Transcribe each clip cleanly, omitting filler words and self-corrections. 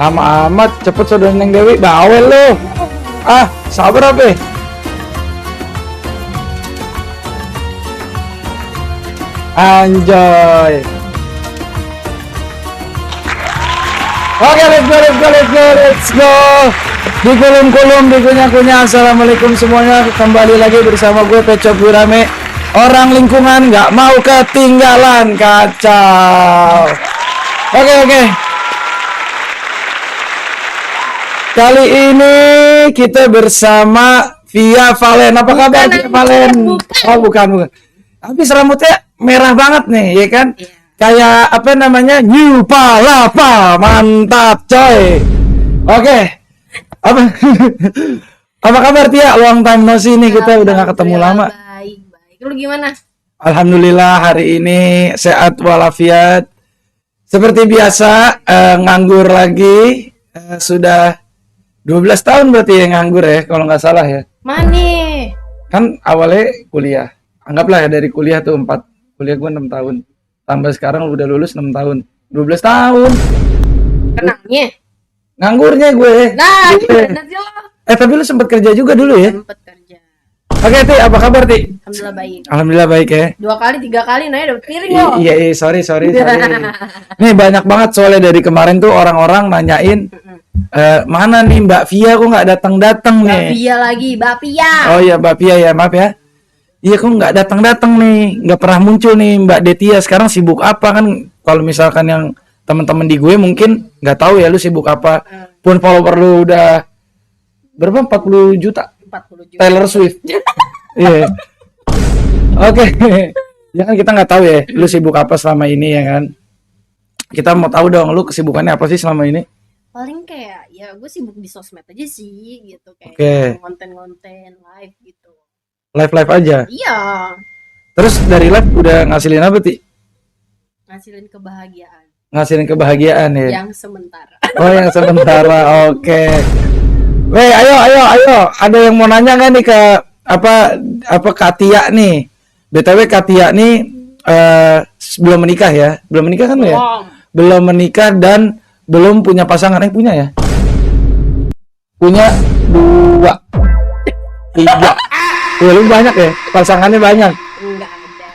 Lama amat, cepet sudah Neng Dewi, bawel lo. Ah, sabar apa? Anjoy. Oke, let's go. Di kulum-kulum, di kunyah-kunyah. Assalamualaikum semuanya. Kembali lagi bersama gue Pecop Wirame. Orang lingkungan nggak mau ketinggalan, kacau. Oke. Kali ini kita bersama Via Valen. Apa kabar Via Valen? Oh, bukan. Habis rambutnya merah banget nih, ya kan? Kayak apa namanya? New Palapa. Mantap, coy. Oke. Apa? Apa kabar Tia? Long time no see nih, kita udah gak ketemu lama. Baik. Lu gimana? Alhamdulillah hari ini sehat walafiat. Seperti biasa nganggur lagi. Sudah 12 tahun berarti ya nganggur ya, kalau nggak salah ya. Mane. Kan awalnya kuliah. Anggaplah ya dari kuliah tuh 4. Kuliah gue 6 tahun. Tambah sekarang udah lulus 6 tahun. 12 tahun. Kenangnya. Nganggurnya gue. Nah, Gitu. nanti lo. Tapi lu sempat kerja juga dulu ya? Sempet kerja. Oke, Ti, apa kabar, Ti? Alhamdulillah baik. Alhamdulillah baik ya. 2 kali, 3 kali nanya dapet piring lo. Iya, sorry. Nih banyak banget soalnya dari kemarin tuh orang-orang nanyain mana nih Mbak Via kok nggak datang nih? Bapia lagi, Bapia. Oh iya Mbak Via ya, maaf ya. Iya kok nggak datang nih, nggak pernah muncul nih Mbak Detia. Sekarang sibuk apa kan? Kalau misalkan yang teman-teman di gue mungkin nggak tahu ya lu sibuk apa. Pun follower lu udah berapa? 40 juta. 40 juta. Taylor Swift. Iya. Oke. Ya kan kita nggak tahu ya, lu sibuk apa selama ini ya kan? Kita mau tahu dong, lu kesibukannya apa sih selama ini? Paling kayak ya gue sibuk di sosmed aja sih gitu, kayak Oke. konten-konten live gitu. Live aja. Iya, Terus dari live udah ngasilin apa Ti? ngasilin kebahagiaan Ngasilin kebahagiaan ya. yang sementara. Oh yang sementara. Oke. Weh, ayo. Ada yang mau nanya nggak nih ke apa Katia nih? BTW Katia nih belum menikah ya? Belum menikah kan lu ya? Belum menikah dan belum punya pasangan. Punya ya? Punya 2, 3. Ya, lu banyak ya? Pasangannya banyak. Enggak ada.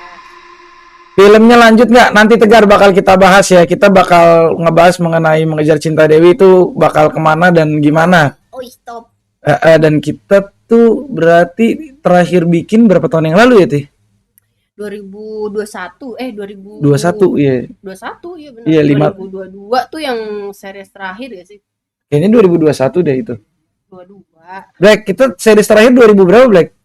Filmnya lanjut nggak? Nanti Tegar bakal kita bahas ya. Kita bakal ngebahas mengenai Mengejar Cinta Dewi itu bakal kemana dan gimana. Oh, stop. Dan kita tuh berarti terakhir bikin berapa tahun yang lalu ya, Ti? 2021 2021 21 ya. 21 ya benar. Iya, 2022 tuh yang series terakhir ya sih. Kayaknya 2021 deh itu. 22 Black, kita series terakhir 2000 berapa, Black?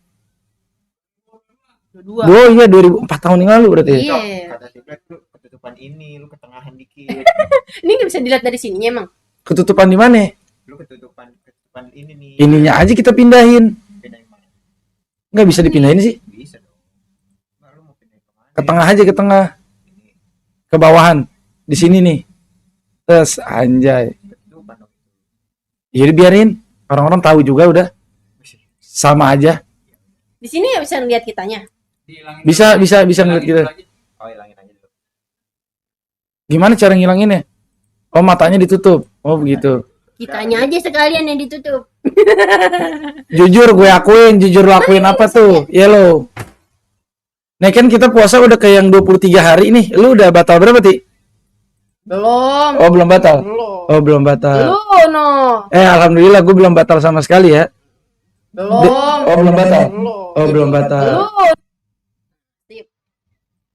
22. Oh iya 2004 tahun yang lalu berarti. Ya? Iya. Kata si Black tuh ketutupan ini, lu ketengahan dikit. Ini nggak bisa dilihat dari sininya emang. Ketutupan di mana? Lu ketutupan ini nih. Ininya aja kita pindahin. Pindahin mana? Nggak bisa dipindahin sih. Bisa dong. Nah, lu mau pindahin kemana? Ke tengah aja, ke tengah. Ini Ke bawahan. Di sini nih. Terus anjay. ketutupan dong. Jadi biarin. Orang-orang tahu juga udah. Sama aja. Di sini nggak bisa ngeliat kitanya. Bisa ngeliat kita. Oh, hilangin aja dulu. Gimana cara ngilanginnya? Oh, matanya ditutup. Oh, begitu. Kitanya aja sekalian yang ditutup. Jujur gue akuin, jujur lakuin apa tuh? Ya lo. Nih kan kita puasa udah kayak yang 23 hari nih. Lu udah batal berapa, Ti? Belum. Oh, belum batal. Belum. Oh, belum batal. Belum, no. Alhamdulillah gue belum batal sama sekali ya. Belum. Oh, belum batal. Belum. Oh, belum batal. Belum. Sip.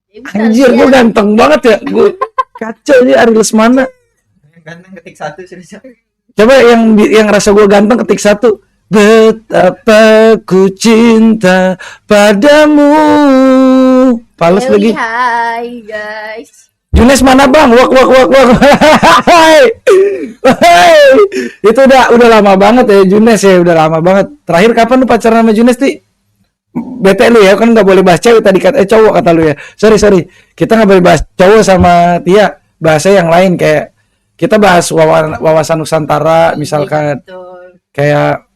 Ya, bisa Anjir, gue lihat. ganteng banget ya. Gue kacau nih Ari Lesmana. Ganteng ketik 1 serius. Coba yang rasa gue ganteng ketik 1. Betapa ku cinta padamu. Pales lagi. Hai guys. Junes mana bang? Wak. Hai. Itu udah lama banget ya Junes ya, udah lama banget. Terakhir kapan lu pacaran sama Junes, Ti? Bete lu ya, kan nggak boleh bahas cewek tadi cowok kata lu ya. Sorry. Kita nggak boleh bahas cowok sama Tia. Bahasa yang lain kayak kita bahas wawasan Nusantara misalkan Betul. kayak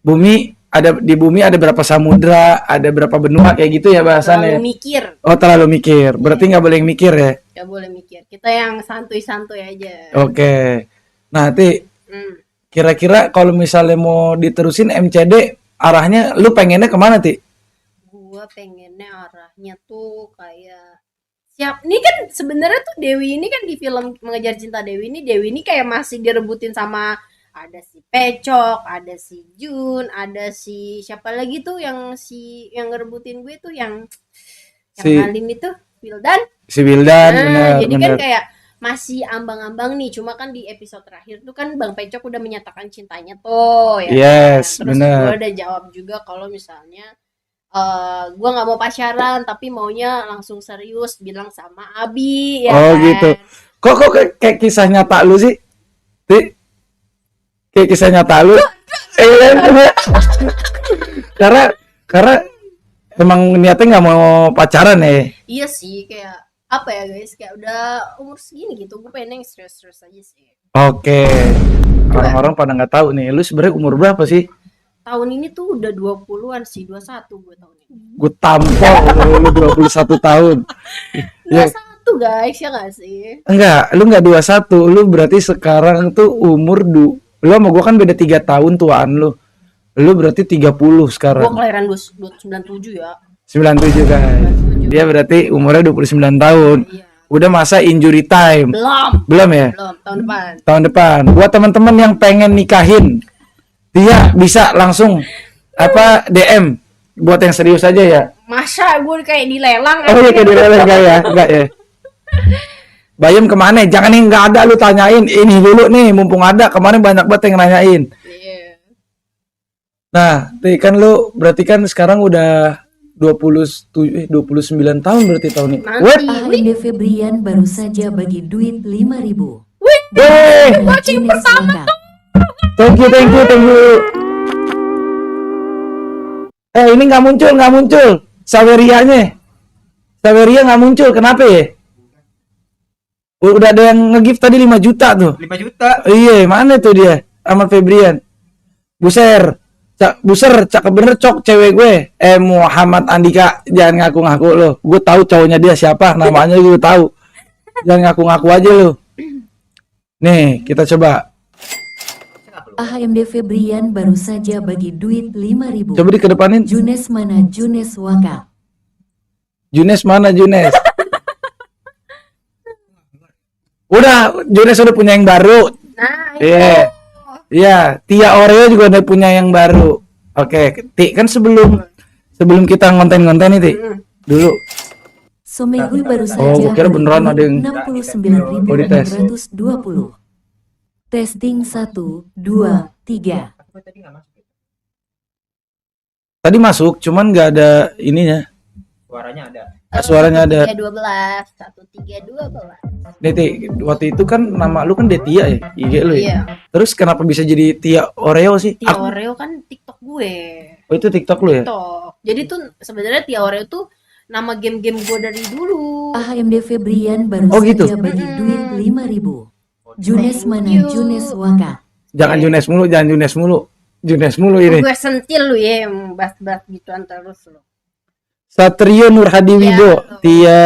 Bumi ada di bumi ada berapa samudra, ada berapa benua kayak gitu ya bahasannya. Terlalu mikir. Oh, terlalu mikir. Berarti nggak boleh mikir ya. Gak boleh mikir. Kita yang santuy-santuy aja. Oke. Nah, Ti, Hmm. kira-kira kalau misalnya mau diterusin MCD, arahnya lu pengennya kemana, Ti? Gua pengennya arahnya tuh kayak siap. Ini kan sebenarnya tuh Dewi ini kan di film Mengejar Cinta Dewi ini kayak masih direbutin sama ada si Pecok, ada si Jun, ada si siapa lagi tuh yang ngerebutin gue tuh yang Si- alim itu Wildan. Si Wildan, Nah, benar, jadi benar. kan kayak masih ambang-ambang nih. Cuma kan di episode terakhir tuh kan Bang Pecok udah menyatakan cintanya tuh ya. Yes, Terus benar. gue udah jawab juga kalau misalnya gue nggak mau pacaran tapi maunya langsung serius bilang sama Abi ya Oh, kan? gitu. Kok kayak kisah nyata lu sih? Ti? Kayak kisah nyata lu. Karena emang niatnya nggak mau pacaran ya. Iya sih kayak apa ya guys, kayak udah umur segini gitu gue pengen yang serius-serius aja sih. Oke. Orang-orang pada nggak tahu nih, lu sebenarnya umur berapa sih? Tahun ini tuh udah 20-an sih, 21 gue tahun ini. Gue tampol lu 21 tahun. Ya, 21 guys, ya gak sih? enggak, lu enggak 21, lu berarti sekarang tuh umur lu sama gua kan beda 3 tahun tuaan lu. Lu berarti 30 Gue sekarang. kelahiran 97 ya. 97 kan. 97. Dia berarti umurnya 29 tahun. Iya. Udah masa injury time. Belum, Belum ya? tahun depan. Tahun depan. Buat teman-teman yang pengen nikahin, dia bisa langsung DM. Buat yang serius aja ya. Masa gue kayak dilelang? Oh iya kayak dileleh enggak ya? Enggak ya. Bayem kemana? Jangan nih nggak ada lu tanyain ini dulu nih mumpung ada, kemarin banyak banget yang nanyain. Iya. Nah, Ti, kan lu berarti kan sekarang udah 29 tahun berarti tahun ini. Nanti. AMD Febrian baru saja bagi duit 5.000. Weh, Coaching Jenis pertama. lengkap. thank you. Ini nggak muncul. Saweria nggak muncul, kenapa ya? Udah ada yang nge-gift tadi 5 juta tuh. 5 juta. Iya, mana tuh dia? Ahmad Febrian. Buser, cakep bener cok cewek gue. Muhammad Andika, jangan ngaku-ngaku lo. Gue tahu cowoknya dia siapa, namanya gue tahu. Jangan ngaku-ngaku aja lo. Nih, kita coba. AMD Febrian baru saja bagi duit 5.000. Coba dikedepanin. Junes mana Junes Waka? Junes mana Junes? Udah, Junes udah punya yang baru. Nah, Iya. Iya, Tia Oreo juga udah punya yang baru. Oke, Ti, kan sebelum kita ngonten-ngonten ini, Ti. Dulu. Somegul baru Oh, saja gua kira beneran ada yang- 69.620. Testing 1, 2, 3. Aku tadi nggak masuk ya. Tadi masuk, cuman nggak ada ininya. Suaranya ada. Suaranya ada. 1312, 1312. Nih, Ti, waktu itu kan nama lu kan Detia ya, IG lu ya. Iya. Terus kenapa bisa jadi Tia Oreo sih? Tia Oreo kan TikTok gue. Oh, itu TikTok lu ya? TikTok. Jadi tuh sebenarnya Tia Oreo tuh nama game-game gue dari dulu. AMD Febrian baru Oh, gitu? saja bagi duit 5.000. Junes Thank mana you. Junes Waka? Jangan Junes mulu, Junes mulu ini. Gue sentil lu ya, bahas-bahas gituan terus lu. Satrio Nur Hadi Iya, Wibo, betul. Tia.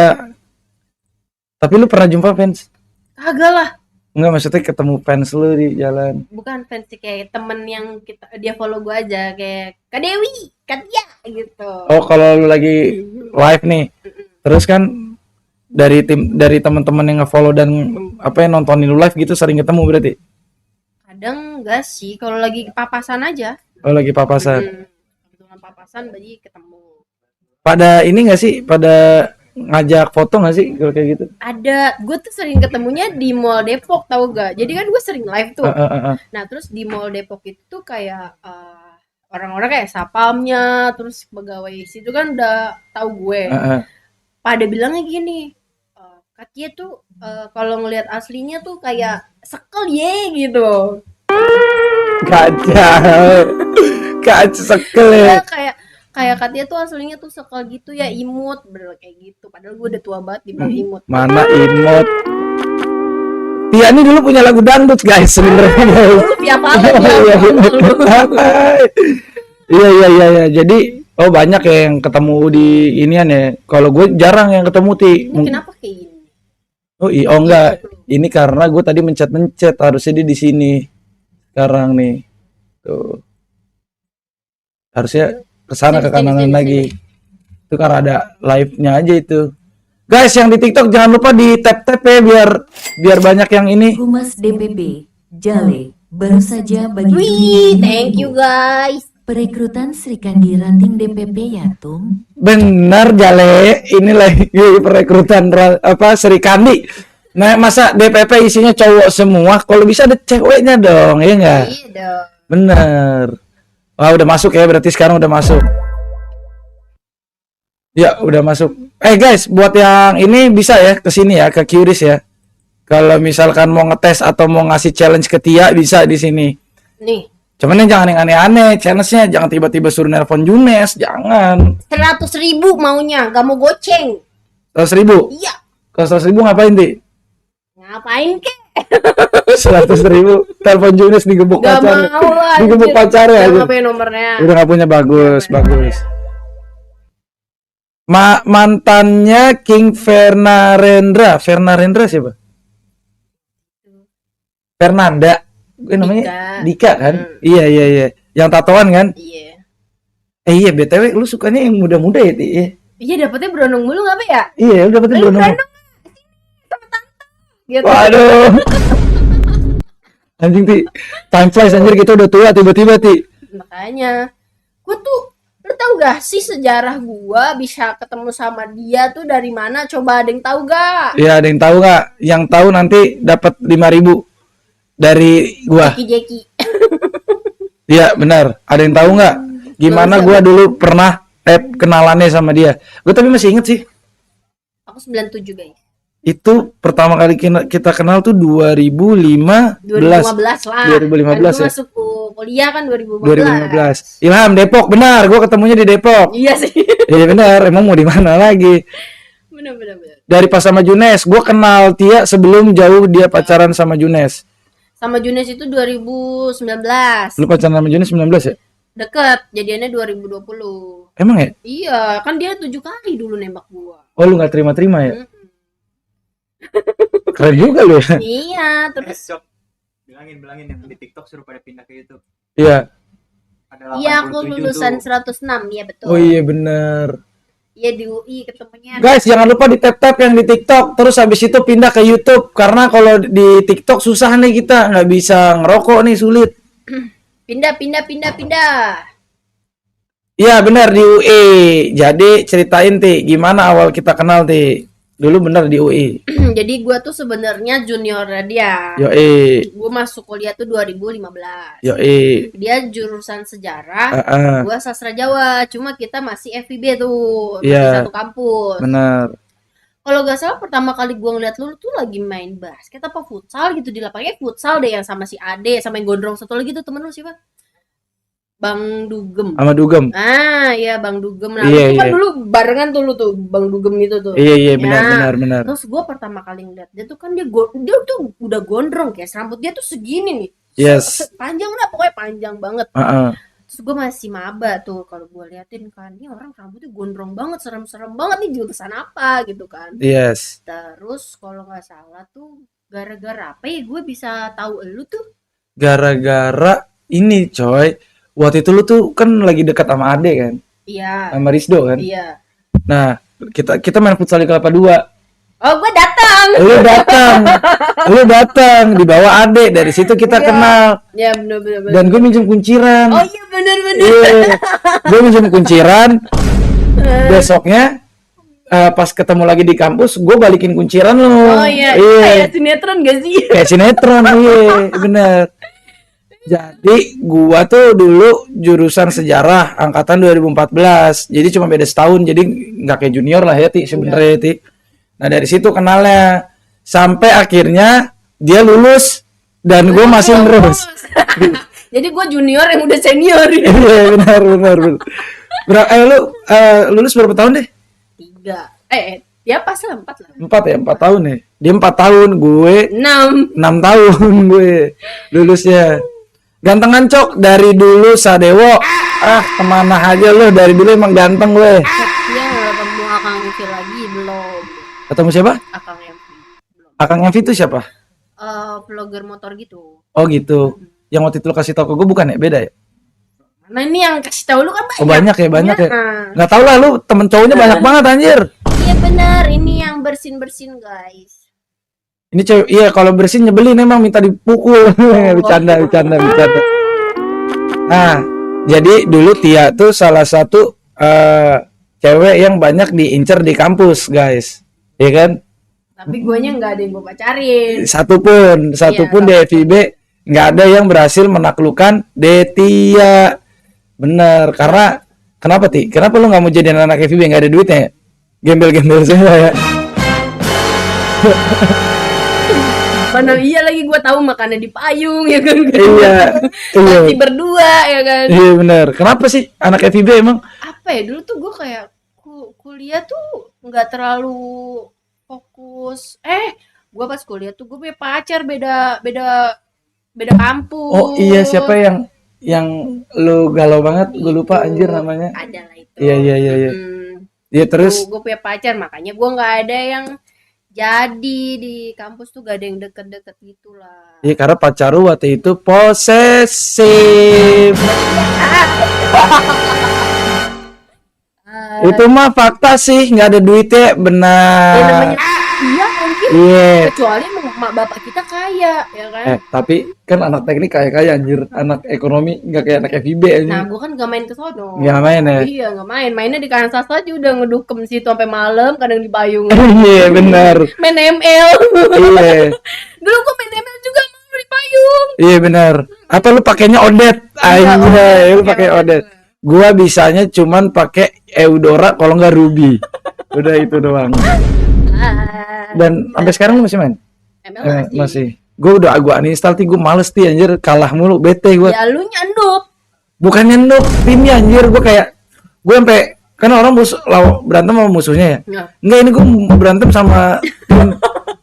Tapi lu pernah jumpa fans? Kagak lah. Enggak, maksudnya ketemu fans lu di jalan. Bukan fans sih, kayak temen yang dia follow gue aja, kayak Kak Dewi, Kak Tia gitu. Oh, kalau lu lagi live nih. Terus kan dari teman-teman yang nge-follow dan nontonin lu live gitu sering ketemu berarti. Kadang enggak sih, kalau lagi papasan aja. Oh, lagi papasan. Kebetulan papasan berarti ketemu. Pada ini enggak sih? Pada ngajak foto enggak sih kalau kayak gitu? Ada, gue tuh sering ketemunya di Mall Depok, tau gak? Jadi kan gue sering live tuh. Nah terus di Mall Depok itu kayak orang-orang kayak sapamnya, terus pegawai situ kan udah tahu gue. Pada bilangnya gini, Katia tuh kalau ngelihat aslinya tuh kayak sekel ye gitu. Kacau sekel ya. Kayak Katia tuh aslinya tuh sekel gitu ya, imut, bener kayak gitu. Padahal gue udah tua banget dibilang imut. Mana imut? Tia ini dulu punya lagu dangdut guys sebenarnya. Lu via Valen ya. Iya. Jadi banyak ya yang ketemu di inian ya. Kalau gue jarang yang ketemu Ti. Ini kenapa kayak gini? Oh iya, enggak. Ini karena gue tadi mencet harusnya dia di sini. Sekarang nih. Tuh. Harusnya ke sana ke kanan lagi. Itu karena ada live-nya aja itu. Guys, yang di TikTok jangan lupa di tap-tap ya biar banyak yang ini. Humas DPP Jale baru saja bagi Wih, duit thank 5.000. you guys. Perekrutan Sri Kandi ranting DPP ya Tung. Benar Jale, ini lagi perekrutan Sri Kandi. Nah, masa DPP isinya cowok semua? Kalau bisa ada ceweknya dong, ya enggak? Iya dong. Bener. Wah, udah masuk ya, berarti sekarang udah masuk. Ya, udah masuk. Guys, buat yang ini bisa ya ke sini ya, ke Qris ya. Kalau misalkan mau ngetes atau mau ngasih challenge ke Tia bisa di sini. Nih, Cuman yang jangan yang aneh-aneh, challenge-nya jangan tiba-tiba suruh nelpon Junes, jangan. 100.000 maunya, gak mau goceng. 100.000. Iya, Kalau 100.000 ngapain, Ti? ngapain kek? 100.000 telepon Junes digebuk Gak pacar. mau lah. Digebuk pacar ya. Gak ngapain nomornya. Udah nggak punya, bagus. Mantannya King Fernarendra siapa? Fernanda. Namanya Dika kan? Iya. Yang tatoan kan? Iya. Iya, BTW lu sukanya yang muda-muda ya, Ti? Iya, dapetnya berondong mulu gak apa ya? Iya, lu dapetnya belum? Gitu. Waduh. Anjing, Ti. Time flies anjir, kita udah tua tiba-tiba, Ti. Makanya gue tuh, lu tau gak sih sejarah gua bisa ketemu sama dia tuh dari mana? Coba ada yang tahu gak? Iya, ada yang tahu nggak? Yang tahu nanti dapat 5.000 dari gua. Jeki. Iya, benar. Ada yang tahu nggak? Gimana gua dulu pernah kenalannya sama dia. Gua tapi masih inget sih. Aku 97 guys. Itu pertama kali kita kenal tuh 2015 lah. 2015 kan ya. Masuk kuliah kan 2015. 2015. Ilham Depok, benar. Gua ketemunya di Depok. Iya sih. Iya benar. Emang mau di mana lagi? Bener. Dari pas sama Junes, gua kenal Tia sebelum jauh dia pacaran sama Junes. Sama Junes itu 2019. Lu pacaran sama Junes 19 ya? Deket, jadiannya 2020. Emang ya? Iya, kan dia 7 kali dulu nembak gua. Oh, lu nggak terima-terima ya? Keren juga lu ya. Iya, terus Cok. Bilangin yang di TikTok suruh pada pindah ke YouTube. Iya. Ada iya aku 87 lulusan tuh. 106, iya betul. Oh iya bener. Iya di UI ketemunya. Guys, jangan lupa di tap-tap yang di TikTok. Terus habis itu pindah ke YouTube. Karena kalau di TikTok susah nih, kita nggak bisa ngerokok nih, sulit. Pindah. Iya benar, di UI. Jadi ceritain Ti, gimana awal kita kenal Ti? Dulu bener di UI. Jadi gua tuh sebenarnya juniornya dia. Yoi. Gua masuk kuliah tuh 2015. Yoi. Dia jurusan sejarah, Heeh. gua sastra Jawa. Cuma kita masih FIB tuh, Iya. masih satu kampus. Bener. Kalau gak salah pertama kali gua ngeliat lu tuh lagi main basket apa futsal gitu di lapangnya, futsal deh yang sama si Ade sama yang gondrong satu lagi tuh temen lu siapa? Bang Dugem. Sama Dugem. Ah, iya Bang Dugem. Nah, Iya, itu kan iya. dulu barengan tuh lu tuh Bang Dugem itu tuh. Iya Ya. benar. Terus gue pertama kali ngeliat dia tuh kan dia tuh udah gondrong kayak rambut dia tuh segini nih. Yes. Panjang lah pokoknya panjang banget. Heeh. Terus gue masih maba tuh kalau gue liatin kan, ini orang rambutnya gondrong banget, serem-serem banget nih jurusan apa gitu kan. Yes. Terus kalau nggak salah tuh gara-gara apa ya gue bisa tahu elu tuh? Gara-gara ini coy. Waktu itu lu tuh kan lagi dekat sama Ade kan? Iya. Sama Rizdo kan? Iya. Nah, kita main futsal di Kelapa 2. Oh, gue datang. Lu datang dibawa Ade, dari situ kita Iya. kenal. Ya bener. Dan gue minjem kunciran. Oh iya bener. Iya. Gue minjem kunciran. Besoknya pas ketemu lagi di kampus, gue balikin kunciran lu. Oh iya. Kayak sinetron gak sih? Kayak sinetron, iya, bener. Jadi gua tuh dulu jurusan sejarah angkatan 2014. Jadi cuma beda setahun, jadi nggak kayak junior lah ya Ti sebenarnya Ti. Nah dari situ kenalnya sampai akhirnya dia lulus dan gue masih terus. Jadi gue junior yang udah senior. Iya benar. Lu lulus berapa tahun deh? 3. Ya pas lah 4 lah. 4 tahun ya. Dia 4 tahun, gue 6. 6 tahun gue lulusnya. Gantengan cok dari dulu Sadewo. Kemana aja lu dari dulu emang ganteng gue. Dia udah ketemu Akang Evi lagi belum? Ketemu siapa? Akang Evi belum. Akang Evi itu siapa? Vlogger motor gitu. Oh gitu. Yang waktu itu lu kasih tau ke gue bukan ya? Beda ya? Nah ini yang kasih tahu lu kan banyak. Oh banyak ya, banyak ya. Nah. Nggak tahu lah lu temen cowoknya banyak banget anjir. Iya benar, ini yang bersin guys. Ini cewek, iya kalau bersih nyebelin emang minta dipukul. Bercanda. Nah, jadi dulu Tia tuh salah satu cewek yang banyak diincer di kampus, guys. Iya kan? Tapi guanya nggak ada yang gue pacarin. Satupun di FIB nggak ada yang berhasil menaklukkan Detia. Bener, karena kenapa Ti? Kenapa lu nggak mau jadi anak FIB nggak ada duitnya? Ya? Gembel-gembel semua ya. Mana iya lagi gue tahu makannya di payung ya kan. Iya. Masih berdua ya kan. Iya benar. Kenapa sih anak FIB emang? Apa ya dulu tuh gue kayak kuliah tuh nggak terlalu fokus. Gue pas kuliah tuh gue punya pacar beda kampus. Oh iya, siapa yang lu galau banget? Gue lupa anjir namanya. Ada lah itu. Iya. Iya terus. Gue punya pacar makanya gue nggak ada yang jadi di kampus tuh gak ada yang deket-deket gitu lah. Iya karena pacar lu waktu itu posesif. Itu mah fakta sih, nggak ada duitnya, benar. Ya namanya iya mungkin. Iya. Kecuali mak bapak kita kaya, ya kan? Tapi kan anak teknik kaya anjir, anak ekonomi nggak kayak anak FIB anjir. Nah, gua kan gak main ke sono. Nggak main ya? Iya, gak main. Mainnya di Kansas aja udah ngedukem situ sampai malam, kadang di payung. Iya, benar. Main ML. Iya. Dulu gua main ML juga mau di payung. Iya benar. Apa lu pakainya Odet? Anjay, lu pakai Odet. Gua bisanya cuman pakai Eudora kalau nggak Ruby. Udah itu doang. Dan sampai sekarang lu masih main? ML Masih. Gua uninstall gue males anjir, kalah mulu, bete gua. Ya lu nyanduk. Bukannya noob, timnya anjir, gue sampai kan orang berantem sama musuhnya ya. Enggak, ini gue berantem sama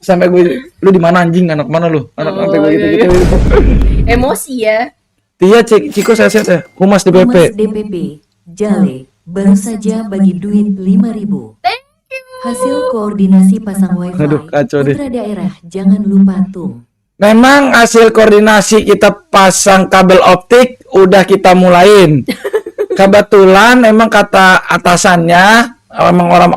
sampai gue, lu di mana anjing, anak mana lu? Sampai gue gitu. Emosi ya. Tia Ciko saya ya. Humas DPP. Humas DPP, Jale, baru saja bagi duit 5.000. Thank you. Hasil koordinasi pasang wifi. Aduh, kacau deh. Putra daerah, jangan lupa tung. Memang hasil koordinasi kita pasang kabel optik udah kita mulain. Kebetulan emang kata atasannya,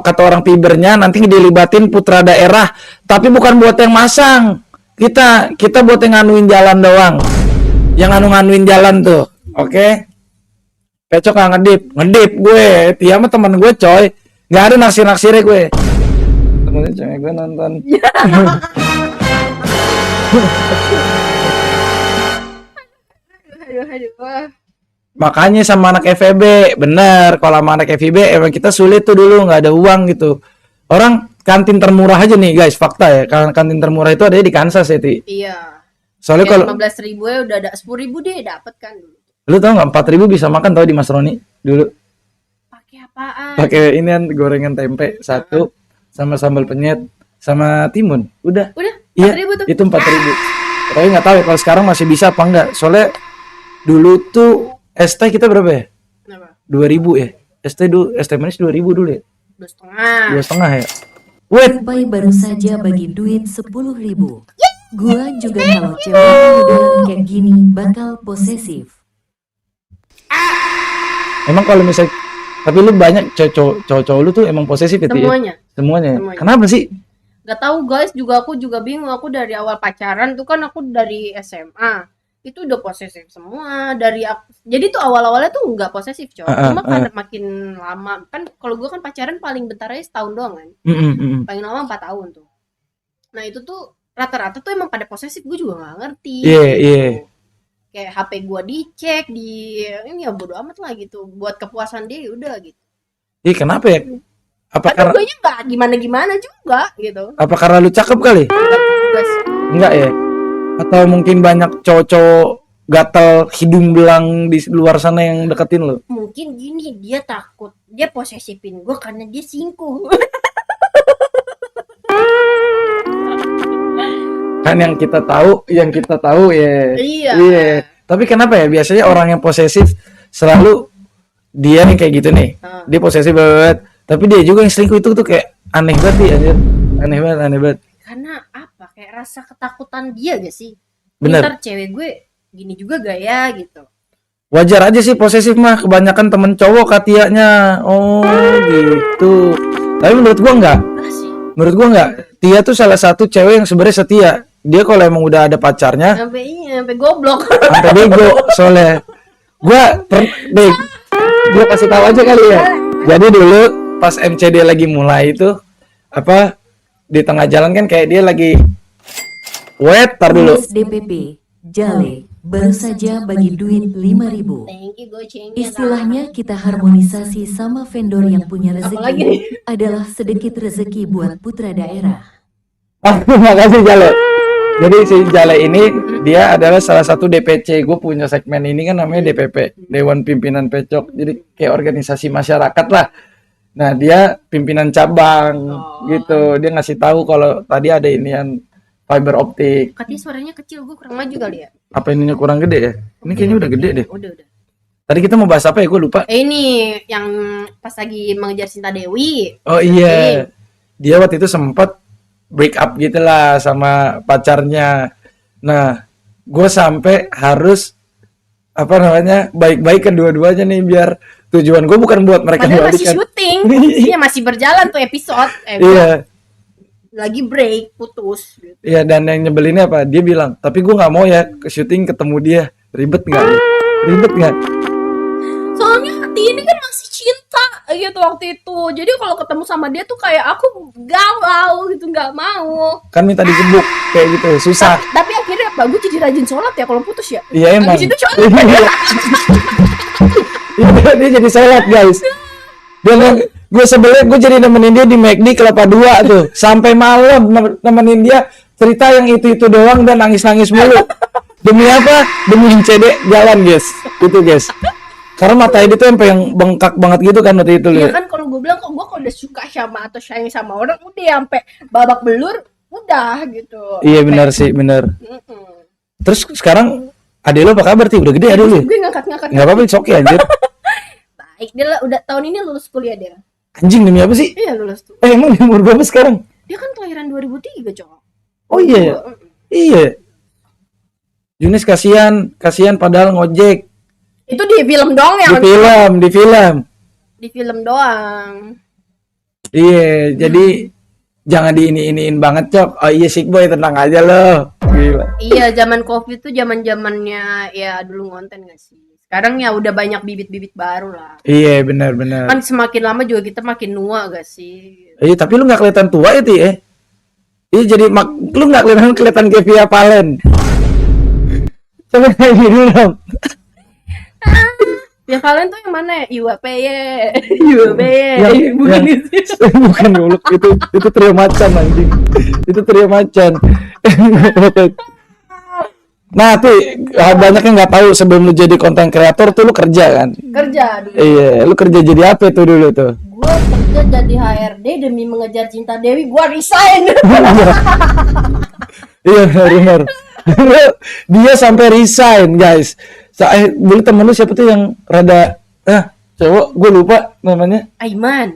kata orang fibernya nanti dilibatin putra daerah, tapi bukan buat yang masang. Kita buat yang nganuin jalan doang. Yang nganuin jalan tuh. Oke. Pecok nggak ngedip gue. Tia mah teman gue coy. Nggak ada naksir-naksirnya gue. Temennya cewek gue nonton. Aduh. Makanya sama anak FEB, bener. Kalau sama anak FEB emang kita sulit tuh dulu, nggak ada uang gitu. Orang kantin termurah aja nih guys, fakta ya. Kantin termurah itu ada di Kansas ya, Ti. Iya. Soalnya kalau 15.000 ya udah ada 10.000 deh dapat kan dulu. lu tau nggak 4.000 bisa makan tau di Mas Roni dulu. Pakai apaan? Pakai inian gorengan tempe satu sama sambal penyet sama timun. Udah. Iya. 4.000 tuh. Itu 4.000. Tapi nggak tahu ya kalau sekarang masih bisa apa enggak. Soalnya dulu tuh ST kita berapa ya? Kenapa? 2.000 ya. ST manis 2.000 dulu ya. 2,5. 2,5 ya. Wait. Sampai baru saja bagi duit 10.000. Gua juga kalau cewek muda kayak gini bakal posesif. Emang kalau misalnya tapi lu banyak cowok lu tuh emang posesif ya? Semuanya. Kenapa sih? Gak tahu guys, aku juga bingung. Aku dari awal pacaran tuh kan aku dari SMA itu udah posesif semua dari aku. Jadi tuh awal-awalnya tuh nggak posesif coy. Cuma karena makin lama kan kalau gue kan pacaran paling bentar aja setahun doang kan. Paling lama 4 tahun tuh. Nah itu tuh rata-rata tuh emang pada posesif, gue juga nggak ngerti. Iya. Kayak HP gue dicek ini ya bodo amat lah gitu. Buat kepuasan dia udah gitu. Ih kenapa ya? Apa karena gue nggak gimana juga gitu. Apa karena lu cakep kali? Enggak ya? Atau mungkin banyak cowok-cowok gatal hidung belang di luar sana yang deketin lo? Mungkin gini, dia takut dia posesifin gue karena dia selingkuh. Kan yang kita tahu ya. Iya. Tapi kenapa ya biasanya orang yang posesif selalu dia nih kayak gitu nih. Dia posesif banget. Tapi dia juga yang selingkuh itu tuh kayak aneh banget nih anjir. Aneh banget. Karena apa? Kayak rasa ketakutan dia gak sih? Bener. Ntar cewek gue gini juga gak ya gitu. Wajar aja sih posesif mah, kebanyakan temen cowok Katianya. Oh gitu. Tapi menurut gua enggak. Enggak sih. Menurut gua enggak. Tia tuh salah satu cewek yang sebenarnya setia. Dia kalau emang udah ada pacarnya Sampai goblok. sampai bego soalnya. Gua kasih tahu aja kali ya. Jadi dulu pas MCD lagi mulai itu apa di tengah jalan kan kayak dia lagi tar dulu. Mas DPP, Jale, baru saja bagi duit 5.000. Thank you gocengnya. Istilahnya kita harmonisasi sama vendor yang punya Apalagi nih? rezeki adalah sedikit rezeki buat putra daerah. Terima kasih Jale. Jadi si Jale ini dia adalah salah satu DPC. Gue punya segmen ini kan namanya DPP, Dewan Pimpinan Pecok. Jadi kayak organisasi masyarakat lah. Nah dia pimpinan cabang gitu. Dia ngasih tahu kalau tadi ada inian fiber optik. Katanya suaranya kecil, gue kurang maju kali ya. Apa ininya kurang gede ya? Ini kayaknya udah gede deh. Udah. Tadi kita mau bahas apa ya? Gue lupa. Ini yang pas lagi mengejar Cinta Dewi. Oh iya. Dia waktu itu sempat break up gitu lah sama pacarnya. Nah, gue sampai harus apa namanya baik-baik kedua-duanya nih biar tujuan gue bukan buat mereka Padahal masih balikan. syuting. Iya masih berjalan tuh episode. Iya. Lagi break, putus. Gitu. Iya, dan yang nyebelinnya apa? Dia bilang, tapi gue nggak mau ya ke syuting ketemu dia. Ribet nggak? Ribet nggak? Soalnya hati ini kan masih cinta gitu waktu itu. Jadi kalau ketemu sama dia tuh kayak aku galau gitu, nggak mau. Kan minta digebuk kayak gitu, susah. Tapi akhirnya apa? Gue jadi rajin sholat ya kalau putus ya. Iya emang. Habis itu sholat. Iya, dia jadi sholat guys. Dia gue sebelnya gue jadi nemenin dia di McD Kelapa 2 tuh sampai malam nemenin dia cerita yang itu doang dan nangis mulu. Demi apa? Demi CD jalan guys. Itu guys. Karena mata dia tuh sampai yang bengkak banget gitu kan waktu itu. Iya kan kalau gue bilang kok gue kalau udah suka sama atau sayang sama orang udah sampai babak belur udah gitu. Iya benar sih, benar. Terus sekarang adek lo apa kabar sih? Udah gede adek lo? Gue ngangkat. Enggak apa-apa, it's okay anjir. Baik, dia udah tahun ini lulus kuliah dia. Anjing demi apa sih? Iya lulus tuh. Emang dia umur berapa sekarang? Dia kan kelahiran 2003 cowok. Oh iya ya? Iya. Yunis kasihan padahal ngojek. Itu di film doang ya? Di film. Di film doang. Iya, jadi jangan diiniin banget, Cok. Oh iya, Sick Boy, tenang aja lo. Gila. Iya, zaman Covid tuh zaman-zamannya ya dulu ngonten gak sih? Sekarang ya udah banyak bibit-bibit baru lah. Iya, benar. Kan semakin lama juga kita makin nua gak sih? Iya, tapi lu nggak kelihatan tua itu ya. Iya, jadi lu nggak kelihatan kayak Via Valen. Coba kayak gini dong. Ya kalian tuh yang mana ya? IWPY. Bukan itu. Bukan dulu itu trio macan anjing. Itu trio macan. Nah, tuh banyak yang nggak tahu sebelum lu jadi konten kreator tuh lu kerja kan? Kerja dulu. Iya, lu kerja jadi apa tuh dulu tuh? Gue kerja jadi HRD demi mengejar Cinta Dewi. Gue resign. Iya benar. Dia sampai resign guys. Dulu temen lu siapa tuh yang rada cowok, gue lupa namanya. Aiman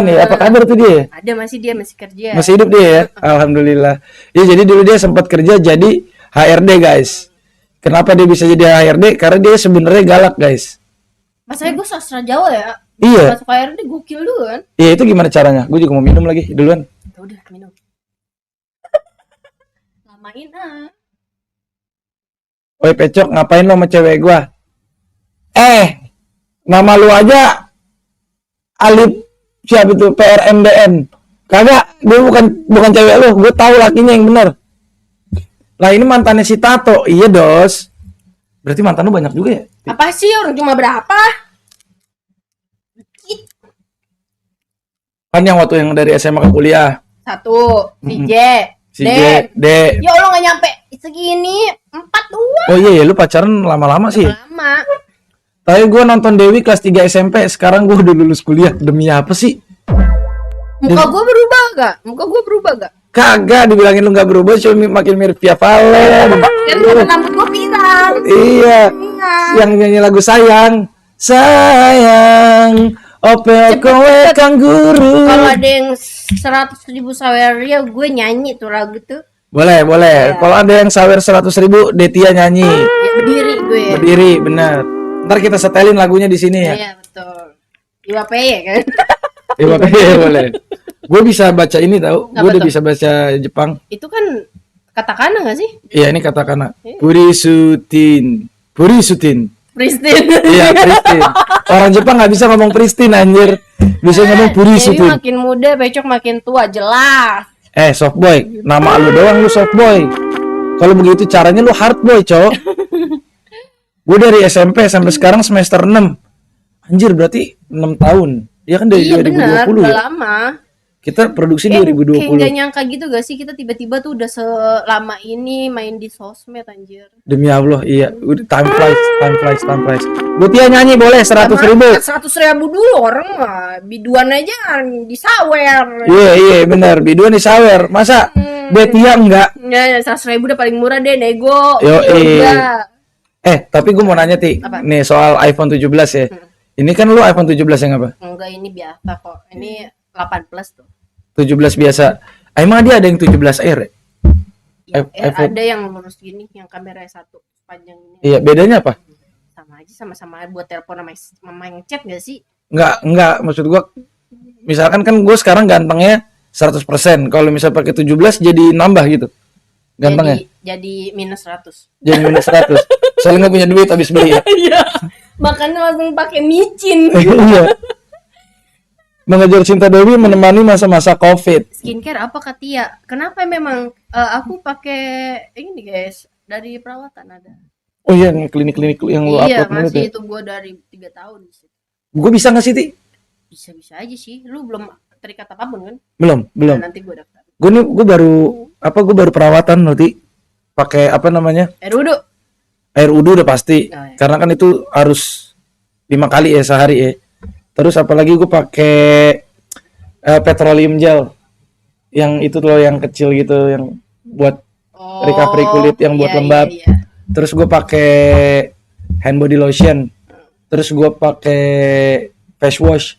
ya, apa kabar tuh dia? Ada dia masih kerja. Masih hidup dia ya? Alhamdulillah. Ya jadi dulu dia sempat kerja jadi HRD guys. Kenapa dia bisa jadi HRD? Karena dia sebenarnya galak guys. Masanya gue sastra Jawa ya. Iya. Masuk HRD gokil dulu kan. Iya, itu gimana caranya? Gue juga mau minum lagi duluan. Udah minum. Lamain Woi Pecok, ngapain lo sama cewek gua? Nama lu aja Alif siapa itu PRMDN. Kagak, dia bukan cewek lu, gue tahu lakinya yang bener. Lah ini mantannya si Tato. Iya, Dos. Berarti mantan lu banyak juga ya? Apa sih orang cuma berapa? Kan yang waktu yang dari SMA ke kuliah. 1, si J, Si D. Ya Allah nggak nyampe segini, 4 doang. Oh iya ya, lu pacaran lama-lama sih. Lama. Tapi gue nonton Dewi kelas 3 SMP, sekarang gue udah lulus kuliah. Demi apa sih? Muka gue berubah gak? Kagak, dibilangin lu nggak berubah, cuma makin mirip Via Valen. Kan rambut gue pirang. Iya, yang nyanyi lagu sayang, opel kowe kangguru. Kalau ada yang 100.000 sawer ya gue nyanyi tuh lagu tuh. Boleh. Iya. Kalau ada yang sawer 100.000, Detia nyanyi. Ya, berdiri gue. Berdiri, benar. Ntar kita setelin lagunya di sini ya. Iya betul. Iwape kan. Iya, boleh. Gue bisa baca ini tau. Gue Apa udah tuh? bisa baca Jepang. Itu kan katakana nggak sih? Iya, ini katakana. Iya. Purisutin. Pristine. Iya, pristine. Orang Jepang nggak bisa ngomong pristine anjir. Bisa ngomong Dewi purisutin. makin muda, Pecok makin tua, jelas. Soft boy. Nama lu doang lu soft boy. Kalau begitu caranya lu hard boy, cowok. Gue dari SMP sampai sekarang semester 6. Anjir, berarti 6 tahun. Dia kan dari Iya benar, 2020 udah ya. lama. Kita produksi Kayak 2020. gak nyangka gitu gak sih kita tiba-tiba tuh udah selama ini main di sosmed anjir. Demi Allah, iya. Udah time flies. Butia nyanyi boleh 100.000. 100.000 dulu orang mah biduan aja disawer. Iya, benar. Biduan di sawer. Masa Betia enggak? Ya 100.000 udah paling murah deh, nego. Yo, Udah. tapi gue mau nanya, Ti. Apa? Nih soal iPhone 17 ya. Ini kan lu iPhone 17 yang apa? Enggak, ini biasa kok. Ini 8 plus tuh. 17 biasa. Emang dia ada yang 17 Air ya? Ya, iPhone. ada yang lurus gini, yang kameranya satu panjang ini. Iya, bedanya apa? Sama aja, sama-sama buat telepon sama yang chat gak sih? Enggak, maksud gua misalkan kan gue sekarang gantengnya 100%. Kalau misal pakai 17 jadi nambah gitu. Gantengnya. Jadi minus 100. Jadi minus 100. Soalnya nggak punya duit habis beli ya. Iya. Makanya langsung pakai micin. Iya. Mengejar cinta Dewi menemani masa-masa Covid. Skincare apa Katia? Kenapa memang aku pakai ini guys, dari perawatan ada. Oh iya, nih klinik-klinik yang lu Iya, upload masih itu. itu gua dari 3 tahun sih. Gue bisa nggak sih, Ti? Bisa-bisa aja sih. Lu belum terikat apapun kan? Belum. Nah, nanti gua daftar. Gue baru perawatan nanti pakai apa namanya? Rudu. Air udu udah pasti. Oh, iya. Karena kan itu harus 5 kali ya sehari ya. Terus apalagi gue pakai petroleum gel. Yang itu loh yang kecil gitu yang buat recovery kulit yang buat iya, lembab. Iya. Terus gue pakai hand body lotion. Terus gue pakai face wash.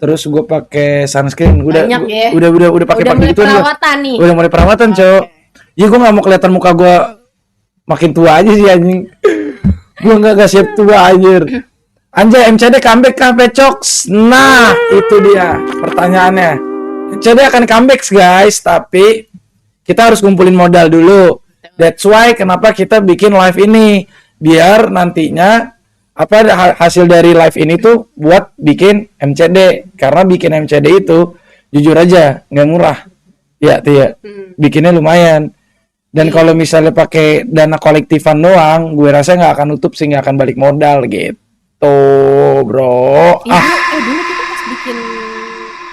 Terus gue pakai sunscreen. Banyak ya. Udah pakai mulai gitu nih. perawatan nih. Udah mulai perawatan, Cok. Ya gue nggak mau kelihatan muka gue makin tua aja sih anjing. Gue nggak siap tua anjir. Anjay, MCD comeback kah, Pecoks? Nah, itu dia pertanyaannya. MCD akan comeback guys, tapi kita harus kumpulin modal dulu. That's why kenapa kita bikin live ini, biar nantinya apa hasil dari live ini tuh buat bikin MCD. Karena bikin MCD itu jujur aja nggak murah. Ya, Tia. Bikinnya lumayan. Dan kalau misalnya pakai dana kolektifan doang, gue rasa nggak akan nutup sih, nggak akan balik modal gitu. Bro. Iya, dulu kita pas bikin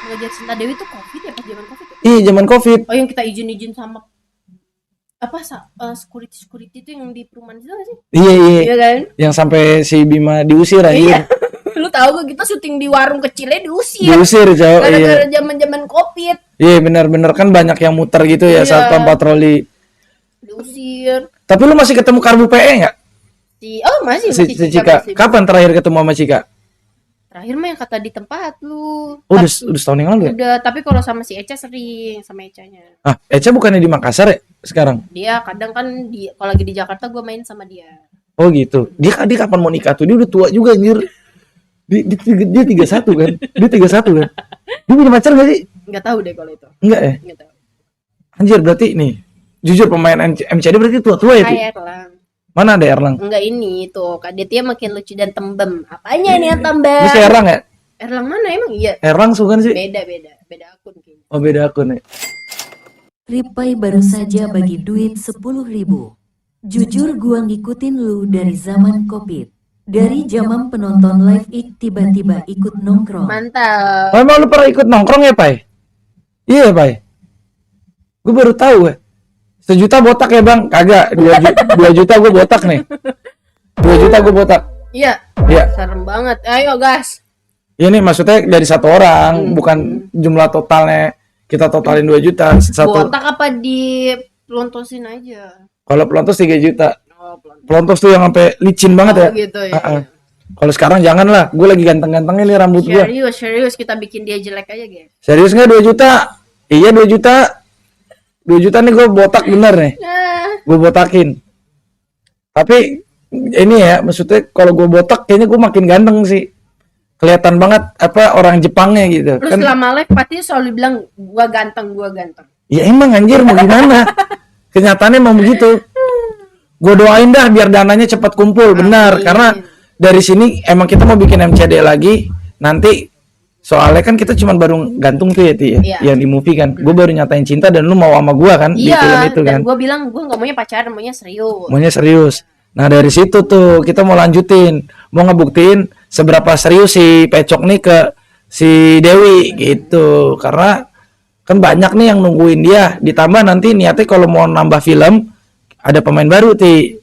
mengejar cinta Dewi tuh Covid ya, pas zaman Covid ya? Iya, zaman Covid. Oh, yang kita izin sama apa security itu yang di perumahan itu nggak sih? Iya. Iya kan? Yang sampai si Bima diusir aja. Iya. Lu tahu gak kita syuting di warung kecilnya diusir. Diusir, Cok. Gara-gara Iya. zaman Covid. Iya, benar-benar kan banyak yang muter gitu ya Iya. saat patroli. Diusir. Tapi lu masih ketemu Karbu PE enggak? Masih Si Cika. masih. Kapan terakhir ketemu sama Cika? Terakhir mah yang kata di tempat lu. Oh, udah setahun yang lalu ya? Udah, tapi kalau sama si Eca sering sama Ecanya. Ah, Eca bukannya di Makassar ya sekarang? Dia kadang kan kalau lagi di Jakarta gue main sama dia. Oh gitu. Dia kapan mau nikah tuh? Dia udah tua juga anjir. Dia 31 kan? Dia 31 kan? Dia punya pacar gak sih? Nggak tahu deh kalau itu. Enggak ya? Nggak tahu. Anjir, berarti nih. Jujur pemain MCD berarti tua-tua ya, Ti? Kayak Erlang. Mana ada Erlang? Enggak ini tuh. Kak Detia makin lucu dan tembem. Apanya ini yang tembem? Ini si Erlang ya? Erlang mana emang? Iya. Erlang bukan sih? Beda akun kayaknya. Oh, beda akun ya. Ripai baru saja bagi duit 10.000. Jujur gua ngikutin lu dari zaman Covid. Dari zaman penonton live tiba-tiba ikut nongkrong. Mantap. Oh, emang lu pernah ikut nongkrong ya, Pai? Iya, Pai. Gue baru tahu ya. 1 juta botak ya, Bang? Kagak. 2 juta gue botak nih. 2 juta gue botak. Iya. Iya. Serem banget. Ayo gas. Ini maksudnya dari 1 orang, bukan jumlah totalnya Kita totalin 2 juta satu. Botak apa di pelontosin aja? Kalau pelontos 3 juta. Oh, pelontos. Pelontos tuh yang sampai licin banget ya. Gitu ya. Heeh. Kalau sekarang jangan lah, gue lagi ganteng-gantengnya nih rambut gue. Serius kita bikin dia jelek aja, guys. Serius nggak 2 juta? Iya 2 juta. 2 juta nih gue botak bener nih. Gue botakin. Tapi ini ya, maksudnya kalau gue botak kayaknya gue makin ganteng sih. Kelihatan banget apa orang Jepangnya gitu. Terus selama live pasti selalu bilang gua ganteng. Ya emang anjir mau gimana? Kenyataannya emang begitu. Gue doain dah biar dananya cepat kumpul, benar. Karena dari sini emang kita mau bikin MCD lagi. Nanti soalnya kan kita cuma baru gantung tuh ya, Ti, ya? Yang di movie kan. Gue baru nyatain cinta dan lu mau sama gue kan di film itu kan. Iya, dan gue bilang gue gak maunya pacaran, maunya serius. Maunya serius. Nah dari situ tuh kita mau lanjutin, mau ngebuktiin seberapa serius si Pecok nih ke si Dewi gitu. Karena kan banyak nih yang nungguin dia. Ditambah nanti niatnya kalau mau nambah film ada pemain baru, Ti.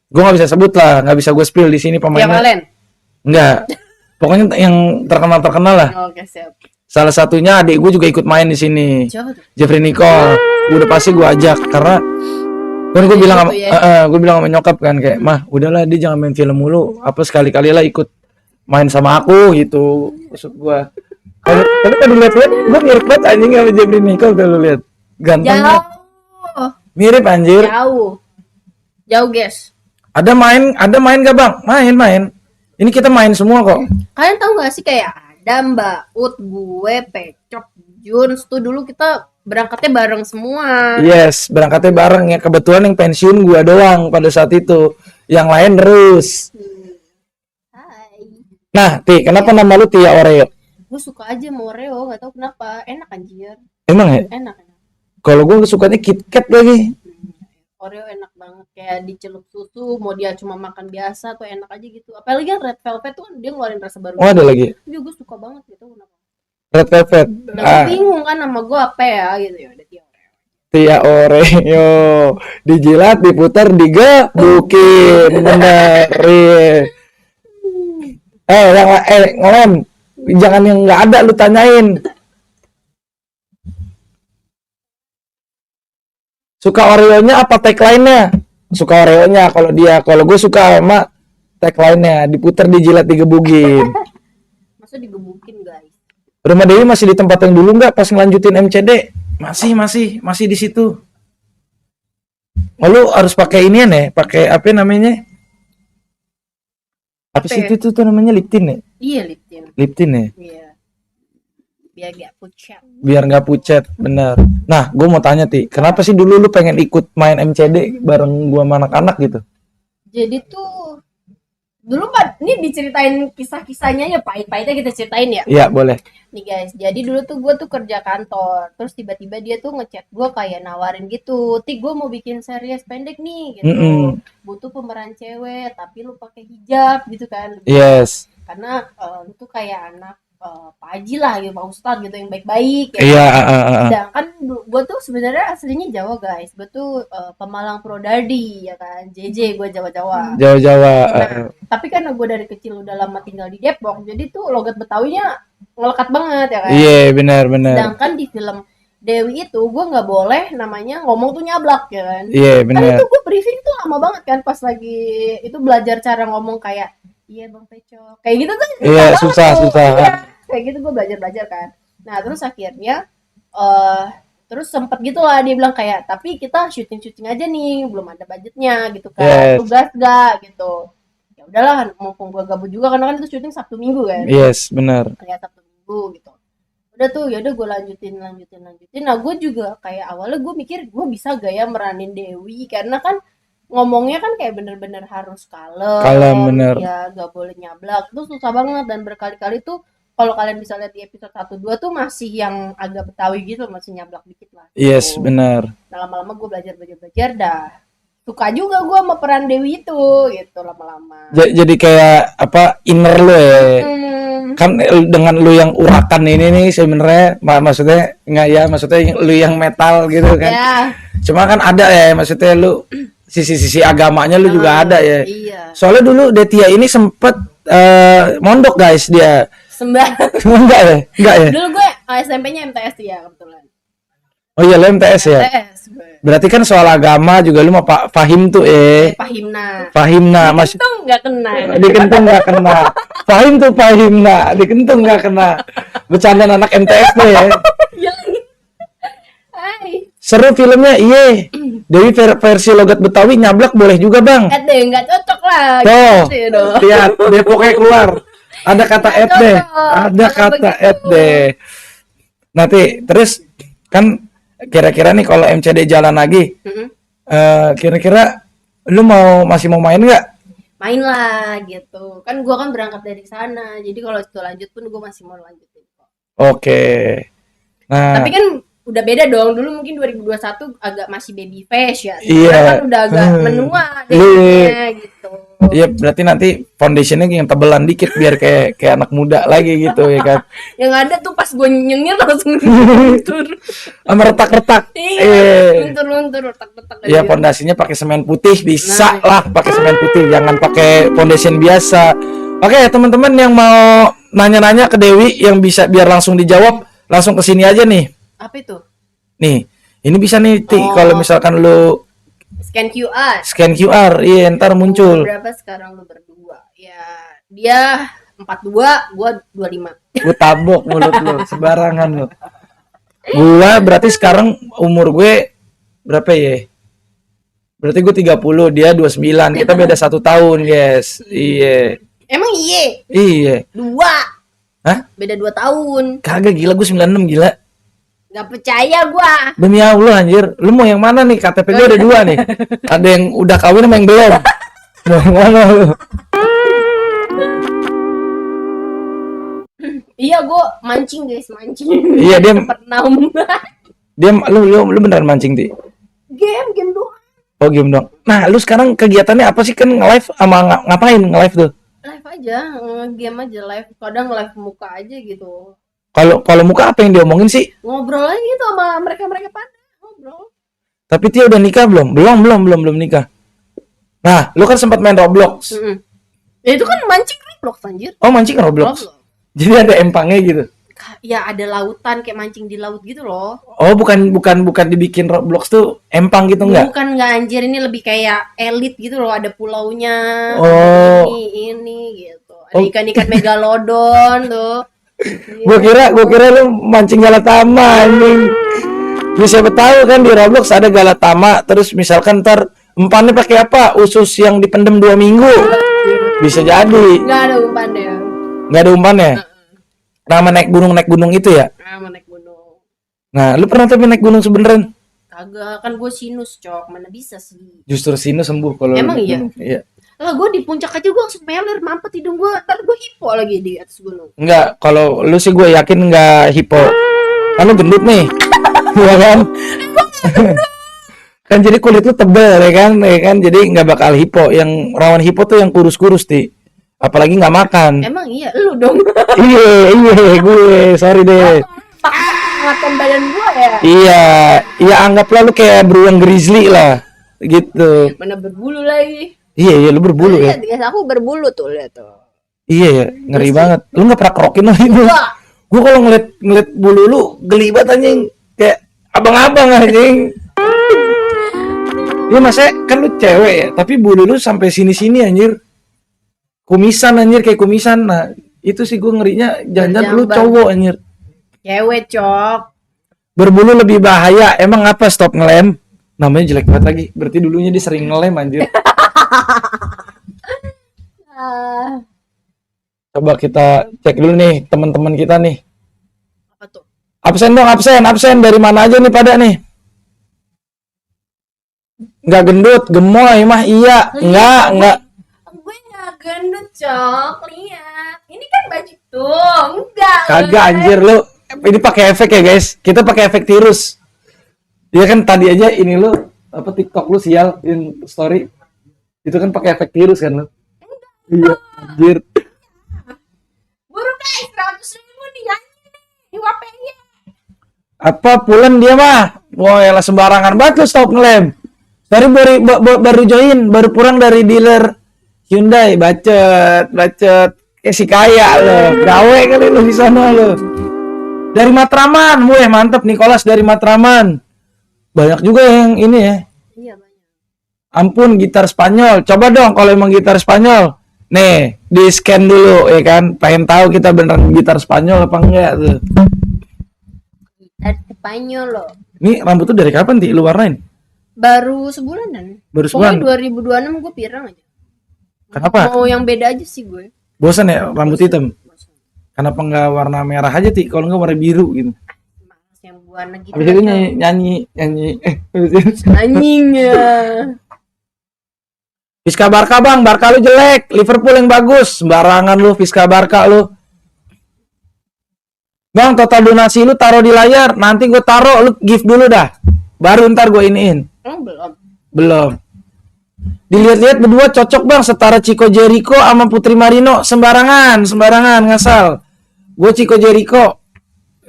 Gue nggak bisa sebut lah, nggak bisa gue spill di sini pemainnya. Ya Valen? Enggak. Pokoknya yang terkenal lah. Oke, siap. Salah satunya adik gue juga ikut main di sini. Siapa tuh? Jeffrey Nicole. Udah pasti gue ajak karena kan gue bilang sama, gue bilang sama nyokap kan kayak, mah udahlah dia jangan main film mulu, apa sekali-kali lah ikut main sama aku gitu, maksud gue. Tapi kan lihat gue mirip banget anjing sama Jeffrey Nicole tuh lu lihat, ganteng. Jauh. Mirip anjir. Jauh guys. Ada main gak bang? Main. Ini kita main semua kok. Kalian tahu gak sih kayak ada Mbak Ut, gue, Pecok, Juns tuh dulu kita berangkatnya bareng semua. Yes, berangkatnya bareng ya. Kebetulan yang pensiun gua doang pada saat itu. Yang lain terus. Hai. Nah, Ti, kenapa nama lu Tia Oreo? Gue suka aja sama Oreo, gak tau kenapa. Enak anjir. Emang ya? Enak. Kalau gua sukanya KitKat lagi. Oreo enak banget, kayak dicelup susu, mau dia cuma makan biasa tuh enak aja gitu. Apalagi yang Red Velvet tuh dia ngeluarin rasa baru. Oh, ada lagi. Iya, gue suka banget gitu kenapa. Red Velvet. Dan gue bingung kan nama gue apa ya gitu ya. Udah Tia Oreo. Dijilat, diputar, digebukin. Bener. Ngomong. Jangan yang nggak ada lu tanyain. Suka Oreo-nya apa tagline-nya? Suka Oreo-nya kalau gue suka sama tagline-nya, diputar, dijilat, digebukin. Masa digebukin, guys? Rumah Dewi masih di tempat yang dulu nggak pas ngelanjutin MCD? Masih di situ. Oh, lu harus pakai inian ya, pakai apa namanya? Apa sih itu tuh namanya liptin ya? Iya, Liptin ya? Iya. Biar gak pucat. Biar nggak pucat, benar. Nah, gue mau tanya Ti, kenapa sih dulu lu pengen ikut main MCD bareng gua sama anak-anak gitu? Jadi tuh dulu Pak, ini diceritain kisah-kisahnya ya, pahit-pahitnya kita ceritain ya. Iya, boleh. Nih guys, jadi dulu tuh gue tuh kerja kantor, terus tiba-tiba dia tuh ngechat gue kayak nawarin gitu, Ti gue mau bikin series pendek nih gitu, butuh pemeran cewek tapi lu pakai hijab gitu kan. Yes. Karena lu tuh kayak anak Pak Haji lah gitu, Pak Ustadz gitu yang baik-baik ya. Iya. Sedangkan gue tuh sebenarnya aslinya Jawa guys, gue tuh Pemalang Prodadi ya kan, JJ gue Jawa-Jawa. Nah, tapi karena gue dari kecil udah lama tinggal di Depok, jadi tuh logat Betawinya ngelekat banget ya kan. Iya, benar. Sedangkan di film Dewi itu gue nggak boleh namanya ngomong tuh nyablak ya kan. Iya, benar. Kan itu gue briefing tuh lama banget kan pas lagi itu belajar cara ngomong kayak iya Bang Pecok kayak gitu tuh. Iya, susah. Iya, kayak gitu gue belajar kan. Nah terus akhirnya terus sempet gitu lah dia bilang kayak tapi kita syuting aja nih, belum ada budgetnya gitu kan. Tugas gak gitu. Ya udahlah, mumpung gue gabut juga karena kan itu syuting Sabtu Minggu kan. Yes, benar. Kayak Sabtu Minggu gitu. Udah tuh ya udah gue lanjutin. Nah gue juga kayak awalnya gue mikir gue bisa gak ya meranin Dewi karena kan ngomongnya kan kayak bener-bener harus kalem bener. Ya gak boleh nyablak, itu susah banget dan berkali-kali tuh kalau kalian bisa lihat di episode 1-2 tuh masih yang agak Betawi gitu, masih nyablak dikit lah gitu. Yes, benar. Nah lama-lama gue belajar dah suka juga gue sama peran Dewi itu gitu lama-lama. Jadi kayak apa inner lo ya. Kan dengan lu yang urakan ini nih sebenarnya maksudnya nggak ya, maksudnya lu yang metal gitu kan. Yeah. Cuma kan ada ya maksudnya lu sisi agamanya lu juga ada ya. Iya. Soalnya dulu Detia ini sempet mondok guys dia. sembarang. Enggak ya? Enggak ya? Dulu gue SMP-nya MTS tuh ya kebetulan. Oh iya, lo MTS ya? MTS gue. Berarti kan soal agama juga lu mah Fahim tuh Pahimna. Fahimna masih Itu nggak kena. dikentung nggak kena. Fahim tuh Fahimna, dikentung nggak kena. Bercanda anak MTS tuh ya. Iya lagi. Hai. Seru filmnya, iya. Dewi versi logat Betawi nyablak boleh juga bang. Deh nggak cocok lah. Tuh, Gitu dong. lihat Depoknya keluar. Ada kata Nggak et deh, cocok. ada Kalau kata begitu. et deh. Nanti terus kan kira-kira nih kalau MCD jalan lagi, Mm-mm. kira-kira lu masih mau main nggak? Main lah gitu. Kan gue kan berangkat dari sana. Jadi kalau itu lanjut pun gue masih mau lanjutin kok. Oke. Nah, Tapi kan udah beda dong. Dulu mungkin 2021 agak masih baby face ya. Iya. Sekarang kan udah agak menua jadinya gitu. iya berarti nanti foundationnya yang tebelan dikit biar kayak anak muda lagi gitu ya kan. Yang ada tuh pas gue nyengir langsung luntur. Sama retak-retak. Iya, luntur-luntur, retak-retak. Ya fondasinya pakai semen putih bisa Nah. lah pakai semen putih, jangan pakai foundation biasa. Oke teman-teman yang mau nanya-nanya ke Dewi yang bisa biar langsung dijawab langsung ke sini aja nih. Apa itu? Nih ini bisa nih Ti, Oh. kalau misalkan lu Scan QR. scan QR, iya ntar muncul. Berapa sekarang lu berdua? Ya, dia 42, gua 25. Gue tabok mulut lu sembarangan lu. Gua berarti sekarang umur gue berapa ya? Berarti gue 30, dia 29. Kita beda 1 tahun, guys. Iya. Emang iye? Iya. 2. Hah? Beda 2 tahun. Kagak gila, gue 96 gila. Gak percaya gua. Demi Allah anjir. Lu mau yang mana nih? KTP gue ada 2 nih. Ada yang udah kawin sama yang belum. Mau yang mana lu? Iya, gua mancing guys, mancing. Iya, dia- Pernah Dia lu beneran mancing, Ti? game doang. Oh, game dong. Nah, lu sekarang kegiatannya apa sih? Kan nge-live sama ngapain nge-live tuh? Live aja, game aja live. Kadang live muka aja gitu. Kalau muka apa yang diomongin sih? Ngobrol aja gitu sama mereka pada ngobrol. Tapi Tia udah nikah belum? Belum nikah. Nah, lu kan sempat main Roblox. Ya, itu kan mancing Roblox anjir. Oh, mancing Roblox. Jadi ada empangnya gitu. Ya ada lautan kayak mancing di laut gitu loh. Oh, bukan dibikin Roblox tuh empang gitu enggak? Bukan nggak anjir, ini lebih kayak elit gitu loh, ada pulaunya. Oh. Ini gitu. Ada ikan-ikan megalodon tuh. Gua kira lu mancing galatama anjing. Ya siapa tahu kan di Roblox ada galatama, terus misalkan ntar empannya pakai apa? Usus yang dipendem 2 minggu. Bisa jadi. Nggak ada umpannya. Nggak ada umpannya. Nama naik gunung itu ya. Nah, naik gunung. Nah, lu pernah tapi naik gunung sebeneran? Kagak, kan gue sinus cok, mana bisa sih. Justru sinus sembuh kalau Emang naik iya? gunung. Iya. Lah gue di puncak aja gue langsung meler, mampet hidung gue, ntar gue hipo lagi di atas gunung. Enggak, kalau lu sih gue yakin enggak hipo. Kan lu gendut nih. Iya kan? Kan jadi kulit lu tebel ya kan? Jadi nggak bakal hipo. Yang rawan hipo tuh yang kurus-kurus, Ti. Apalagi nggak makan. Emang iya, lu dong. Iya, gue. Sorry deh. Makan badan gue ya. Iya, anggaplah lu kayak beruang grizzly lah. Gitu. Mana berbulu lagi. Iya, lu berbulu ya. Lihat, aku berbulu tuh, lihat tuh. Iya ya, ngeri banget. Lu nggak pernah kerokin lah itu. Wah, Gue kalau ngeliat bulu lu geli banget anjing. Kayak abang-abang anjing. Iya masa kan lu cewek ya, tapi bulu lu sampai sini-sini anjir. Kumisan anjir, kayak kumisan. Nah, itu sih gue ngerinya jangan-jangan lu Berjambang. cowok anjir. cewek cok. Berbulu lebih bahaya. Emang apa stop ngelem? Namanya jelek banget lagi. Berarti dulunya dia sering ngelem anjir. Ah, Coba kita cek dulu nih teman-teman kita nih. apa tuh? Absen dong, absen. Dari mana aja nih pada nih? Nggak gendut, gemoy mah iya. Nggak. Gue nggak gendut cok, lihat. Ini kan baju tuh, enggak. Kagak anjir lu. Ini pakai efek ya guys. Kita pakai efek tirus. Iya kan tadi aja ini lu apa TikTok lu sial in story. Itu kan pakai efek tirus kan lu. Iya, anjir. Buru guys, 100.000 nih anjing. WP-nya. Apa pulen dia mah? Wah, elah sembarangan banget lu stop ngelem. Tadi baru join, baru pulang dari dealer Hyundai, bacot. Kayak si kaya lo, gawe kali lo di sana lo. Dari Matraman, weh mantep Nicholas dari Matraman. Banyak juga yang ini ya. Iya banyak. Ampun gitar Spanyol. Coba dong kalau emang gitar Spanyol. Nih, di scan dulu ya kan. Pengen tahu kita beneran gitar Spanyol apa enggak tuh. Gitar Spanyol loh. Ini rambut tuh dari kapan Ti lu warnain? Baru sebulanan. Baru sebulan. Pokoknya 2026 gue pirang aja. Kenapa? Mau yang beda aja sih gue. Bosan ya rambut hitam? Kenapa enggak warna merah aja Ti? Kalau enggak warna biru gitu. Mas yang warna gitu. Habis itu nyanyi. Anjing ya. Fiska Barca bang, Barca lu jelek, Liverpool yang bagus, sembarangan lu Fiska Barca lu. Bang, total donasi lu taruh di layar, nanti gue taruh, lu gift dulu dah, baru ntar gue iniin. Belum. Dilihat-lihat berdua cocok bang, setara Chico Jericho sama Putri Marino, sembarangan ngasal. Gue Chico Jericho.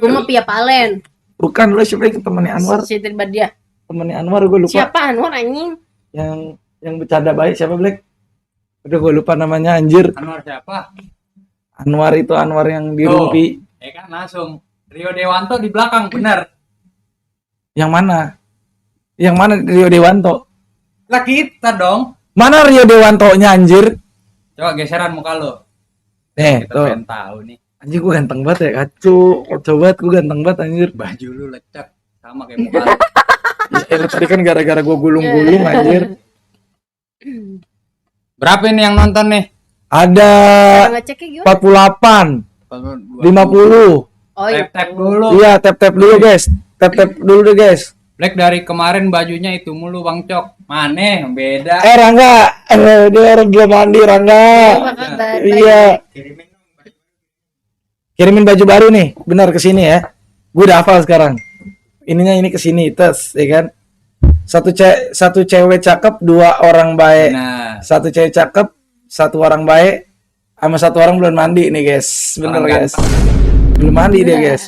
Gue mau Pia Palen. Bukan, lu siapa yang temennya Anwar? Siti Badia. Temennya Anwar gue lupa. Siapa Anwar anjing? Yang bercanda baik siapa Black? Udah gue lupa namanya anjir. Anwar siapa? Anwar itu Anwar yang di Rumpi. Ya kan langsung Rio Dewanto di belakang bener. Yang mana? Yang mana Rio Dewanto? Lah kita dong. Mana Rio Dewanto-nya anjir? Coba geseran muka lo. Nih, Kita tuh. pengen tahu nih. Anjir gue ganteng banget ya, kacau banget, gue ganteng banget anjir. Baju lu lecek sama kayak muka lu. Ya, tadi kan gara-gara gue gulung-gulung anjir. Berapa ini yang nonton nih? Ada Cara ngeceknya gimana? 48, 50. Oh iya. Tap dulu. Iya, tap-tap dulu guys. Tap-tap dulu deh guys. Black dari kemarin bajunya itu mulu Bang Cok. Mana beda. Rangga, dia orang belum mandi Rangga. Apa kabar? Iya. Kirimin baju baru nih, benar ke sini ya. Gue udah hafal sekarang. Ininya ini ke sini, tes, ya kan? Satu cewek cakep, dua orang baik. Nah, Satu cewek cakep, satu orang baik, sama satu orang belum mandi nih guys. Bener Orang guys. Belum mandi deh guys.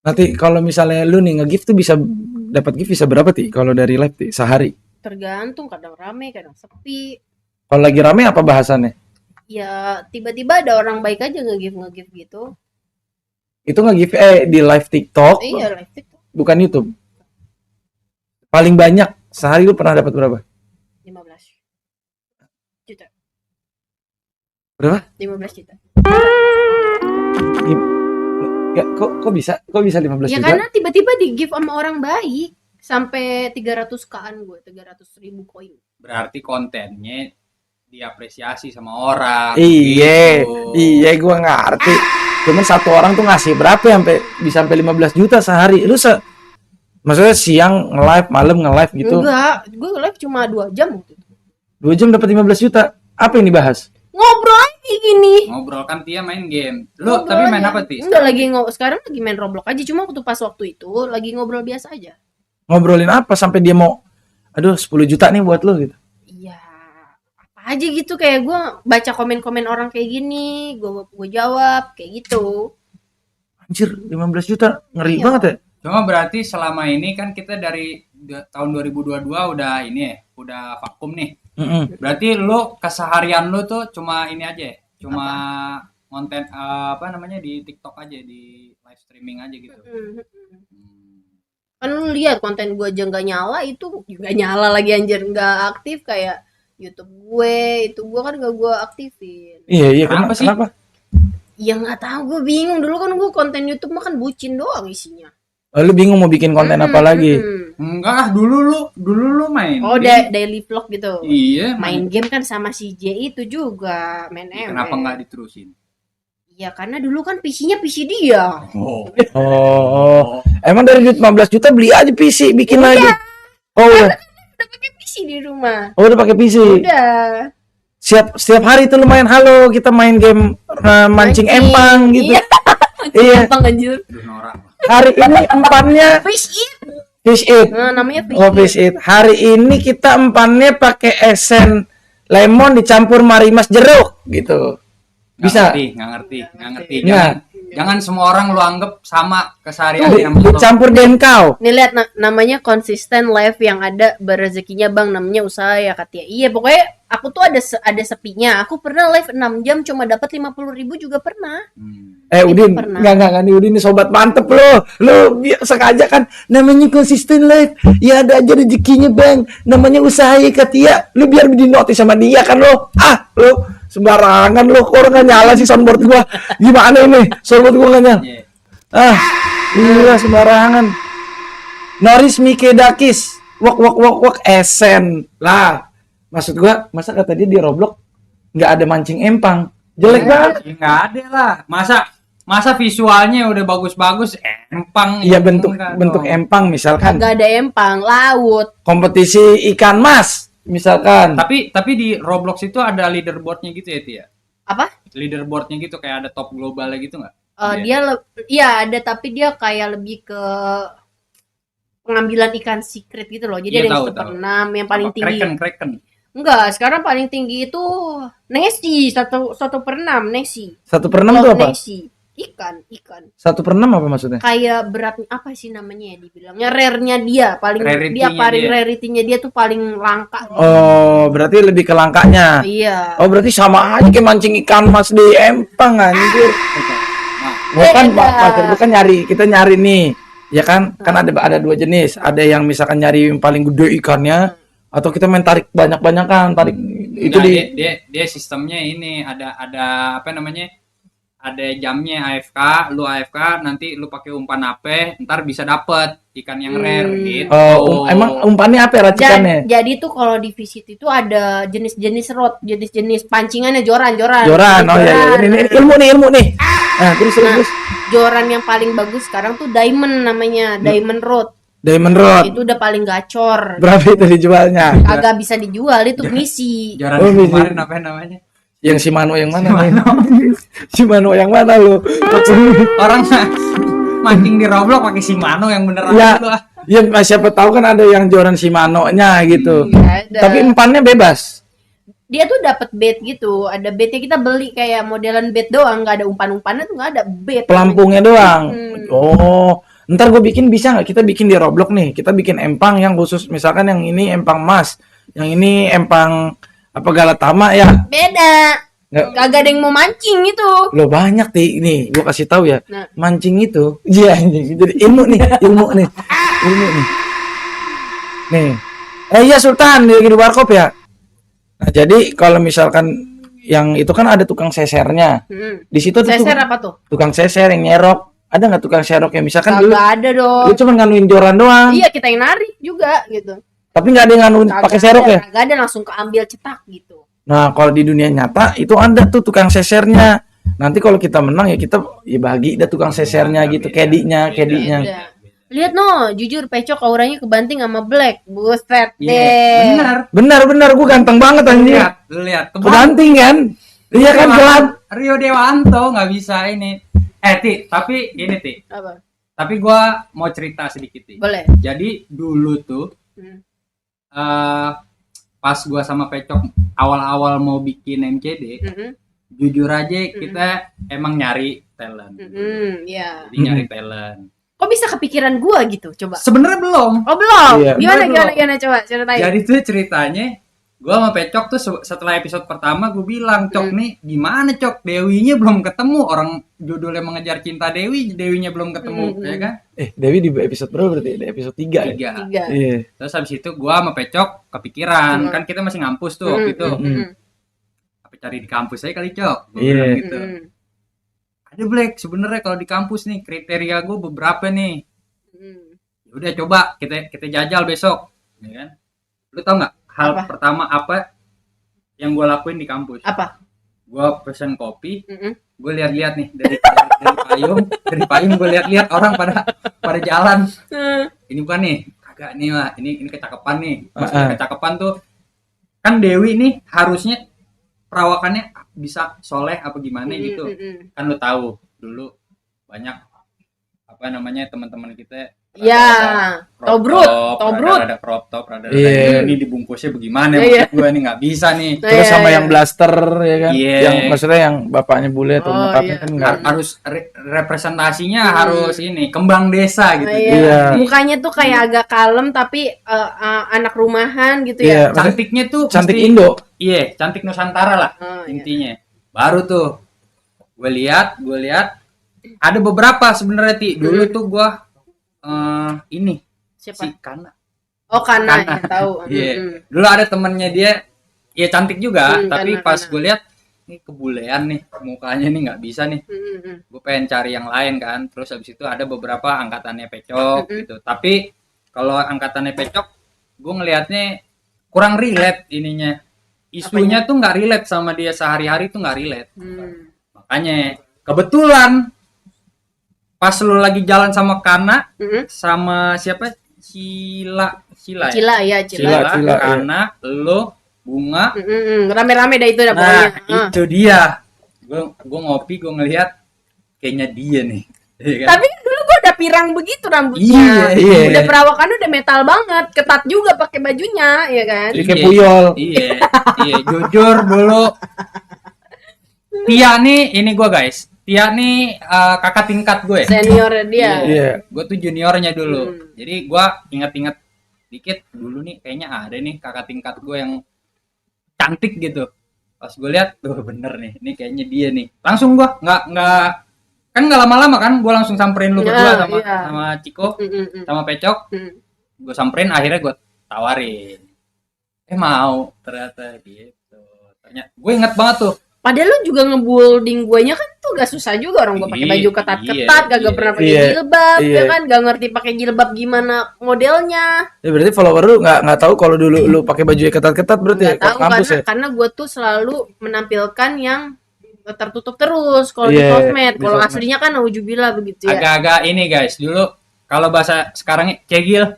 Nanti kalau misalnya lu nih nge-gift tuh bisa dapat gift bisa berapa Ti? Kalau dari live Ti sehari? Tergantung, kadang rame, kadang sepi. Kalau lagi rame apa bahasannya? Ya tiba-tiba ada orang baik aja nge-gift gitu. Itu nge-gift di live TikTok, Iya, live TikTok bukan YouTube. Paling banyak sehari lu pernah dapat berapa? 15 juta. Berapa? 15 juta. Ya, kok bisa 15 Ya juta? karena tiba-tiba di-gift sama orang baik sampai 300k-an gue, 300.000 koin. berarti kontennya diapresiasi sama orang. Iya, Gitu. iya gua ngerti. Cuman satu orang tuh ngasih berapa ya sampai 15 juta sehari. Maksudnya siang nge-live, malam nge-live gitu. Enggak, gue live cuma 2 jam waktu itu. 2 jam dapat 15 juta. Apa yang dibahas? Ngobrol aja gini. Ngobrol kan Tia main game. Lu tapi main apa Ti? Enggak lagi sekarang lagi main Roblox aja, cuma waktu itu lagi ngobrol biasa aja. Ngobrolin apa sampai dia mau aduh 10 juta nih buat lo gitu. Iya, apa aja gitu, kayak gue baca komen-komen orang kayak gini, gue jawab kayak gitu. Anjir, 15 juta ngeri Iya. banget ya. Cuma berarti selama ini kan kita dari tahun 2022 udah ini ya, udah vakum nih. Berarti lu keseharian lu tuh cuma ini aja ya? Cuma konten apa namanya di TikTok aja, di live streaming aja gitu. Kan lu lihat konten gue aja nggak nyala, itu juga nyala lagi anjir, nggak aktif kayak YouTube gue, itu gue kan gak gue aktifin. Iya, Kenapa sih? Kenapa? Ya nggak tahu, gue bingung. Dulu kan gue konten YouTube mah kan bucin doang isinya. Lu bingung mau bikin konten apa lagi? Enggak ah, dulu lu main. Oh, game. daily vlog gitu. Iya, Main game kan sama si J itu juga, main ML. Kenapa nggak diterusin? Ya karena dulu kan PC-nya PC dia. Oh. Emang dari duit 15 juta beli aja PC, bikin lagi. Oh, udah. Udah pakai PC di rumah. Oh, udah pakai PC. Udah. Setiap hari tuh lumayan halo, kita main game mancing empang gitu. Iya. Empang anjir. Aduh, norak. Hari ini empannya Fish it. fish it. Nah, namanya fish Oh, it. fish it. Hari ini kita empannya pakai esen lemon dicampur marimas jeruk gitu. Bisa? Nggak ngerti. Nggak. Jangan semua orang lu anggap sama kesehariannya sama lo. Dicampur den kau. Nih lihat namanya konsisten live yang ada berezekinya bang, namanya usaha ya Katia. Iya pokoknya aku tuh ada sepinya. Aku pernah live 6 jam cuma dapat 50.000 juga pernah. Udin, pernah. enggak nih Udin, ini sobat mantep lo. Lo sengaja kan namanya konsisten live. Ya ada aja rezekinya bang. Namanya usaha ya Katia. Lu biar di notice sama dia kan lo. Lo sembarangan lo. Kok orang nggak nyala sih soundboard gua? Gimana ini? Soundboard gua nggak nyala. Iya sembarangan. Noris Mikedakis. Wok esen lah. Maksud gua, masa kata dia di Roblox nggak ada mancing empang? Jelek banget. Nggak ada lah. Masa visualnya udah bagus-bagus empang. Iya bentuk empang misalkan. Agak ada empang, laut. Kompetisi ikan mas misalkan. Tapi di Roblox itu ada leaderboardnya gitu ya Tia? Apa? Leaderboardnya gitu kayak ada top globalnya gitu nggak? Iya ada, tapi dia kayak lebih ke pengambilan ikan secret gitu loh. Jadi Iya, ada yang tahu. 1/6 yang paling tinggi. Kraken. Enggak, sekarang paling tinggi itu Nesi 1/6 Nesi. 1/6 itu apa? Nesi. Ikan. 1/6 apa maksudnya? Kayak berat apa sih namanya ya dibilangnya, rare-nya dia paling Rarity-nya dia. rarity-nya dia tuh paling langka. Oh, berarti lebih ke langkanya. Iya. Oh, berarti sama aja kayak mancing ikan mas di empang anjir. Gua kan maksud gua kan kita nyari nih. Ya kan? Kan ada dua jenis. Ada yang misalkan nyari yang paling gede ikannya, atau kita main tarik banyak-banyakan, tarik itu dia sistemnya ini ada apa namanya? Ada jamnya lu AFK nanti lu pakai umpan apa ntar bisa dapet ikan yang rare gitu. Oh, emang umpannya apa ya racikannya? Jadi tuh kalau di visit itu ada jenis-jenis rod, jenis-jenis pancingannya joran. Joran. Oh iya. Ini ilmu nih. Terus. Joran yang paling bagus sekarang tuh diamond namanya, diamond rod. Diamond rod. Itu udah paling gacor. Berapa itu dijualnya? Agak bisa dijual itu misi. Joran kemarin apa namanya? Yang si Mano yang mana? Si Mano yang mana lo? Orang mancing di Roblox pakai Shimano yang beneran itu lah. Ya siapa tahu kan ada yang joran Shimano-nya gitu. Ada. Tapi umpannya bebas. Dia tuh dapat bait gitu, ada baitnya kita beli kayak modelan bait doang, nggak ada umpan-umpannya tuh nggak ada bait. Pelampungnya doang. Oh, ntar gue bikin bisa nggak? Kita bikin di Roblox nih. Kita bikin empang yang khusus, misalkan yang ini empang mas, yang ini empang apa Galatama ya. Beda. Kagak ada yang mau mancing itu. Lo banyak nih gue kasih tahu ya. Nah. Mancing itu, iya jadi ilmu nih. Nih. Iya Sultan di Warkop ya. Nah, jadi kalau misalkan yang itu kan ada tukang sesernya. Di situ tuh Seser apa tuh? tukang seser yang nyerok. Ada nggak tukang serok ya? Misalkan dulu Kagak ada dong. lu cuma nganuin joran doang. Iya, kita yang narik juga gitu. Tapi nggak ada yang nganuin pakai serok ya? Kagak ada, langsung keambil cetak gitu. Nah, kalau di dunia nyata itu ada tuh tukang sesernya. Nanti kalau kita menang ya kita bagi dah tukang sesernya gitu, kedinya. Udah. Lihat jujur Pecok auranya kebanting sama Black. Buset deh. Iya, Benar, gua ganteng banget anjir. Lihat. Kebanting kan? Iya kan gelap. Rio Dewanto nggak bisa ini. Ti, tapi ini Ti. Apa? Tapi gua mau cerita sedikit Ti. Boleh. Jadi dulu tuh pas gua sama Pecok awal-awal mau bikin MCD, jujur aja kita emang nyari talent. Iya. Jadi nyari talent. Kok bisa kepikiran gua gitu? Coba. Sebenarnya belum. Oh, belum. Iya. Gimana coba ceritain. Jadi tuh ceritanya gua sama Pecok tuh setelah episode pertama gue bilang, Cok nih gimana Cok, Dewinya belum ketemu, orang judulnya mengejar cinta Dewinya belum ketemu, ya kan? Dewi di episode berapa berarti? Di episode 3 ya? 3. Iya. Terus habis itu gua sama Pecok kepikiran, kan kita masih ngampus tuh waktu itu. Apa cari di kampus aja kali Cok? Gua bilang gitu. Ada Black, sebenarnya kalau di kampus nih kriteria gue beberapa nih. Udah coba kita jajal besok, ya kan? Lu tau nggak hal pertama apa yang gue lakuin di kampus? Apa? Gue pesen kopi, gue lihat-lihat nih dari payung gue lihat-lihat orang pada jalan. Ini bukan nih, kagak nih lah, ini kecakapan nih. Maksudnya kecakapan tuh kan Dewi nih harusnya perawakannya bisa soleh apa gimana gitu. Kan lu tahu dulu banyak apa namanya teman-teman kita Iya. crop Tobrut, top, tobrut. rada crop top, rada Iya. ini dibungkusnya bagaimana Iya. maksud gue nih nggak bisa nih. Terus sama yang blaster ya kan, Iya. yang maksudnya yang bapaknya bule atau Oh, nyokapnya iya. kan enggak. Harus representasinya harus ini kembang desa gitu. Iya. Iya. Mukanya tuh kayak agak kalem tapi anak rumahan gitu Iya, ya. maksudnya Cantiknya tuh cantik mesti- Indo. Iya, cantik Nusantara lah Oh, iya. intinya. Baru tuh gue lihat ada beberapa sebenarnya dulu tuh gue ini Siapa? si Kana. Oh, Kana, Kana. ya, tahu. Iya. Mm-mm. Dulu ada temennya dia, ya cantik juga, tapi Kana, pas Kana. gue lihat ini kebulean nih mukanya nih nggak bisa nih. Mm-mm. Gue pengen cari yang lain kan. Terus habis itu ada beberapa angkatannya Pecok gitu. Tapi kalau angkatannya Pecok, gue ngelihatnya kurang relate ininya. Isunya tuh nggak relate sama dia sehari-hari tuh nggak relate. Hmm. Makanya kebetulan pas lu lagi jalan sama Kana Mm-mm. sama siapa? Cila ya? Cila ya, Cila. Cila, Kana, lo, Bunga. Mm-mm. Rame-rame dah itu dah Nah, pokoknya. itu dia. Gue ngopi, gue ngelihat kayaknya dia nih. Iya kan? Tapi kan dulu gua udah pirang begitu rambutnya. Iya, iya. Udah perawakannya udah metal banget, ketat juga pakai bajunya, ya kan? Jadi kayak Iya. puyol. Iya, jujur dulu. Tia nih, ini gue guys. Tia nih kakak tingkat gue. Senior dia. Iya. Gue tuh juniornya dulu. Hmm. Jadi gue ingat-ingat dikit dulu nih kayaknya ada nih kakak tingkat gue yang cantik gitu. Pas gue lihat, tuh bener nih, ini kayaknya dia nih. Langsung gue nggak kan nggak lama-lama kan, gue langsung samperin lu Ya, berdua sama iya. sama Ciko, Mm-mm. sama Pecok. Mm. Gue samperin, akhirnya gue tawarin. Mau ternyata gitu. Ternyata gue inget banget tuh. Padahal lu juga ngebuilding guanya kan tuh gak susah juga, orang gua pakai baju ketat-ketat, Iya, kagak iya. pernah pakai Iya, jilbab, iya. ya kan? Gak ngerti pakai jilbab gimana modelnya. Ya berarti follower lu nggak tahu kalau dulu lu pakai baju ketat-ketat berarti Gak ya tahu kampus ya. karena gua tuh selalu menampilkan yang tertutup terus kalau di Iya, sosmed. di Kalau sosmed. aslinya kan naujubillah begitu ya. Agak-agak ini guys, dulu kalau bahasa sekarang cegil.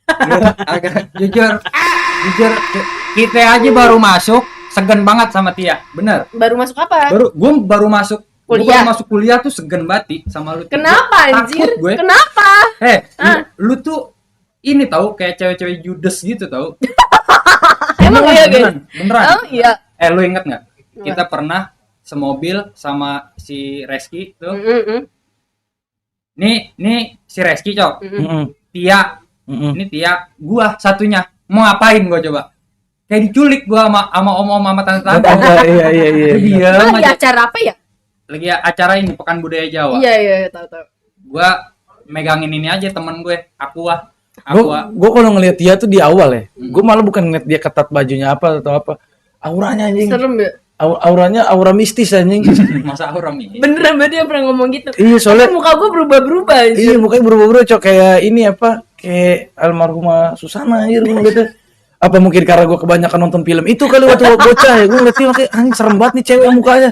Dulu agak jujur kita aja baru masuk segen banget sama Tia, bener. Baru masuk apa? Gue baru masuk Kuliah. baru masuk kuliah tuh segen banget sama lu. Kenapa anjir? Takut gue. Kenapa? Lu tuh ini tahu kayak cewek-cewek judes gitu tahu. Emang iya guys? Beneran. Oh iya. Lu inget nggak? Kita pernah semobil sama si Reski tuh. Mm-mm. Nih si Reski cok. Mm-mm. Tia. Mm-mm. Ini Tia, gua satunya. Mau ngapain gua coba? Kayak diculik gua sama om-om sama tante-tante. Iya. Dia Emang lagi acara apa ya? lagi acara ini Pekan Budaya Jawa. Iya, tahu. Gua megangin ini aja temen gue, Aqua. Gue kalau ngelihat dia tuh di awal ya, gue malah bukan ngeliat dia ketat bajunya apa atau apa, auranya anjing, Serem ya? auranya aura mistis anjing. Masa orang ini. Beneran banget dia pernah ngomong gitu. Iya soalnya, Tapi muka gue berubah-berubah anjir. iya mukanya berubah-ubah cok kayak ini apa, kayak almarhumah Susana anjir gue gitu. Apa mungkin karena gue kebanyakan nonton film itu kali waktu bocah ya, gue ngeliat dia makanya anjing serem banget nih cewek mukanya.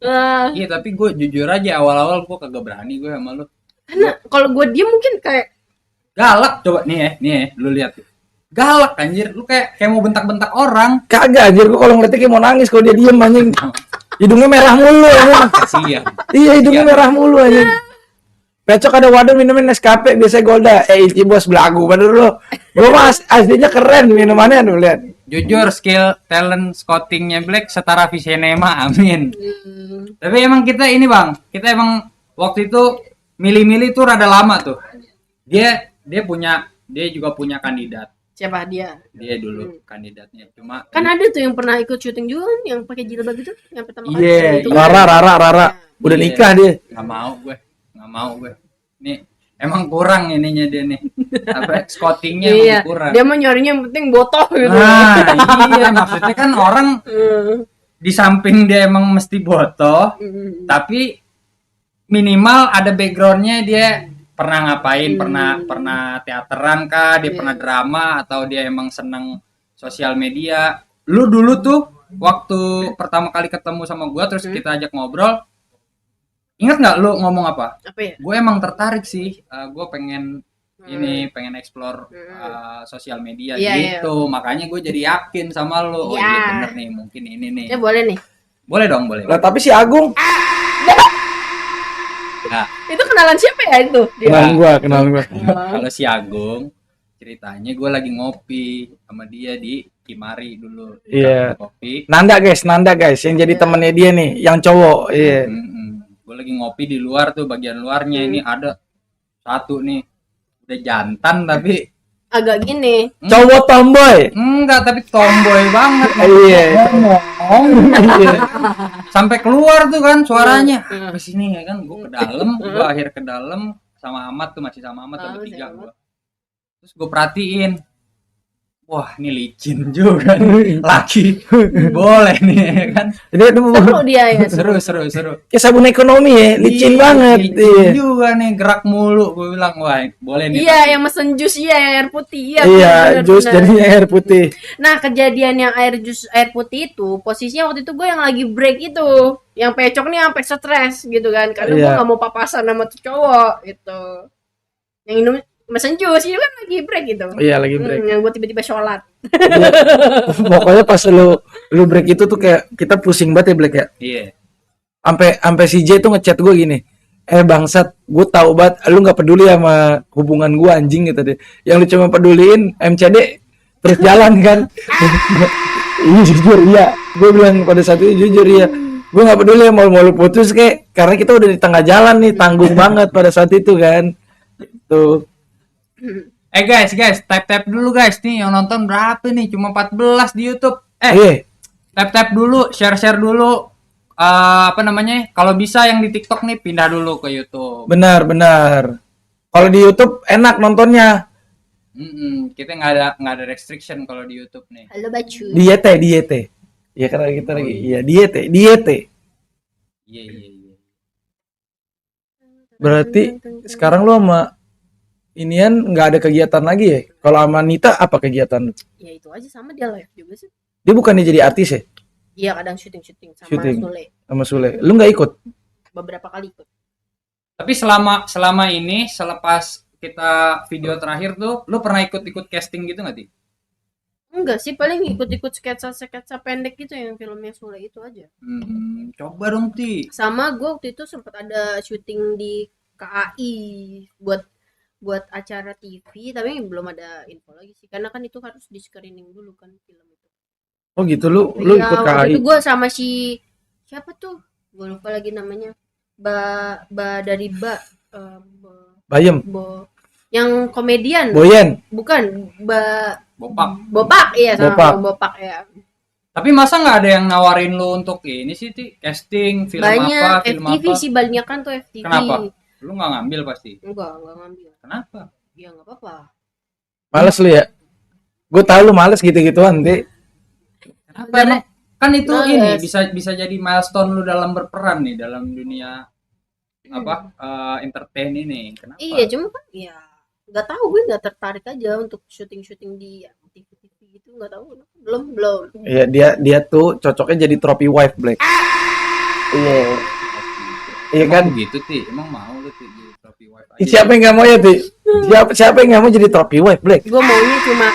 Nah, Iya, tapi gue jujur aja awal-awal gue kagak berani gue sama lu. karena kalau gue dia mungkin kayak Galak coba nih ya, lu lihat. Galak anjir, lu kayak mau bentak-bentak orang. Kagak anjir, gue kalau ngeliatnya kayak mau nangis kalau dia diem anjing. Hidungnya merah mulu anjing. Kasihan. Iya hidungnya merah mulu anjing. Pecok ada wadah minumin Nescafe biasa Golda. Ici bos belagu bener lo. Gue mas aslinya keren minumannya tuh lihat. Jujur skill talent scoutingnya Black setara Visinema, amin. Tapi emang kita ini bang, kita emang waktu itu milih-milih tuh rada lama tuh. Dia juga punya kandidat. siapa dia? Dia dulu kandidatnya. Cuma Kan ada tuh yang pernah ikut syuting juga yang pakai jilbab itu yang pertama kali. Iya, Itu. Rara. Udah Iya. nikah dia. nggak mau gue. Nih emang kurang ininya dia nih. Apa scoutingnya Iya, emang kurang. dia mah nyarinya yang penting botoh gitu. Nah, iya maksudnya kan orang Hmm. di samping dia emang mesti botoh, Hmm. tapi minimal ada backgroundnya dia pernah ngapain, pernah teateran kah, dia pernah drama atau dia emang seneng sosial media. Lu dulu tuh waktu pertama kali ketemu sama gua terus kita ajak ngobrol, ingat nggak lu ngomong apa? Apa ya? Gue emang tertarik sih, gue pengen pengen explore sosial media Iya, gitu, makanya gue jadi yakin sama lu. Oh Iya. iya bener nih, mungkin ini nih. Ya boleh nih. Boleh dong, boleh. Lah tapi si Agung Nah, Itu kenalan siapa ya itu? Dia. Kenalan gua. kalau si Agung ceritanya gue lagi ngopi sama dia di Kimari dulu. Iya. Kopi. Nanda guys, yang jadi temennya dia nih, yang cowok. Iya. Gue lagi ngopi di luar tuh, bagian luarnya ini ada satu nih udah jantan tapi Agak gini. Cowok tomboy. enggak, tapi tomboy banget. Iya. Iya. Sampai keluar tuh kan suaranya. Ke sini ya kan, gue ke dalam, gue akhir ke dalam sama Ahmad tuh, masih sama Ahmad tuh bertiga gua. Terus gue perhatiin, wah ini licin juga nih, laki boleh nih ya kan. Jadi itu Seru dia ya. Seru. kayak sabun ekonomi ya, licin banget. Licin Iya. juga nih, gerak mulu. Gue bilang, wah boleh nih. Iya, yang mesen jus iya, yang air putih. Iya, Iya, benar, jus benar. jadinya air putih. Nah, kejadian yang air putih itu, posisinya waktu itu gue yang lagi break itu, yang pecok nih sampai stres gitu kan, karena gue Iya. nggak mau papasan sama tuh cowok gitu. Yang minum mesen jus itu kan lagi break gitu. Iya, lagi break. Yang gue tiba-tiba sholat. Pokoknya pas lu break itu tuh kayak kita pusing banget ya, Black ya. Iya. Sampai si J tuh ngechat gue gini, bangsat, gue tahu banget lu nggak peduli sama hubungan gue, anjing gitu deh. Yang lu cuma peduliin MCD terus jalan kan. Iya jujur iya, gue bilang pada saat itu jujur iya, gue nggak peduli mau lu putus kayak, karena kita udah di tengah jalan nih, tanggung banget pada saat itu kan. Tuh. Guys, tap dulu guys nih, yang nonton berapa nih? Cuma 14 di YouTube. Iya. Tap dulu, share dulu. Apa namanya? Kalau bisa yang di TikTok nih pindah dulu ke YouTube. Benar. Kalau di YouTube enak nontonnya. Kita nggak ada restriction kalau di YouTube nih. Halo Bacu. Diete. Iya karena kita lagi. Iya diete. Iya. Berarti sekarang lu sama inian nggak ada kegiatan lagi ya? Kalau sama Nita apa kegiatan? Ya itu aja, sama dia live juga sih. Dia bukannya jadi artis ya? Iya, kadang syuting sama Syuting. Sule. Sama Sule. Lu nggak ikut? Beberapa kali ikut. Tapi selama ini, selepas kita video terakhir tuh, lu pernah ikut casting gitu nggak, Ti? Enggak sih, paling ikut-ikut sketsa pendek gitu, yang filmnya Sule itu aja. Coba dong, Ti. Sama gue waktu itu sempat ada syuting di KAI buat acara TV, tapi belum ada info lagi sih, karena kan itu harus di screening dulu kan film itu. Oh gitu, lu Iya, ikut waktu KAI? itu gue sama si siapa tuh, gue lupa lagi namanya, dari Bayem? yang komedian, Boyen? bukan Bopak. Iya, sama Bopak ya. Tapi masa nggak ada yang nawarin lu untuk ini sih, Ti? Casting, film Banyak, film FTV apa? sih banyak kan tuh, FTV. Kenapa? Lu nggak ngambil pasti. Enggak ngambil. Kenapa? Ya nggak apa-apa. Males lu ya? Gue tahu lu males gitu-gituan, Ti. Kenapa emang? Kan itu Males. ini bisa jadi milestone lu dalam berperan nih dalam dunia entertain ini. Kenapa? Iya, cuma kan ya nggak tahu, gue nggak tertarik aja untuk syuting di TV gitu, nggak tahu, belum. Iya, dia tuh cocoknya jadi trophy wife, Black. Iya. Iya kan? Emang gitu, Ti. Emang mau lu Ti jadi trophy wife aja? Siapa yang nggak mau ya, Ti? Siapa yang nggak mau jadi trophy wife, Black? Gue maunya cuma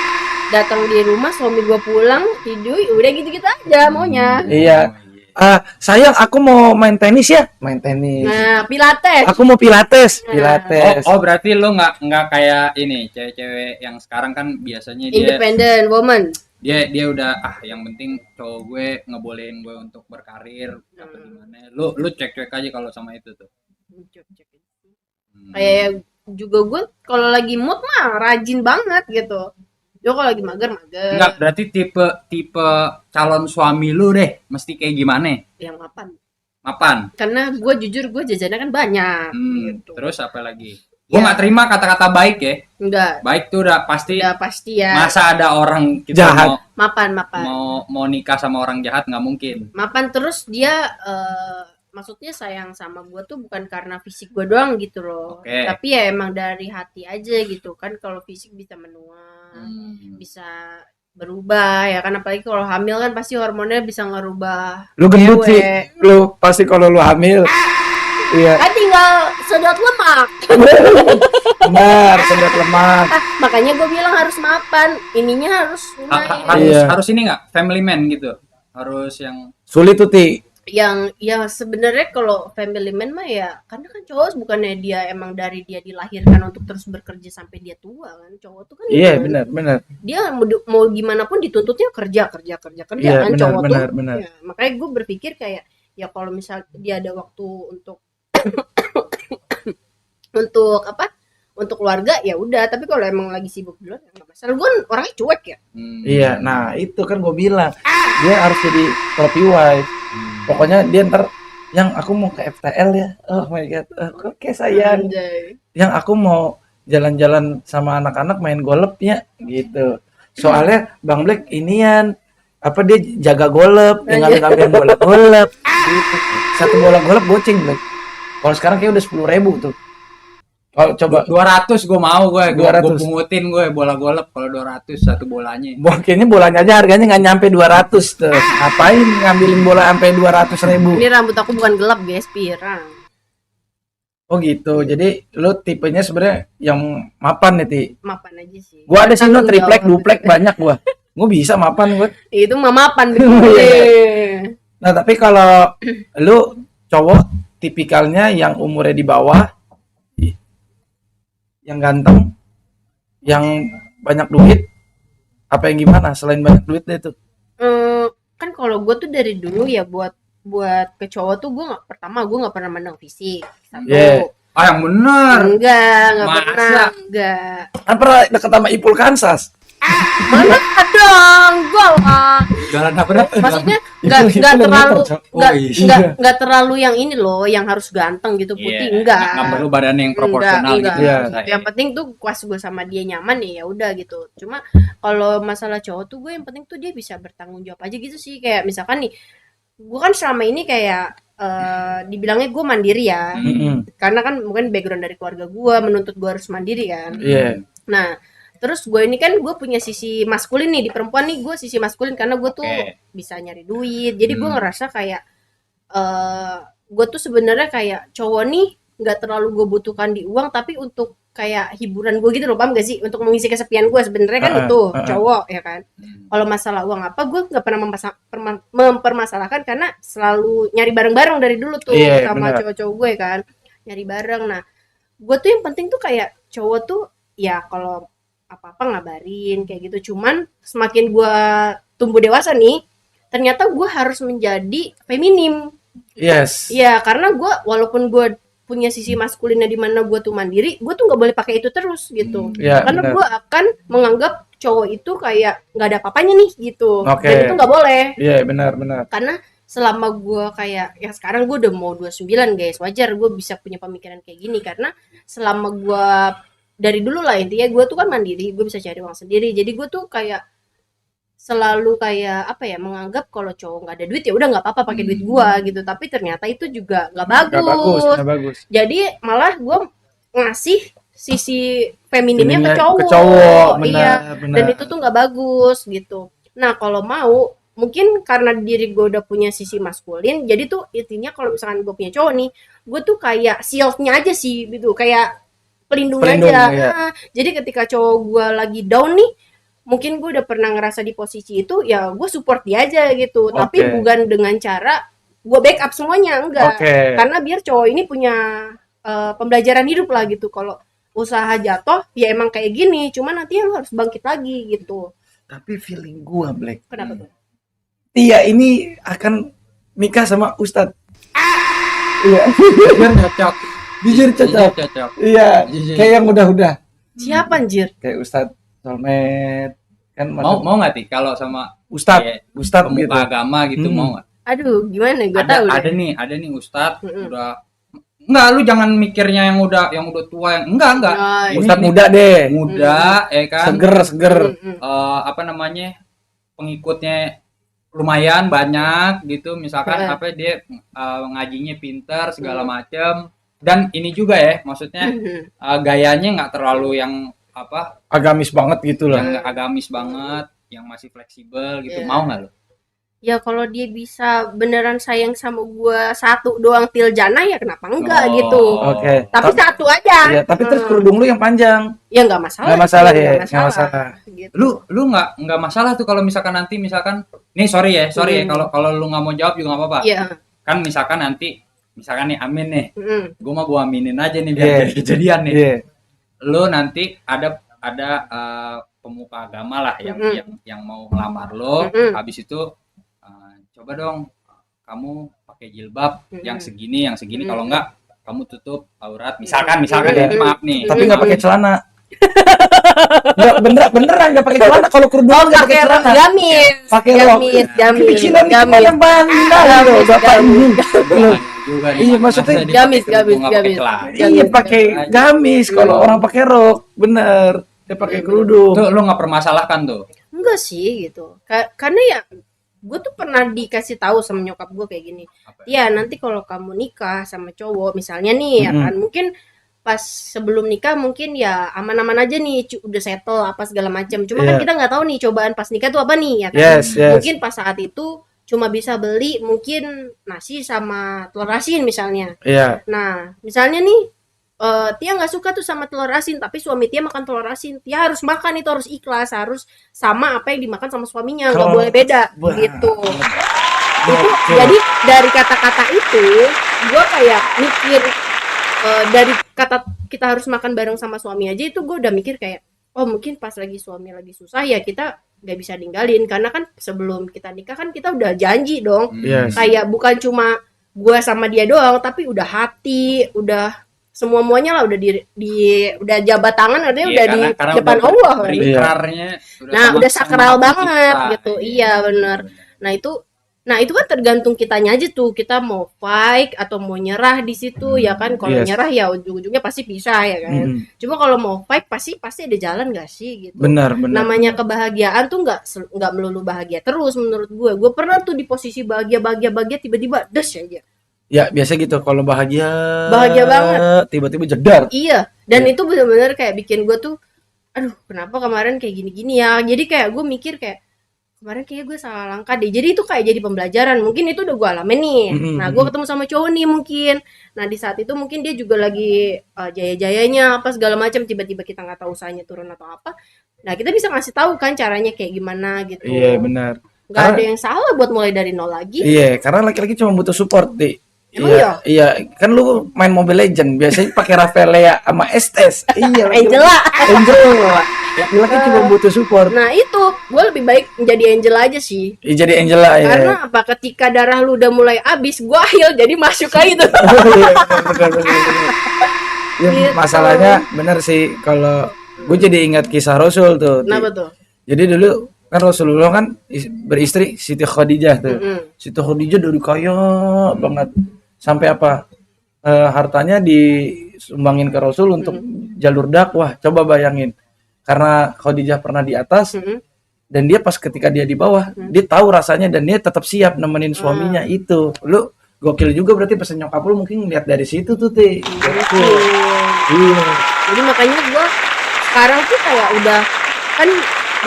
datang di rumah, suami gue pulang tidur, udah gitu-gitu aja maunya. Iya. Sayang, aku mau main tenis ya. Main tenis. Nah, pilates. Aku mau pilates. Nah. Pilates. Oh, berarti lu nggak kayak ini cewek-cewek yang sekarang kan biasanya Independent woman. dia udah yang penting cowok gue ngebolehin gue untuk berkarir apa gimana. Lu cek-cek aja kalau sama itu tuh. Kayak juga gue kalau lagi mood mah rajin banget gitu. Yo kalau lagi mager. Enggak, berarti tipe calon suami lu deh mesti kayak gimana? Yang Mapan. Karena gue jujur, gue jajannya kan banyak gitu. Terus apa lagi? Gue nggak terima kata-kata baik ya. Enggak. Baik tuh udah pasti Ya. masa ada orang kita jahat. Mapan. mau nikah sama orang jahat, nggak mungkin. Mapan, terus dia maksudnya sayang sama gue tuh bukan karena fisik gue doang gitu loh. Oke. Tapi ya emang dari hati aja gitu kan. Kalau fisik bisa menua, bisa berubah ya kan, apalagi kalau hamil kan pasti hormonnya bisa ngerubah. Lu gendut sih. cewek. Lu pasti kalau lu hamil. Iya. Kan tinggal sedot lemak. Benar, sedot lemak. Makanya gue bilang harus mapan. Ininya harus lumayan. Iya. Harus ini nggak family man gitu. Harus yang Sulit tuh, Ti. yang ya sebenarnya kalau family man mah ya karena kan cowok bukannya dia emang dari dia dilahirkan untuk terus bekerja sampai dia tua kan, cowok tuh kan Iya, benar. dia mau gimana pun dituntutnya kerja Iya, kan cowok tuh. benar. Ya, makanya gue berpikir kayak ya kalau misal dia ada waktu untuk untuk apa, untuk keluarga ya udah, tapi kalau emang lagi sibuk dulu ya nggak masalah. Gue orangnya cuek ya. Iya, nah itu kan gue bilang dia harus jadi trophy wife. Pokoknya dia ntar yang aku mau ke FTL ya, oh my god, oke sayang. Anjay. Yang aku mau jalan-jalan sama anak-anak main golf ya gitu. Soalnya Bang Black inian apa dia jaga golf, yang ngambil bola golf gitu. Satu bola golf goceng Black. Kalau sekarang kayak udah 10.000 tuh. Kalau coba 200 gue mau, gue 200. pungutin gue bola golf kalau 200 satu bolanya. kayaknya bolanya aja harganya nggak nyampe 200 tuh. Ngapain ngambilin bola sampai 200.000? Ini rambut aku bukan gelap guys, pirang. Oh gitu. Jadi lu tipenya sebenarnya yang mapan nih, Ti. Mapan aja sih. Gua ada sih Tanggung triplek, jawab. duplek banyak gua. Gua bisa mapan gua. Itu mah mapan Iya. betul. Nah, tapi kalau lu cowok tipikalnya yang umurnya di bawah, yang ganteng, yang banyak duit, apa yang gimana selain banyak duit deh tuh? Kan kalau gue tuh dari dulu ya buat ke cowok tuh gue nggak pernah mandang fisik satu. Yeah. Ah yang bener. Enggak Masa? pernah, enggak. Kan pernah deket sama Ipul Kansas. Mana dong, gue lah. Jalan apa dah? Maksudnya Itu nggak terlalu motor, Cok. nggak Oh, iya. nggak terlalu yang ini loh, yang harus ganteng gitu putih Iya, enggak. nggak perlu badan yang proporsional Enggak. gitu. Iya. Yang penting tuh pas gue sama dia nyaman ya udah gitu. Cuma kalau masalah cowok tuh gue yang penting tuh dia bisa bertanggung jawab aja gitu sih. Kayak misalkan nih, gue kan selama ini kayak dibilangnya gue mandiri ya. Karena kan mungkin background dari keluarga gue menuntut gue harus mandiri kan. Iya. Nah, terus gue ini kan gue punya sisi maskulin nih, di perempuan nih gue sisi maskulin karena gue tuh Oke. bisa nyari duit. Jadi gue ngerasa kayak gue tuh sebenarnya kayak cowok nih nggak terlalu gue butuhkan di uang, tapi untuk kayak hiburan gue gitu loh, paham gak sih? Untuk mengisi kesepian gue sebenarnya kan itu cowok ya kan. Kalau masalah uang apa gue nggak pernah mempermasalahkan karena selalu nyari bareng-bareng dari dulu tuh sama cowok-cowok gue kan, nyari bareng. Nah, gue tuh yang penting tuh kayak cowok tuh ya kalau apa-apa ngabarin kayak gitu. Cuman semakin gue tumbuh dewasa nih, ternyata gue harus menjadi feminim. Yes. Iya, karena gue walaupun gue punya sisi maskulinnya di mana gue tuh mandiri, gue tuh nggak boleh pakai itu terus gitu. Karena gue akan menganggap cowok itu kayak nggak ada apa-apanya nih gitu. Dan itu nggak boleh. Iya, benar. Karena selama gue kayak yang sekarang gue udah mau 29 guys, wajar gue bisa punya pemikiran kayak gini karena selama gue dari dulu lah intinya gue tuh kan mandiri, gue bisa cari uang sendiri. Jadi gue tuh kayak selalu kayak apa ya, menganggap kalau cowok nggak ada duit ya udah nggak apa-apa pakai duit gue gitu. Tapi ternyata itu juga nggak bagus. Jadi malah gue ngasih sisi feminimnya ke cowok. Benar. Dan itu tuh nggak bagus gitu. Nah kalau mau mungkin karena diri gue udah punya sisi maskulin, jadi tuh intinya kalau misalkan gue punya cowok nih, gue tuh kayak shieldnya aja sih gitu, kayak pelindung aja. Ya. Nah, jadi ketika cowok gue lagi down nih, mungkin gue udah pernah ngerasa di posisi itu, ya gue support dia aja gitu. Tapi bukan dengan cara gue backup semuanya, enggak. Karena biar cowok ini punya pembelajaran hidup lah gitu. Kalau usaha jatuh, ya emang kayak gini. Cuma nanti lu harus bangkit lagi gitu. Tapi feeling gue, Black. Kenapa tuh? Tia ini akan nikah sama Ustadz. Iya. Jujur cocok. Iya. Kayak yang udah. Siapa anjir? Kayak Ustadz Solmed kan mau nggak Ti kalau sama Ustadz pemuka gitu. agama gitu mau nggak? Aduh gimana gue tahu ada nih Ustadz udah enggak, lu jangan mikirnya yang udah tua yang enggak Ustadz muda deh, muda kan seger apa namanya pengikutnya lumayan banyak gitu, misalkan apa dia ngajinya pintar segala macem, dan ini juga ya maksudnya gayanya nggak terlalu yang apa agamis banget gitu loh, yang agamis banget, yang masih fleksibel gitu. Mau nggak lo? Ya kalau dia bisa beneran sayang sama gua satu doang tiljana ya kenapa enggak gitu. Tapi satu aja. Iya, tapi terus kerudung lu yang panjang. Ya nggak masalah. Nggak masalah. Gitu. Lu nggak masalah tuh kalau misalkan nanti misalkan nih sorry ya kalau lu nggak mau jawab juga nggak apa-apa. Iya. kan misalkan nanti nih amin nih, gue mah gue aminin aja nih biar Yeah. jadi kejadian nih. Iya. Lo nanti ada pemuka agama lah yang mau ngelamar lo, habis itu coba dong kamu pakai jilbab yang segini kalau enggak kamu tutup aurat misalkan ini maaf nih, Tapi nggak pakai celana. Nggak beneran nggak pakai celana. Kalau kerudungan nggak pakai celana. Pakai rok. Pikiran kemana mana loh bapak ini. juga nih. Iya, maksudnya Masa dia gamis, pakai kerudung, nggak pakai gamis. celana? Iya pakai gamis. Kalau orang pakai rok, bener. Dia pakai kerudung. Tuh lo nggak permasalahkan tuh. Enggak sih gitu. Karena ya gue tuh pernah dikasih tahu sama nyokap gue kayak gini. Ya nanti kalau kamu nikah sama cowok misalnya nih ya kan, mungkin pas sebelum nikah mungkin ya aman-aman aja nih, udah settle apa segala macam. Cuma kan kita nggak tahu nih cobaan pas nikah tuh apa nih ya kan. Yes. Mungkin pas saat itu cuma bisa beli mungkin nasi sama telur asin misalnya. Iya. Nah misalnya nih Tia nggak suka tuh sama telur asin, tapi suami Tia makan telur asin. Tia harus makan itu, harus ikhlas, harus sama apa yang dimakan sama suaminya, nggak boleh beda gitu. Itu jadi dari kata-kata itu gue kayak mikir, dari kata kita harus makan bareng sama suami aja itu gue udah mikir kayak, oh mungkin pas lagi suami lagi susah ya kita nggak bisa ninggalin, karena kan sebelum kita nikah kan kita udah janji dong. Yes. Kayak bukan cuma gue sama dia doang, tapi udah hati, udah semua-muanya lah, udah udah jabat tangan, artinya udah di depan Allah kan. Berikrarnya Udah sakral banget gitu. Iya benar. Nah itu kan tergantung kitanya aja tuh, kita mau fight atau mau nyerah di situ ya kan. Kalau nyerah ya ujung-ujungnya pasti pisah ya kan. Cuma kalau mau fight pasti ada jalan gak sih gitu. Benar. Namanya kebahagiaan tuh nggak melulu bahagia terus menurut gue. Gue pernah tuh di posisi bahagia tiba-tiba des aja. Ya biasa gitu, kalau bahagia banget, tiba-tiba jedar. Iya, dan itu benar-benar kayak bikin gue tuh, aduh kenapa kemarin kayak gini-gini ya. Jadi kayak gue mikir kayak kemarin kayak gue salah langkah deh. Jadi itu kayak jadi pembelajaran. Mungkin itu udah gue alamin nih. Nah gue ketemu sama cowok nih mungkin. Nah di saat itu mungkin dia juga lagi jaya-jayanya apa segala macam. Tiba-tiba kita nggak tahu usahanya turun atau apa. Nah kita bisa ngasih tahu kan caranya kayak gimana gitu. Iya benar. Nggak ada yang salah buat mulai dari nol lagi. Iya, karena laki-laki cuma butuh support deh. Emang iya, kan lu main Mobile Legend biasanya pakai Rafaelia sama Estes. Iya, Angela. Laki-laki cuma butuh support. Nah itu, gue lebih baik menjadi Angela aja sih. Jadi Angela ya. Karena apa? Ketika darah lu udah mulai habis, gue ahil jadi masuk aja itu. Benar. Ya, Gitu. masalahnya benar sih, kalau gue jadi ingat kisah Rasul tuh. Kenapa tuh? Jadi dulu kan Rasulullah kan beristri Siti Khadijah tuh. Siti Khadijah dari kaya banget. Sampai apa? Hartanya disumbangin ke Rasul untuk jalur dakwah. Coba bayangin. Karena Khadijah pernah di atas dan dia pas ketika dia di bawah, dia tahu rasanya dan dia tetap siap nemenin suaminya itu. Lu gokil juga berarti pesan nyokap lu mungkin lihat dari situ tuh, Teh. Iya. Jadi makanya gue sekarang tuh kayak udah kan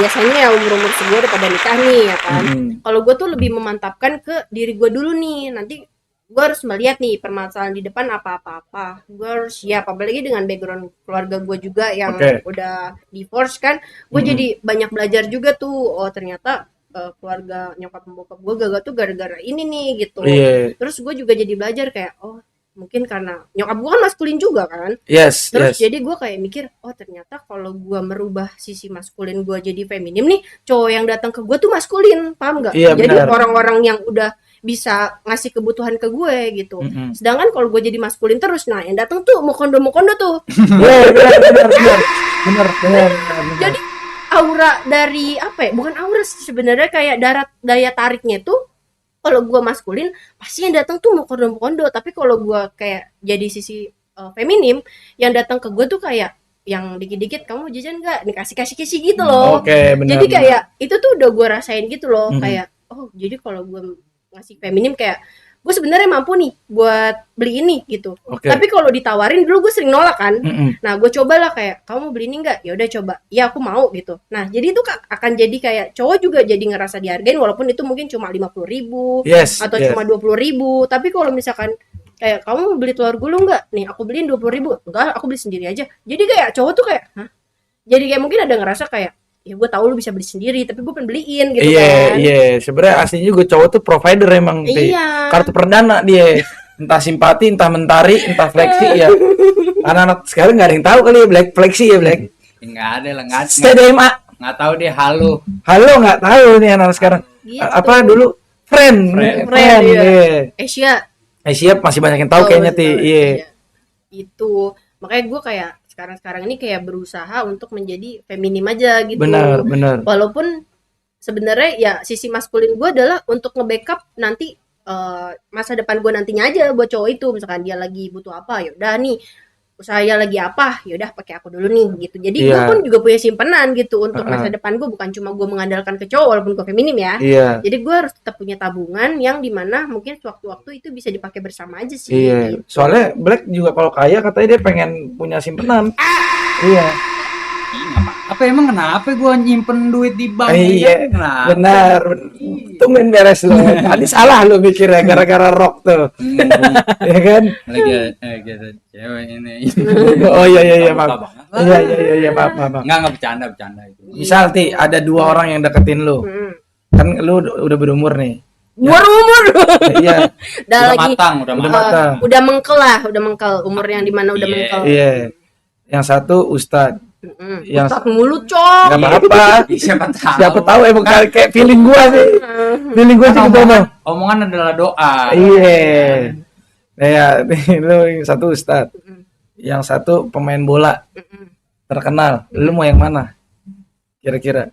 biasanya ya umur segitu udah pada nikah nih ya kan. Kalau gue tuh lebih memantapkan ke diri gue dulu nih. Nanti gue harus melihat nih permasalahan di depan apa-apa. Gue harus siap, apalagi dengan background keluarga gue juga yang udah divorce kan. Gue jadi banyak belajar juga tuh. Oh ternyata keluarga nyokap bokap gue gagal tuh gara-gara ini nih gitu. Terus gue juga jadi belajar kayak oh mungkin karena nyokap gue kan maskulin juga kan. Terus jadi gue kayak mikir oh ternyata kalau gue merubah sisi maskulin gue jadi feminim nih, cowok yang datang ke gue tuh maskulin, paham nggak? Jadi orang-orang yang udah bisa ngasih kebutuhan ke gue gitu. Sedangkan kalau gue jadi maskulin terus, nah yang datang tuh mau kondo tuh. Benar. Jadi aura dari apa ya? Bukan aura sih sebenarnya, kayak daya tariknya tuh kalau gue maskulin pasti yang datang tuh mau kondo. Tapi kalau gue kayak jadi sisi feminim, yang datang ke gue tuh kayak yang dikit-dikit kamu jajan nggak? Nih kasih gitu loh. Jadi kayak itu tuh udah gue rasain gitu loh. Kayak oh jadi kalau gue ngasih feminim kayak gue sebenarnya mampu nih buat beli ini gitu. Tapi kalau ditawarin dulu gue sering nolak kan. Nah gue cobalah kayak kamu mau beli ini nggak? Ya udah coba. Ya aku mau gitu. Nah jadi itu akan jadi kayak cowok juga jadi ngerasa dihargain walaupun itu mungkin cuma 50.000 atau cuma 20.000. Tapi kalau misalkan kayak kamu mau beli telur gulung nggak? Nih aku beliin 20.000. Enggak, aku beli sendiri aja. Jadi kayak cowok tuh kayak hah? Jadi kayak mungkin ada ngerasa kayak ya gue tahu lu bisa beli sendiri tapi gue pengen beliin gitu Iya, kan. iya. Sebenarnya aslinya juga cowok tuh provider emang. Ti. Iya. Kartu perdana dia. Entah simpati, entah mentari, entah fleksi ya. Anak-anak sekarang nggak ada yang tahu kali ya Black fleksi ya Black. Enggak ada lah, enggak STDMA. tahu dia halu. Halo nggak tahu nih anak sekarang. Gitu. Apa dulu? Friend. Friend, iya. Iya. Asia Siap masih banyak yang tahu kayaknya Ti. Iya. Itu makanya gue kayak sekarang ini kayak berusaha untuk menjadi feminim aja gitu. Benar. Walaupun sebenarnya ya sisi maskulin gue adalah untuk nge-backup nanti masa depan gue nantinya aja buat cowok itu. Misalkan dia lagi butuh apa, ya udah nih saya lagi apa, ya udah pakai aku dulu nih gitu. Jadi gue pun juga punya simpenan gitu untuk masa depan gue, bukan cuma gue mengandalkan ke cowok walaupun gue feminim ya. Iya. Jadi gue harus tetap punya tabungan yang dimana mungkin sewaktu-waktu itu bisa dipakai bersama aja sih. Iya. Gitu. Soalnya Black juga kalau kaya katanya dia pengen punya simpenan. Iya. Apa emang kenapa gue nyimpen duit di bank? Iya. Kenapa? Benar. Tungguin beres lo. Tadi salah lo mikirnya gara-gara rock tuh. Ya kan? Lagi gitu cewek ini. Oh iya maaf. Iya maaf. Enggak bercanda itu. Misal Ti ada 2 orang yang deketin lu. Kan lu udah berumur nih. Berumur. Iya. Udah lagi Udah matang. udah mengkel umur yang dimana udah mengkel. Iya. Yang satu Ustad. Yang Ustaz mulu cok. Gak apa-apa. Siapa tahu emang kayak feeling gua sih. Feeling gua sih gitu no. Omongan adalah doa. Iya. Ya, lu yang satu Ustad. Yang satu pemain bola. Terkenal. Lu mau yang mana? Kira-kira.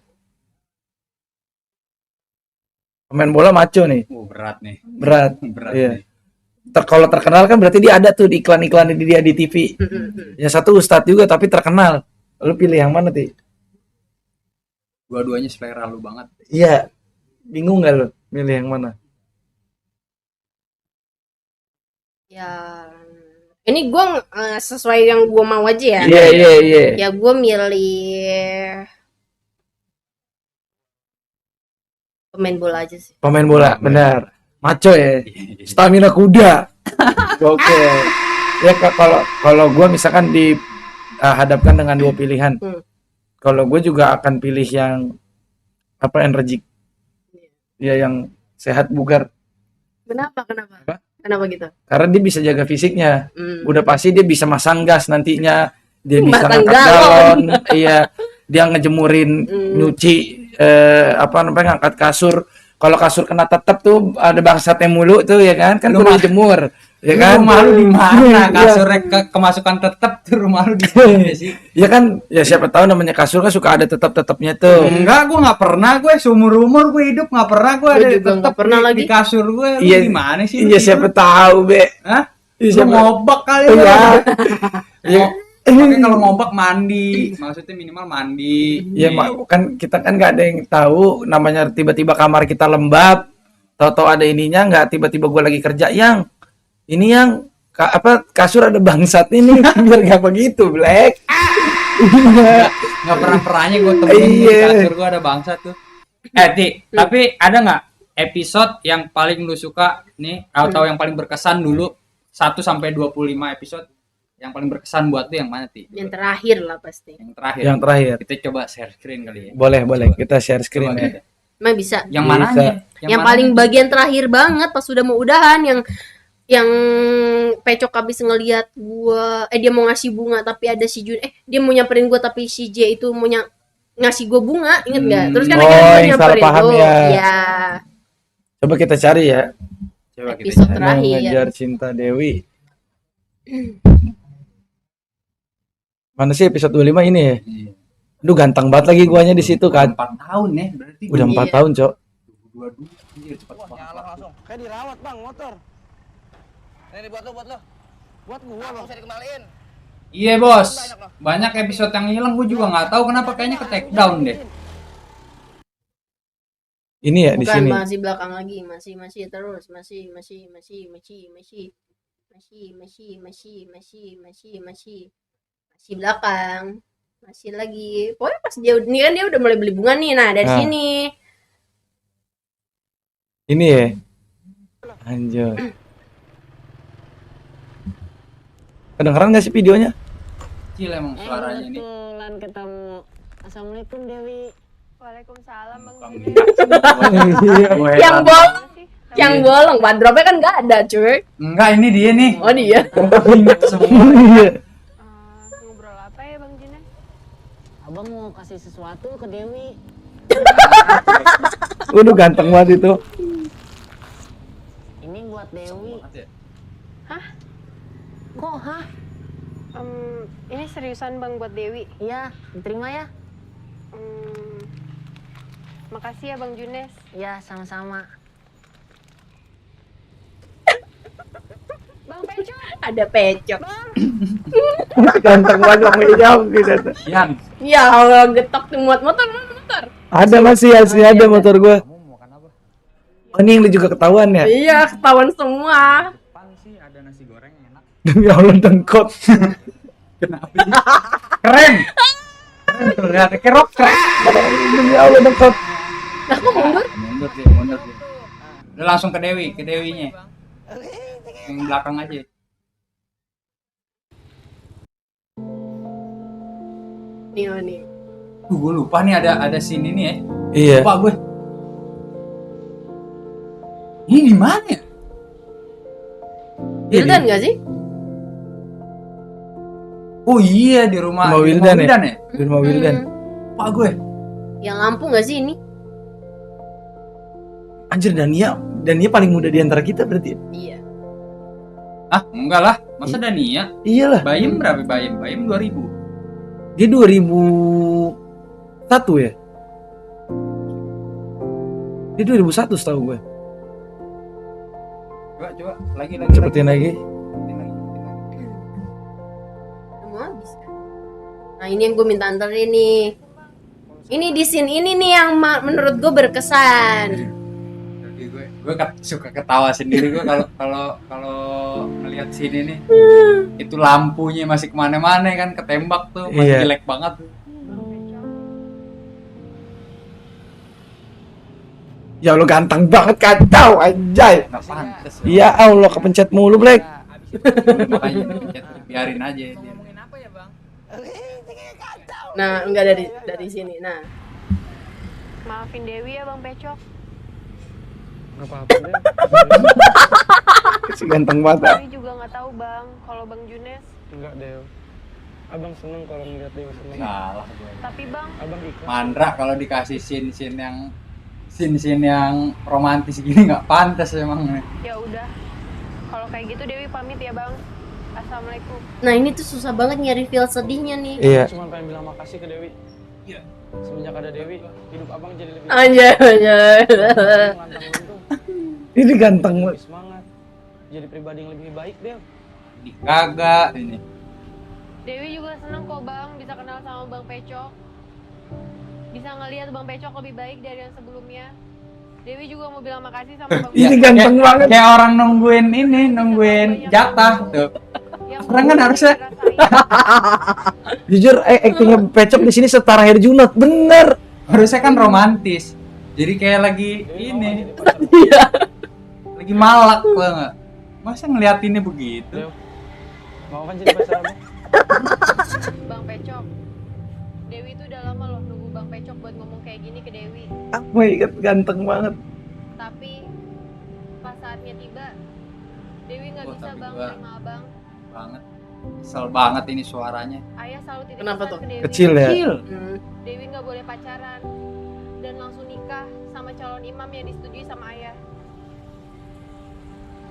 Pemain bola maco nih. Berat nih. Berat. Iya. Nih. Kalau terkenal kan berarti dia ada tuh di iklan-iklan dia di TV. Yang satu Ustadz juga tapi terkenal. Lu pilih yang mana Ti? Dua-duanya selera lu banget. Iya. Bingung nggak lu milih yang mana? Ya ini gue sesuai yang gue mau aja ya. Iya. Ya gue milih pemain bola aja sih. Pemain bola, benar. Maco ya. Stamina kuda. Oke. Ya kalau gue misalkan dihadapkan dengan 2 pilihan. Kalau gue juga akan pilih yang energik. Ya yang sehat bugar. Kenapa? Apa? Kenapa gitu? Karena dia bisa jaga fisiknya. Udah pasti dia bisa masang gas nantinya. Dia bisa Masang ngangkat galon. galon. Iya. Dia ngejemurin, nyuci ngangkat kasur. Kalau kasur kena tetep tuh ada bangsatnya mulu tuh ya kan perlu jemur ya kan. Rumah lu di mana? Kasurnya kemasukan tetep tuh, rumah lu di mana sih? Ya kan, ya siapa tahu namanya kasur kan suka ada tetep-tetepnya tuh. Enggak, gue nggak pernah, gue seumur umur gue hidup nggak pernah gue ada juga nggak pernah di lagi. kasur gue. Lu Iya. gimana sih? Iya siapa tahu be. Hah? Iya, Lu siapa? ngobak kali lu. Iya. Iya. Makanya kalau ngobak mandi, maksudnya minimal mandi. Ya kan kita kan nggak ada yang tahu namanya tiba-tiba kamar kita lembab, tahu-tahu ada ininya nggak tiba-tiba gue lagi kerja yang ini yang kasur ada bangsat ini biar nggak begitu Black. Nggak pernahnya gue temuin di kasur gue ada bangsat tuh. Ti, tapi ada nggak episode yang paling lu suka nih atau yang paling berkesan dulu 1 sampai 25 episode? Yang paling berkesan buat lu yang mana Ti? Yang terakhir lah pasti. Yang terakhir. Kita coba share screen kali ya. Boleh kita share screen Coba ya. kita. Emang bisa. Yang mananya? Yang paling bagian terakhir banget pas sudah mau udahan yang Pecok habis ngelihat gua dia mau ngasih bunga tapi ada si Jun dia mau nyamperin gua tapi si J itu mau ngasih gua bunga, inget nggak? Terus kan akhirnya gua yang salah nyamperin paham tuh. ya. Ya. Coba kita cari ya. Coba kita Episode cari. terakhir. Mengejar cinta Dewi. Mana sih episode 25 ini ya? Iya. Aduh ganteng banget lagi guanya di situ kan. 4 tahun ya berarti. Udah 4 tahun, Cok. 22 anjir cepet banget. Nyala langsung. Kayak dirawat, Bang, motor. Ini buat lo. Buat gua, Bang. Bisa dikembaliin. Iya, Bos. Banyak episode yang hilang gue juga nggak tahu kenapa kayaknya ke take down deh. Ini ya di Bukan, sini. masih belakang lagi, masih terus, masih belakang, masih lagi. Pokoknya pas dia udah mulai beli bunga nih, nah dari sini. Ini ya. Anjir. Kedengeran nggak sih videonya? Kecil emang suaranya ini. Kebetulan ketemu. Assalamualaikum Dewi. Waalaikumsalam Bang Bang Junes. Iya. Gua Yang heran. bolong, Iya. yang bolong. Wardrobe kan nggak ada, cuy. Enggak, ini dia nih. Oh dia. Ingat semua. Iya. Ngobrol apa ya Bang Junes? Abang mau kasih sesuatu ke Dewi. Waduh ganteng banget itu. Ini buat Dewi. Hah? Kok hah? Ini seriusan Bang buat Dewi. Iya, diterima ya? Makasih ya Bang Junes. Iya, sama-sama. Bang Pecok. Ada Pecok. Ganteng banget kamu jauh gitu. Yan, Ya Allah, getok tuh muat motor. Ada masih ada motor gua. kamu mau makan apa? Oh, ini yang lu juga ketahuan ya? Iya, ketahuan semua. Depan sih ada nasi goreng enak. Demi Allah dengkot. Kenapa? Keren. Keren tuh, lihat kerok keren. Demi Allah dengkot. Nah, kok mundur? Mundur dia. Udah langsung ke Dewinya. Yang belakang aja. Nih. Gue lupa nih ada scene ini ya. Iya. Lupa gue. Ini di mana ya? Wildan nggak sih? Oh iya, di rumah Rumah Wildan ya? ya? Di rumah Wildan. Lupa gue. Yang lampu nggak sih ini? Anjir, Dania paling muda di antara kita berarti. Iya. Ah, enggak lah. Masa Dania? Iyalah. Bayem berapa Bayem? Bayem 2000. Dia 2001 ya? Dia 2001 setahu gue. Coba lagi. Cepetin lagi. Mau habis kan? Nah ini yang gue minta anterin nih. Ini di scene ini nih yang menurut gue berkesan. Jadi gue suka ketawa sendiri gue kalau ngelihat sini nih. Itu lampunya masih kemana-mana kan, ketembak tuh, masih Iya. jelek banget. Ya Allah ganteng banget, kacau anjay. Nggak pantas. Ya Allah kepencet mulu Black. Makanya biarin aja dia. Nah enggak dari sini. Nah maafin Dewi ya Bang Pecok. Nggak apa-apa deh. Si ganteng banget. Dewi juga nggak tahu Bang kalau Bang Junes. Enggak deh. Abang seneng kalau ngeliat Dewi seneng. Salah gue. Tapi Bang Abang ikhlas. Mandra kalau dikasih scene yang romantis gini nggak pantas emang. ya udah. Kalau kayak gitu Dewi pamit ya Bang. Assalamualaikum. Nah ini tuh susah banget nyari feel sedihnya nih. Iya. Cuma pengen bilang makasih ke Dewi. Iya. Semenjak ada Dewi, hidup abang jadi lebih Anjay. lantang untung, Ini ganteng banget. lebih semangat. Jadi pribadi yang lebih baik deh. Di kagak ini. Dewi juga seneng kok Bang bisa kenal sama Bang Pecok. Bisa ngelihat Bang Pecok lebih baik dari yang sebelumnya. Dewi juga mau bilang makasih sama Bang Ini Pecok. ganteng banget. Kayak orang nungguin jatah tuh. Yang Orang kan harusnya dirasain. Jujur actingnya Pecok di sini setara Herjunot, bener. harusnya kan romantis. Jadi kayak lagi Dewi ini, mau nggak jadi pacar abang? lagi malak banget. Masa ngeliatinnya begitu? Dew, mau kan jadi pacar abang? Bang Pecok. Dewi tuh udah lama loh nunggu Bang Pecok buat ngomong kayak gini ke Dewi. Aku inget ganteng banget. Tapi pas saatnya tiba, Dewi nggak Oh, bisa tapi Bang gua- terima Abang. Banget. Kesel banget ini suaranya. Ayah selalu titip Kenapa pesan tuh? ke Dewi. Kecil ya. Dewi nggak boleh pacaran dan langsung nikah sama calon imam yang disetujui sama ayah.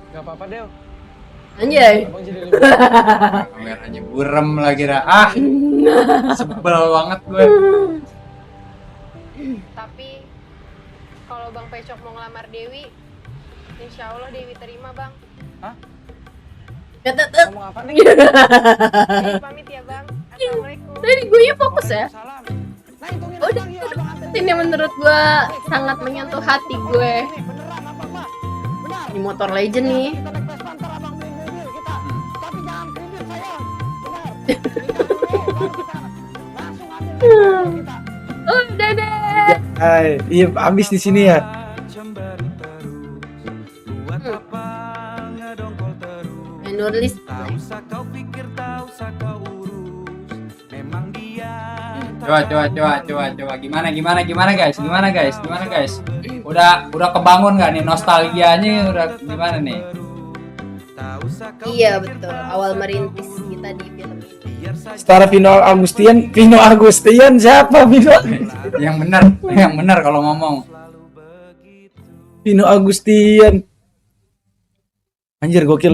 Gak apa-apa Dew, Anjay. abang jadi lebih Kameranya burem lagi dah. Ah, sebel banget gue. Tapi kalau Bang Pecok mau ngelamar Dewi, insya Allah Dewi terima Bang. Hah? Tetep. ngomong apa nih? Dewi pamit ya Bang. Assalamualaikum. Tadi gue ya fokus ya. Salam. Nah, hitungin Udah, abang yuk, abang anterin. ini menurut gue sangat menyentuh hati gue. Ini beneran abang mah. Benar. Ini motor legend nih. Kita naik Vespa ntar abang beliin mobil kita. Tapi jangan kredit sayang. Benar. Nikah dulu, baru kita langsung ambil mobil kita. Udah deh. Hai, iya abis di sini ya. Nurlis. Coba. Gimana guys? Udah kebangun nggak nih nostalgianya? Udah gimana nih? Iya betul, awal merintis kita di film ini. Setara Vino Agustian siapa Vino? Yang benar kalau ngomong. Vino Agustian. Anjir gokil.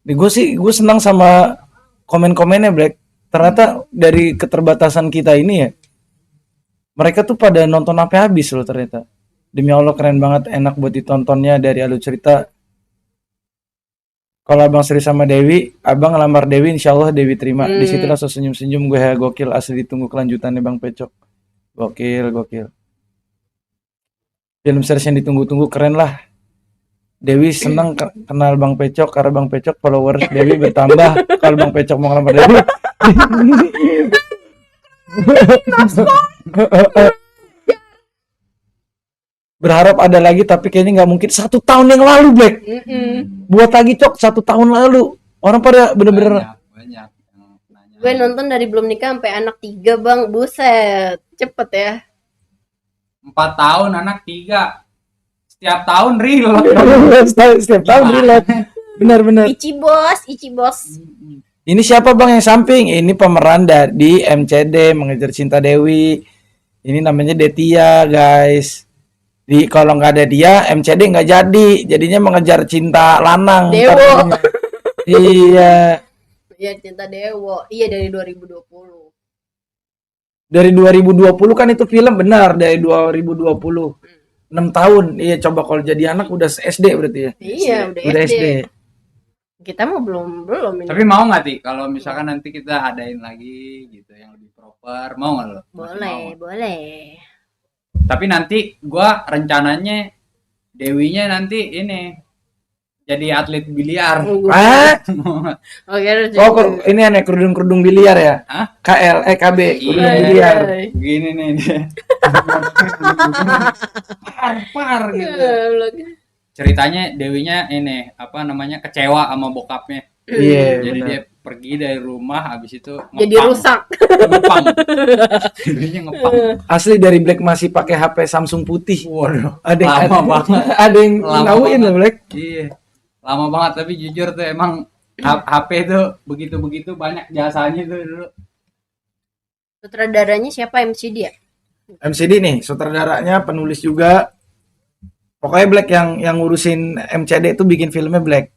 Nih gue senang sama komen-komennya Black. Ternyata dari keterbatasan kita ini ya, mereka tuh pada nonton sampai habis loh ternyata. Demi Allah keren banget, enak buat ditontonnya dari alur cerita. Kalau abang serius sama Dewi, abang ngelamar Dewi, insya Allah Dewi terima. Disitulah senyum-senyum gue ya, gokil asli, ditunggu kelanjutannya Bang Pecok. Gokil. Film series yang ditunggu-tunggu keren lah. Dewi senang kenal Bang Pecok karena Bang Pecok followers Dewi bertambah. Kalau Bang Pecok mau ngelamar Dewi. Berharap ada lagi tapi kayaknya nggak mungkin. 1 tahun yang lalu Black. Buat lagi Cok 1 tahun lalu. Orang pada bener-bener Banyak. Gue nonton dari belum nikah sampai anak 3 bang, buset, cepet ya. 4 tahun anak 3. Setiap tahun real. setiap tahun relate. Benar. Ichi bos. Ini siapa Bang yang samping? Ini pemeran di MCD Mengejar Cinta Dewi. Ini namanya Detia guys. Kalau nggak ada dia MCD nggak jadi. Jadinya Mengejar Cinta Lanang. Dewo. Iya. Ya Cinta Dewo. Iya dari 2020. Dari 2020 kan itu film benar dari 2020. 6 tahun. Iya coba kalau jadi anak udah SD berarti ya. Iya udah SD. Kita mau belum ini. Tapi mau nggak Ti kalau misalkan nanti kita adain lagi gitu yang lebih proper, mau nggak lo? Boleh. Tapi nanti gua rencananya Dewinya nanti ini jadi atlet biliar. Oke. Ini aneh kerudung biliar ya? Hah? KB kerudung Iya. biliar. Begini nih dia. par gitu. Ceritanya Dewinya ini apa namanya kecewa sama bokapnya. Iya. Jadi benar. dia pergi dari rumah habis itu Jadi rusak. ngepang. Dewinya ngepang. Asli dari Black masih pakai HP Samsung putih. Waduh. Ada Lama banget. Ada yang Lama nauin banget. loh Black. Iya. Lama banget tapi jujur tuh emang HP tuh begitu banyak jasanya tuh dulu. Sutradaranya siapa MCD ya? MCD nih, sutradaranya penulis juga. Pokoknya Black yang ngurusin MCD itu bikin filmnya Black.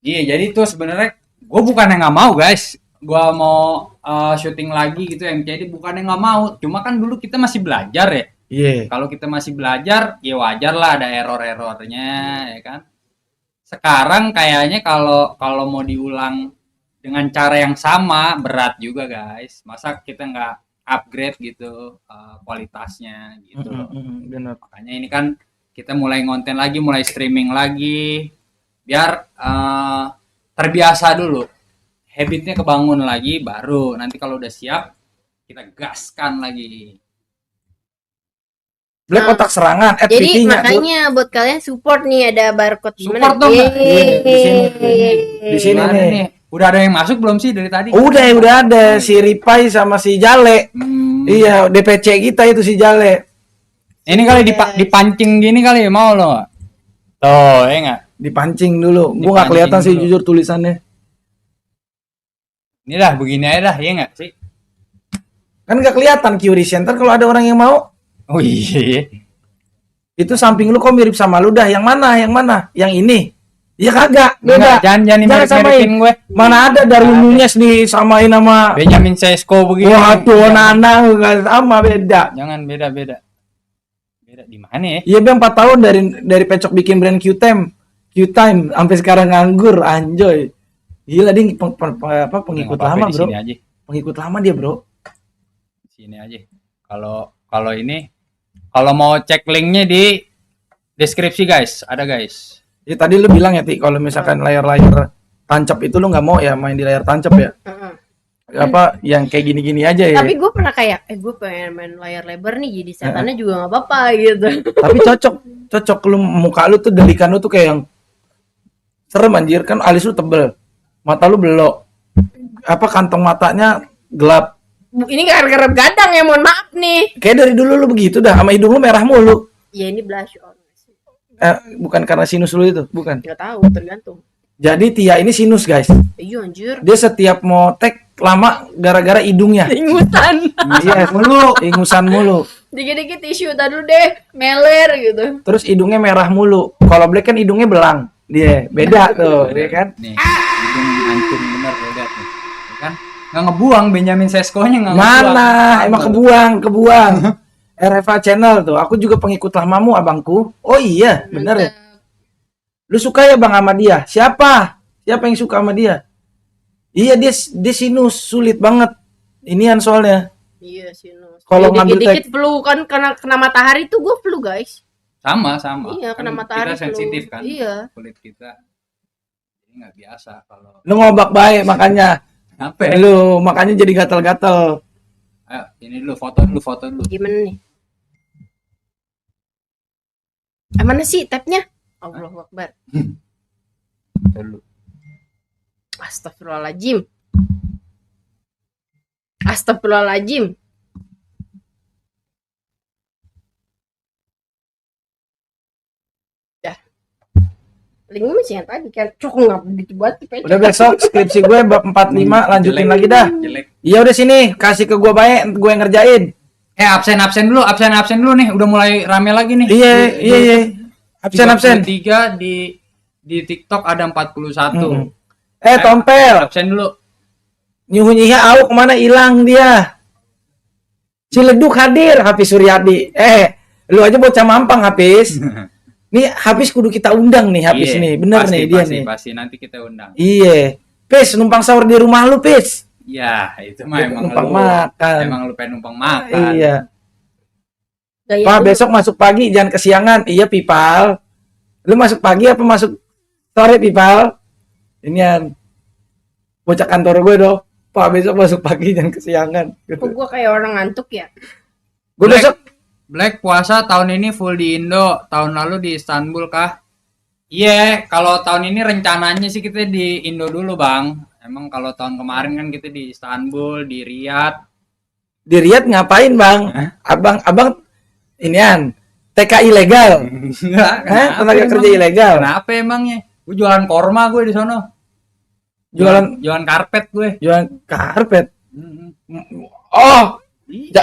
Iya, jadi tuh sebenarnya gue bukannya nggak mau guys, gue mau syuting lagi gitu MCD, bukannya nggak mau, cuma kan dulu kita masih belajar ya. Iya. Kalau kita masih belajar, ya wajar lah ada error-errornya, ya kan. Sekarang kayaknya kalau mau diulang dengan cara yang sama berat juga guys. Masa kita nggak upgrade gitu kualitasnya gitu loh. Benar. Makanya ini kan kita mulai ngonten lagi, mulai streaming lagi, biar terbiasa dulu, habitnya kebangun lagi, baru nanti kalau udah siap kita gaskan lagi. Black kotak serangan, Jadi PT-nya makanya buat kalian support nih ada barcode Support gimana? dong. Di sini Gimana nih. Udah ada yang masuk belum sih dari tadi? Udah ada si Ripai sama si Jale. Iya, DPC kita itu si Jale. Ini kali dipancing gini kali, mau lo nggak? Tuh, ya nggak? Dipancing dulu. Gua nggak Dipancing kelihatan sih dulu. jujur tulisannya. Ini dah begini aja dah, ya nggak sih? Kan nggak kelihatan Curie Center kalau ada orang yang mau. Oh iya. Itu samping lu kok mirip sama lu dah. Yang mana? Yang ini. Ya kagak, beda. Jangan mirip-miripin gue. Mana ada dari Nunez disamain sama Benjamin Sesko begini. waduh Nana enggak sama, beda. Jangan beda. Beda di mana ya? Iya Bang, 4 tahun dari Pecok bikin brand Q-Time sampai sekarang nganggur, anjoy. Gila dia pengikut lama, Bro. Sini aja. Pengikut lama dia, Bro. Sini aja. Kalau ini kalau mau cek linknya di deskripsi guys, ada guys. Ya tadi lu bilang ya Ti, kalau misalkan layar-layar tancap itu lu nggak mau ya main di layar tancap ya? Apa yang kayak gini-gini aja ya? Tapi gue pernah kayak, gue pengen main layar lebar nih, jadi setannya juga nggak apa-apa gitu. Tapi cocok lu, muka lu tuh delikan lu tuh kayak yang serem anjir, kan alis lu tebel, mata lu belok, apa kantong matanya gelap. Ini gara-gara gadang ya, mohon maaf nih. Kayak dari dulu lu begitu dah, sama hidung lu merah mulu. Ya ini blush on. Bukan karena sinus lu itu, bukan. Nggak tahu, tergantung. Jadi Tia ini sinus guys. Iya anjir. Dia setiap mau tag lama gara-gara hidungnya. Ingusan. Iya mulu, ingusan mulu. Dikit-dikit tisu tadi dulu deh, meler gitu. Terus hidungnya merah mulu. Kalau Black kan hidungnya belang. Dia beda tuh, dia kan. Nih, hidung hancur bener lo lihat nih. Ya kan? Nggak ngebuang Benjamin Sesko-nya nggak ngebuang. Mana? Emang kebuang. RFA channel tuh. Aku juga pengikut lamamu abangku. Oh iya, bener ya. Lu suka ya Bang sama dia? Siapa yang suka sama dia? Iya dia sinus sulit banget. Inian soalnya. Iya sinus. Kalau Ya, ngambil dikit-dikit flu kan kena matahari tuh gue flu guys. Sama. Iya kena Kan matahari. kita sensitif flu. kan. Iya. Kulit kita. Jadi nggak biasa kalau. Lu ngobak baik makanya. Apa? Lu makanya jadi gatal-gatal. Ayo, ini dulu foto dulu. Gimana nih? Mana sih tabnya? Allahu Akbar. Dulu. Astagfirullahaladzim. Astagfirullahaladzim. Dah. Linknya masih yang tadi kan. Cok nggak begitu banget. Udah besok skripsi gue bab 45 lanjutin lagi dah. Jelek. Iya udah sini kasih ke gue baik gue yang ngerjain. Absen dulu nih. Udah mulai rame lagi nih. Iya. Absen. 33 di TikTok ada 41. Tompel. Absen dulu. Nyuhu-nyuhi au kemana hilang dia. Ciledug hadir Hafiz Suryadi. Lu aja bocah mampang Hafiz. Nih Hafiz kudu kita undang nih Hafiz nih. Bener pasti, nih dia pasti, nih. Pasti nanti kita undang. Iya. Pis numpang sahur di rumah lu Pis. Ya, itu mah emang Numpang lu. makan. Emang lu pengen numpang makan. Iya. Gaya Pak lu. besok masuk pagi jangan kesiangan. Iya Pipal. Lu masuk pagi apa masuk sore Pipal? Inian bocah kantor gue dong. Pak besok masuk pagi jangan kesiangan. Kok gue kayak orang ngantuk ya? Gue besok Black puasa tahun ini full di Indo, tahun lalu di Istanbul kah? Iya, kalau tahun ini rencananya sih kita di Indo dulu bang. Emang kalau tahun kemarin kan kita di Istanbul, di Riyadh. di Riyadh ngapain bang? Abang inian TK ilegal. Enggak, Tenaga kerja ilegal. Kenapa emangnya? Gue jualan korma gue di sono. Jualan karpet gue. Jualan karpet. Mm-mm. Oh, Iya.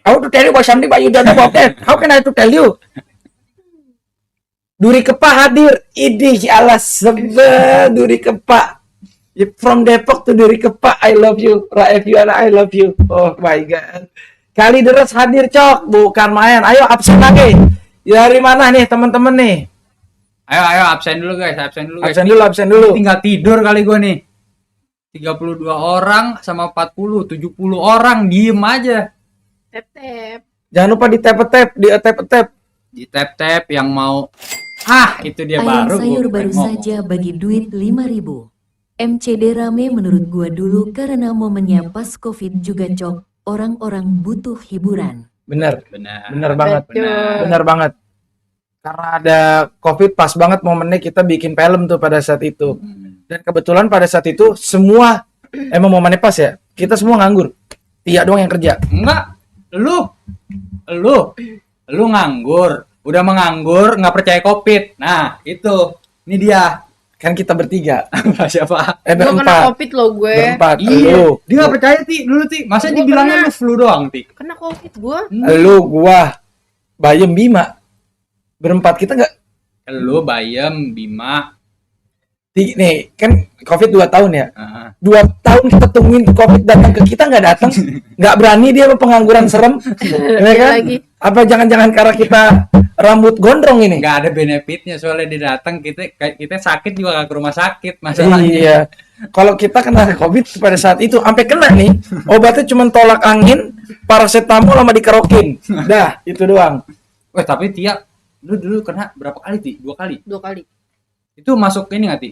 how to tell you about something but you don't know about that? How can I to tell you? Duri Kepa hadir. Idih alas sebe Duri Kepa. From Depok to Duri Kepa, I love you. Raif Yuana, I love you. Oh my god. Kali deres hadir cok, bukan main. Ayo absen lagi. Dari mana nih teman-teman nih? Ayo absen dulu guys. Absen dulu. Tinggal tidur kali gue nih. 32 orang sama 40, 70 orang diem aja. Tep. Jangan lupa di tap-tap, Di tap yang mau itu dia Ayam baru sayur gua baru ngomong. saja bagi duit 5.000. MCD rame menurut gua dulu karena momennya pas Covid juga cok. Orang-orang butuh hiburan. Bener Benar. banget. Betul. Bener banget. Karena ada Covid pas banget momennya kita bikin film tuh pada saat itu. Dan kebetulan pada saat itu semua emang momennya pas ya. Kita semua nganggur. Tia doang yang kerja. Enggak. Lu nganggur. Udah menganggur, nggak percaya Covid. Nah, itu. Ini dia. Kan kita bertiga. Siapa? Gue kena Berempat. covid loh gue. Berempat. Iya. Lu. Dia nggak percaya dulu Masa Gua dibilangnya pernah. lu flu doang Kena covid gue. Lu, gua, Bayem, Bima. Berempat kita nggak. Lu Bayem, Bima. Nih, kan Covid 2 tahun ya. Heeh. 2 tahun kita tungguin Covid datang ke kita nggak datang. Nggak berani dia sama pengangguran serem. Ya kan? Lagi. Apa jangan-jangan karena kita rambut gondrong ini? Nggak ada benefitnya soalnya dia datang kita sakit juga nggak ke rumah sakit masalahnya. Iya. Kalau kita kena Covid pada saat itu sampai kena nih, obatnya cuma tolak angin, paracetamol sama dikerokin. Dah, itu doang. Wah tapi Tia, lu dulu kena berapa kali Ti? 2 kali. 2 kali. Itu masuk ini nggak Ti?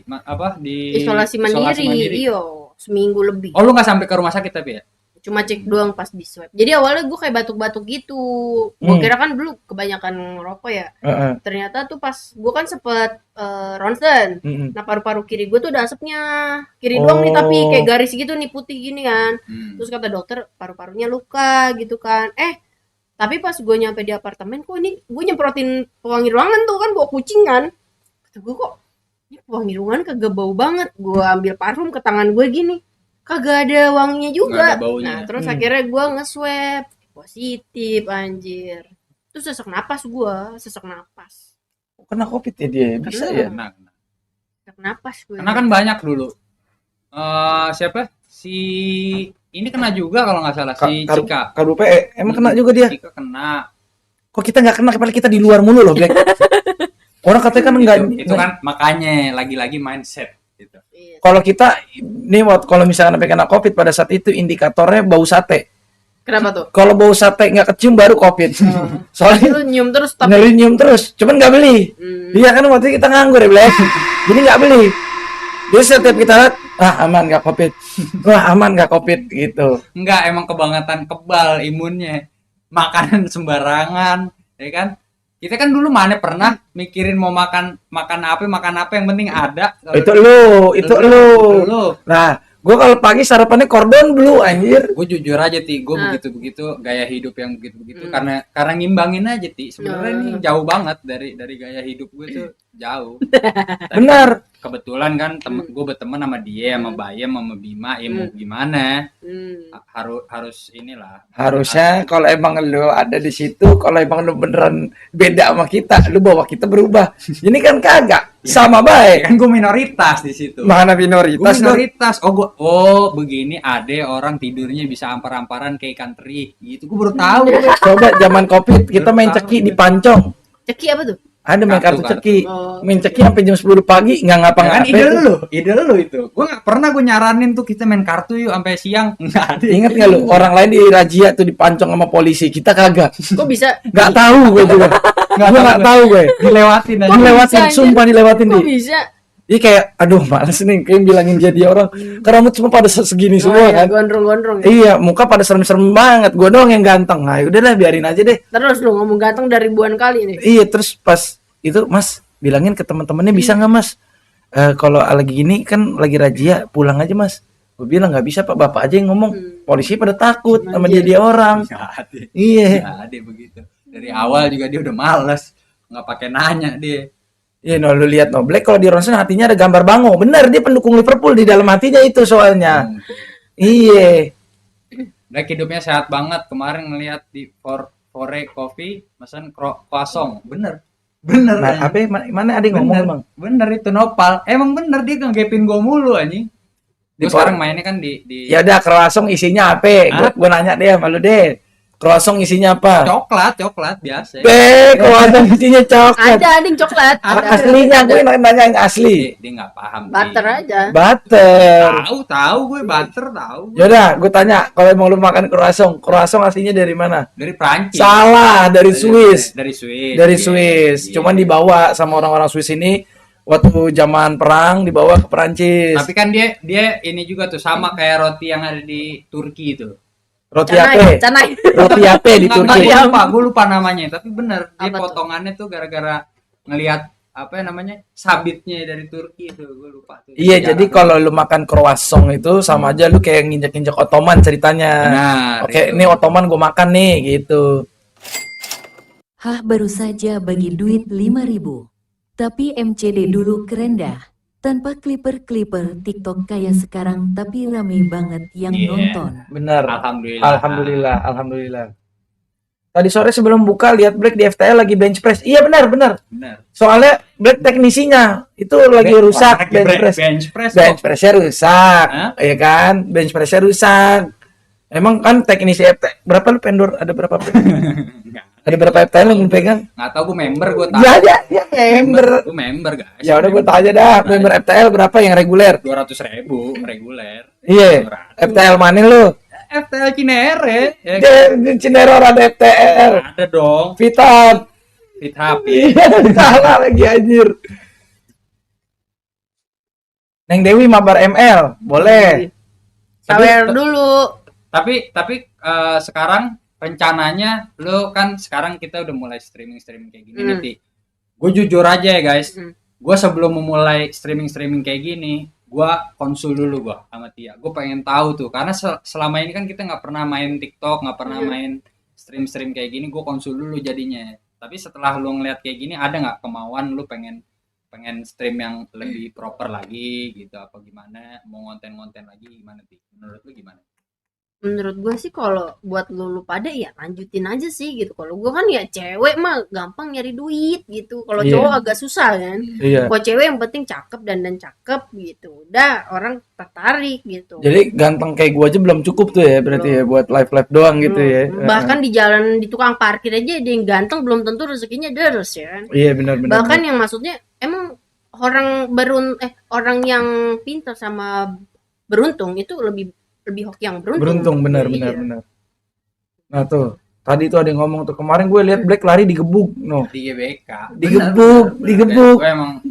Di Isolasi mandiri. Iyo, seminggu lebih. Oh lu nggak sampai ke rumah sakit tapi ya? cuma cek doang pas di swab. Jadi awalnya gue kayak batuk-batuk gitu. Gue kira kan dulu kebanyakan ngerokok ya. Ternyata tuh pas gue kan sempet ronsen. Nah paru-paru kiri gue tuh ada asapnya. Kiri doang nih tapi kayak garis gitu nih putih gini kan. Terus kata dokter paru-parunya luka gitu kan. Tapi pas gue nyampe di apartemen, kok ini gue nyemprotin pewangi ruangan tuh kan bawa kucing kan. Kata gue kok ini pewangi ruangan kagak bau banget. Gue ambil parfum ke tangan gue gini. Kagak ada wanginya juga. Nah terus akhirnya gue nge-swab. Positif anjir. Terus sesak napas gue. Kena COVID ya dia, bisa ya? Sesak napas gue. Karena kan banyak dulu. Siapa? Si ini kena juga kalau nggak salah si Cika. KBPE, emang kena juga dia. Cika kena. Kok kita nggak kena, padahal kita di luar mulu loh, Black. Orang katanya kan enggak. Itu kan makanya lagi-lagi mindset gitu. Kalau kita nih kalau misalnya sampai kena COVID pada saat itu indikatornya bau sate. Kenapa tuh? Kalau bau sate nggak kecium baru COVID. Soalnya Lu nyium terus tapi nyium terus, cuman nggak beli. Iya kan waktu itu kita nganggur ya, Black. Jadi nggak beli. Jadi setiap kita lihat, aman nggak COVID. Wah aman nggak COVID gitu. Enggak, emang kebangetan kebal imunnya. Makanan sembarangan, ya kan? Kita kan dulu mana pernah mikirin mau makan apa yang penting ada. Itu lu. Lu. Nah, gue kalau pagi sarapannya cordon bleu anjir. Gue jujur aja gue begitu gaya hidup yang begitu karena ngimbangin aja sebenarnya ini jauh banget dari gaya hidup gue tuh jauh. Benar. Kebetulan kan gue berteman sama dia, sama Bayem, sama Bima, ya mau gimana? Harus inilah. Harusnya kalau emang lu ada di situ, kalau emang lu beneran beda sama kita, lu bawa kita berubah. Ini kan kagak, sama baik. Kan gue minoritas di situ. Mana minoritas? Minoritas. Begini ada orang tidurnya bisa ampar-amparan kayak ikan teri gitu. Gue baru tahu. Coba zaman Covid kita main ceki di Pancong. Ceki apa tuh? Ada main kartu ceki. Main ceki sampai jam 10 pagi nggak ngapa-ngapain. Kan ide lu itu. Gue nggak pernah gue nyaranin tuh kita main kartu yuk sampai siang. Nggak ada. Ingat nggak lu? Orang lain di razia tuh dipancong sama polisi, kita kagak. Kok bisa? Nggak tahu gue juga. Gue nggak tahu gue. Dilewatin aja. Dilewatin, sumpah dilewatin Kok di. bisa? Iya kayak, aduh males nih, kayak bilangin jadi orang. Karena rambut semua pada segini semua kan. Gondrong-gondrong ya. Iya, muka pada serem-serem banget. Gue doang yang ganteng. Nah, udahlah biarin aja deh. Terus lu ngomong ganteng dari ribuan kali nih. Iya, terus pas itu Mas bilangin ke teman-temannya bisa nggak Mas? Kalau lagi gini kan lagi razia, pulang aja Mas. Gue bilang nggak bisa Pak, Bapak aja yang ngomong. Polisi pada takut sama dia orang. Iya. Nggak ada begitu. Dari awal juga dia udah males, nggak pakai nanya dia. Iya, no, lu lihat no, Black kalau di ronsen hatinya ada gambar Bango. Bener, dia pendukung Liverpool di dalam hatinya itu soalnya. Iya. Black hidupnya sehat banget. Kemarin ngeliat di Fore Coffee mesen croissant. Bener. Nah, apa mana ada yang ngomong emang? Bener itu nopal. Emang bener dia ngegepin gue mulu anjing. Dia sekarang mainnya kan di Ya udah, croissant isinya apa? Gue nanya deh sama lu deh. Croissant isinya apa? Coklat biasa. Croissant isinya coklat. Ada anjing coklat. Aslinya gue nanya yang asli. Dia nggak paham. Butter aja. Butter. Tahu gue butter tahu. Yaudah, gue tanya, kalau mau lu makan croissant aslinya dari mana? Dari Prancis. Salah, dari Swiss. Dari Swiss. Dari Swiss. Cuman dibawa sama orang-orang Swiss ini waktu zaman perang dibawa ke Prancis. Tapi kan dia ini juga tuh sama kayak roti yang ada di Turki itu. Roti apa? Roti apa di Turki? Gue lupa namanya, tapi bener dia potongannya tuh gara-gara ngelihat apa namanya sabitnya dari Turki itu, gue lupa tuh. Iya, jadi kalau lu makan croissant itu sama aja lu kayak nginjek-injek Ottoman ceritanya. Benar. Oke, ini Ottoman gue makan nih gitu. Hah, baru saja bagi duit 5.000. Tapi MCD dulu keren dah. Tanpa clipper TikTok kayak sekarang, tapi rame banget yang nonton. Bener. Alhamdulillah. Tadi sore sebelum buka lihat Black di FTL lagi bench press. Iya benar. Soalnya Black teknisinya itu lagi rusak bench press. Bench pressnya rusak. Iya kan? Bench pressnya rusak. Emang kan teknisi FTL berapa lu pendor? Ada berapa? Ada berapa FTL yang lu pegang? Nggak tahu, gue member, gue tahu. Ya member. Gue member guys. Ya udah gue tanya dah, member FTL berapa yang reguler? 200.000 reguler. Iya. FTL mana lu? FTL Cinere. Cinere ada FTL. Ada dong. Fitap. Iya, salah lagi anjir. Neng Dewi mabar ML, boleh. Sawer dulu. Tapi sekarang rencananya lo kan sekarang kita udah mulai streaming kayak gini nih, Ti. Gue jujur aja ya guys, gue sebelum memulai streaming kayak gini, gue konsul dulu gue sama Tia. Gue pengen tahu tuh, karena selama ini kan kita nggak pernah main TikTok, nggak pernah main stream kayak gini. Gue konsul dulu jadinya. Tapi setelah lu ngeliat kayak gini, ada nggak kemauan lu pengen stream yang lebih proper lagi gitu, apa gimana? Mau konten lagi gimana, Ti? Menurut lu gimana? Menurut gue sih kalau buat lu pada ya lanjutin aja sih gitu. Kalau gue kan ya cewek mah gampang nyari duit gitu. Kalau cowok agak susah kan. Kalau cewek yang penting cakep dan cakep gitu. Udah orang tertarik gitu. Jadi ganteng kayak gua aja belum cukup tuh ya berarti ya buat live live doang gitu ya. Bahkan di jalan di tukang parkir aja ada yang ganteng belum tentu rezekinya deres ya kan. Iya benar-benar. Bahkan yang maksudnya emang orang yang pintar sama beruntung itu lebih hoki yang beruntung. benar. Nah tuh tadi tuh ada yang ngomong tuh, kemarin gue lihat Black lari digebuk Di GBK. digebuk Gue emang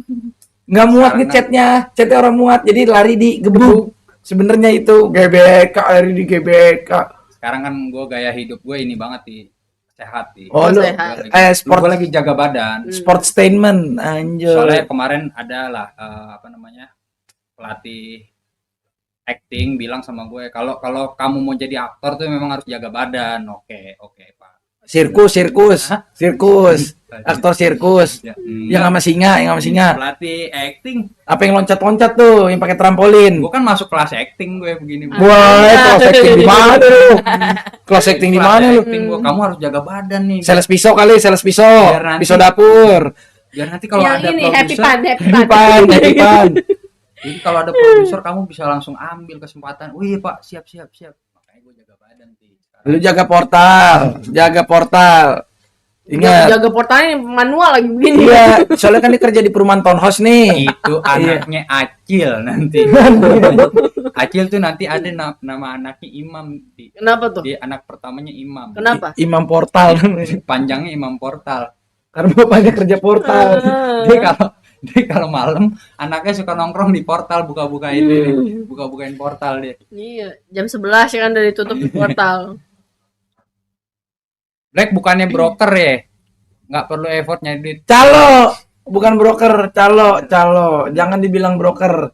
nggak muat nih chatnya orang muat, jadi lari digebuk. Sebenarnya itu GBK, lari di GBK. sekarang kan gue gaya hidup gue ini banget di sehat di. Oh lu sehat. sport Gue lagi jaga badan. sport statement anjir. Soalnya kemarin adalah pelatih acting bilang sama gue, kalau kamu mau jadi aktor tuh memang harus jaga badan. Oke Pak. Sirkus aktor sirkus yang sama singa Pelatih acting. apa yang loncat tuh yang pakai trampolin. Gue kan masuk kelas acting gue begini. Wah, kelas acting di mana lu? Kelas acting di mana lu? Acting gue, kamu harus jaga badan nih. Sales pisau, nanti- pisau dapur. Biar nanti kalau Yang ada ini produser, Happy pan. jadi kalau ada produser kamu bisa langsung ambil kesempatan. Wih Pak, siap. Makanya gue jaga badan sih. Lu jaga portal. Ingat. Jaga portalnya manual lagi begini. Iya, soalnya kan dia kerja di perumahan townhouse nih. Itu anaknya Acil nanti. Acil tuh nanti ada nama anaknya Imam. Kenapa tuh? Dia anak pertamanya Imam. Kenapa? Imam Portal. Panjangnya Imam Portal. Karena bapaknya kerja portal. Dia kalau malam anaknya suka nongkrong di portal buka-bukain portal dia. Iya, jam 11 ya kan udah ditutup di portal. Black bukannya broker ya? Nggak perlu effort nyari duit. Calo, bukan broker, calo. Jangan dibilang broker.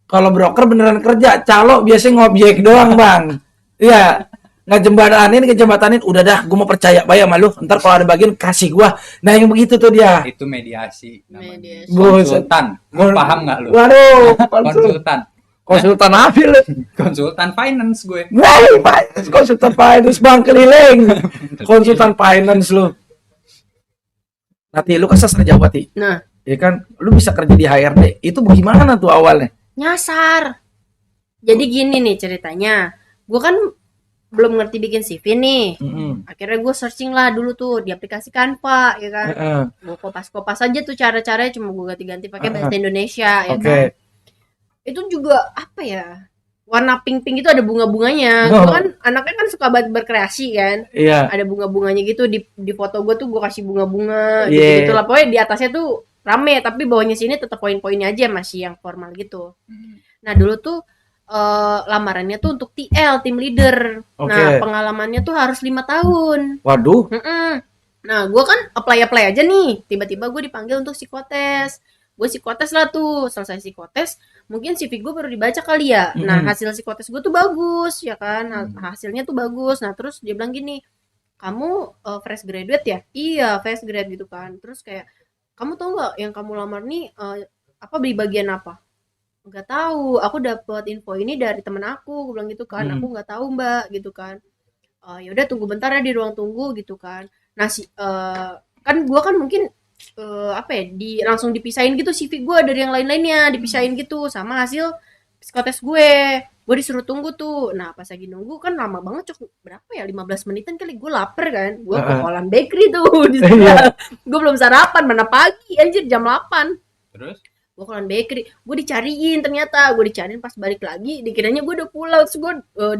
Kalau broker beneran kerja, calo biasanya ngobjek doang, Bang. Iya. Ngejembatanin, udah dah, gue mau percaya bayar sama lu. Ntar kalau ada bagian kasih gua. Nah, yang begitu tuh dia. Itu mediasi namanya. Mediasi. Konsultan. Lu paham nggak lu? Waduh, konsultan apa lu? Konsultan finance gue. Wah, konsultan finance bank keliling. Konsultan finance lu. Nanti lu kan sarjana Ti. Nah, Ya kan, lu bisa kerja di HRD. Itu bagaimana tuh awalnya? nyasar. Jadi gini nih ceritanya. Gue kan belum ngerti bikin CV nih. Akhirnya gue searching lah dulu tuh di aplikasi Canva, ya kan. Gue kopas aja tuh cara-caranya, cuma gue ganti-ganti pakai bahasa Indonesia, ya kan. Itu juga apa ya? Warna pink-pink itu ada bunga-bunganya. Gue kan anaknya kan suka banget berkreasi kan. Iya. Ada bunga-bunganya gitu di foto gue tuh gue kasih bunga-bunga gitu lah. Pokoknya di atasnya tuh rame, tapi bawahnya sini tetap poin-poinnya aja masih yang formal gitu. Nah dulu tuh lamarannya tuh untuk TL, tim leader. Nah pengalamannya tuh harus 5 tahun. Waduh. Nah gue kan apply aja nih. Tiba-tiba gue dipanggil untuk psikotes. Gue psikotes lah tuh. Selesai psikotes, mungkin CV gue baru dibaca kali ya. Nah hasil psikotes gue tuh bagus ya kan. Hasilnya tuh bagus. Nah terus dia bilang gini, kamu fresh graduate ya? Iya fresh grad gitu kan. Terus kayak, kamu tahu nggak yang kamu lamar nih apa di bagian apa? Nggak tahu, aku dapat info ini dari temen aku bilang gitu kan. Aku nggak tahu mbak gitu kan. Ya udah tunggu bentar ya di ruang tunggu gitu kan. Nah kan gue kan mungkin langsung dipisahin gitu CV gue dari yang lain-lainnya, dipisahin gitu sama hasil psikotes gue disuruh tunggu tuh. Nah pas lagi nunggu kan lama banget, berapa ya, 15 menitan kali. Gue lapar kan, gue ke Holland Bakery tuh di sebelah. Gue belum sarapan, mana pagi anjir, jam 8. Terus Gue ke Holland Bakery, gue dicariin, ternyata gue dicariin pas balik lagi, dikiranya gue udah pulang. Terus gue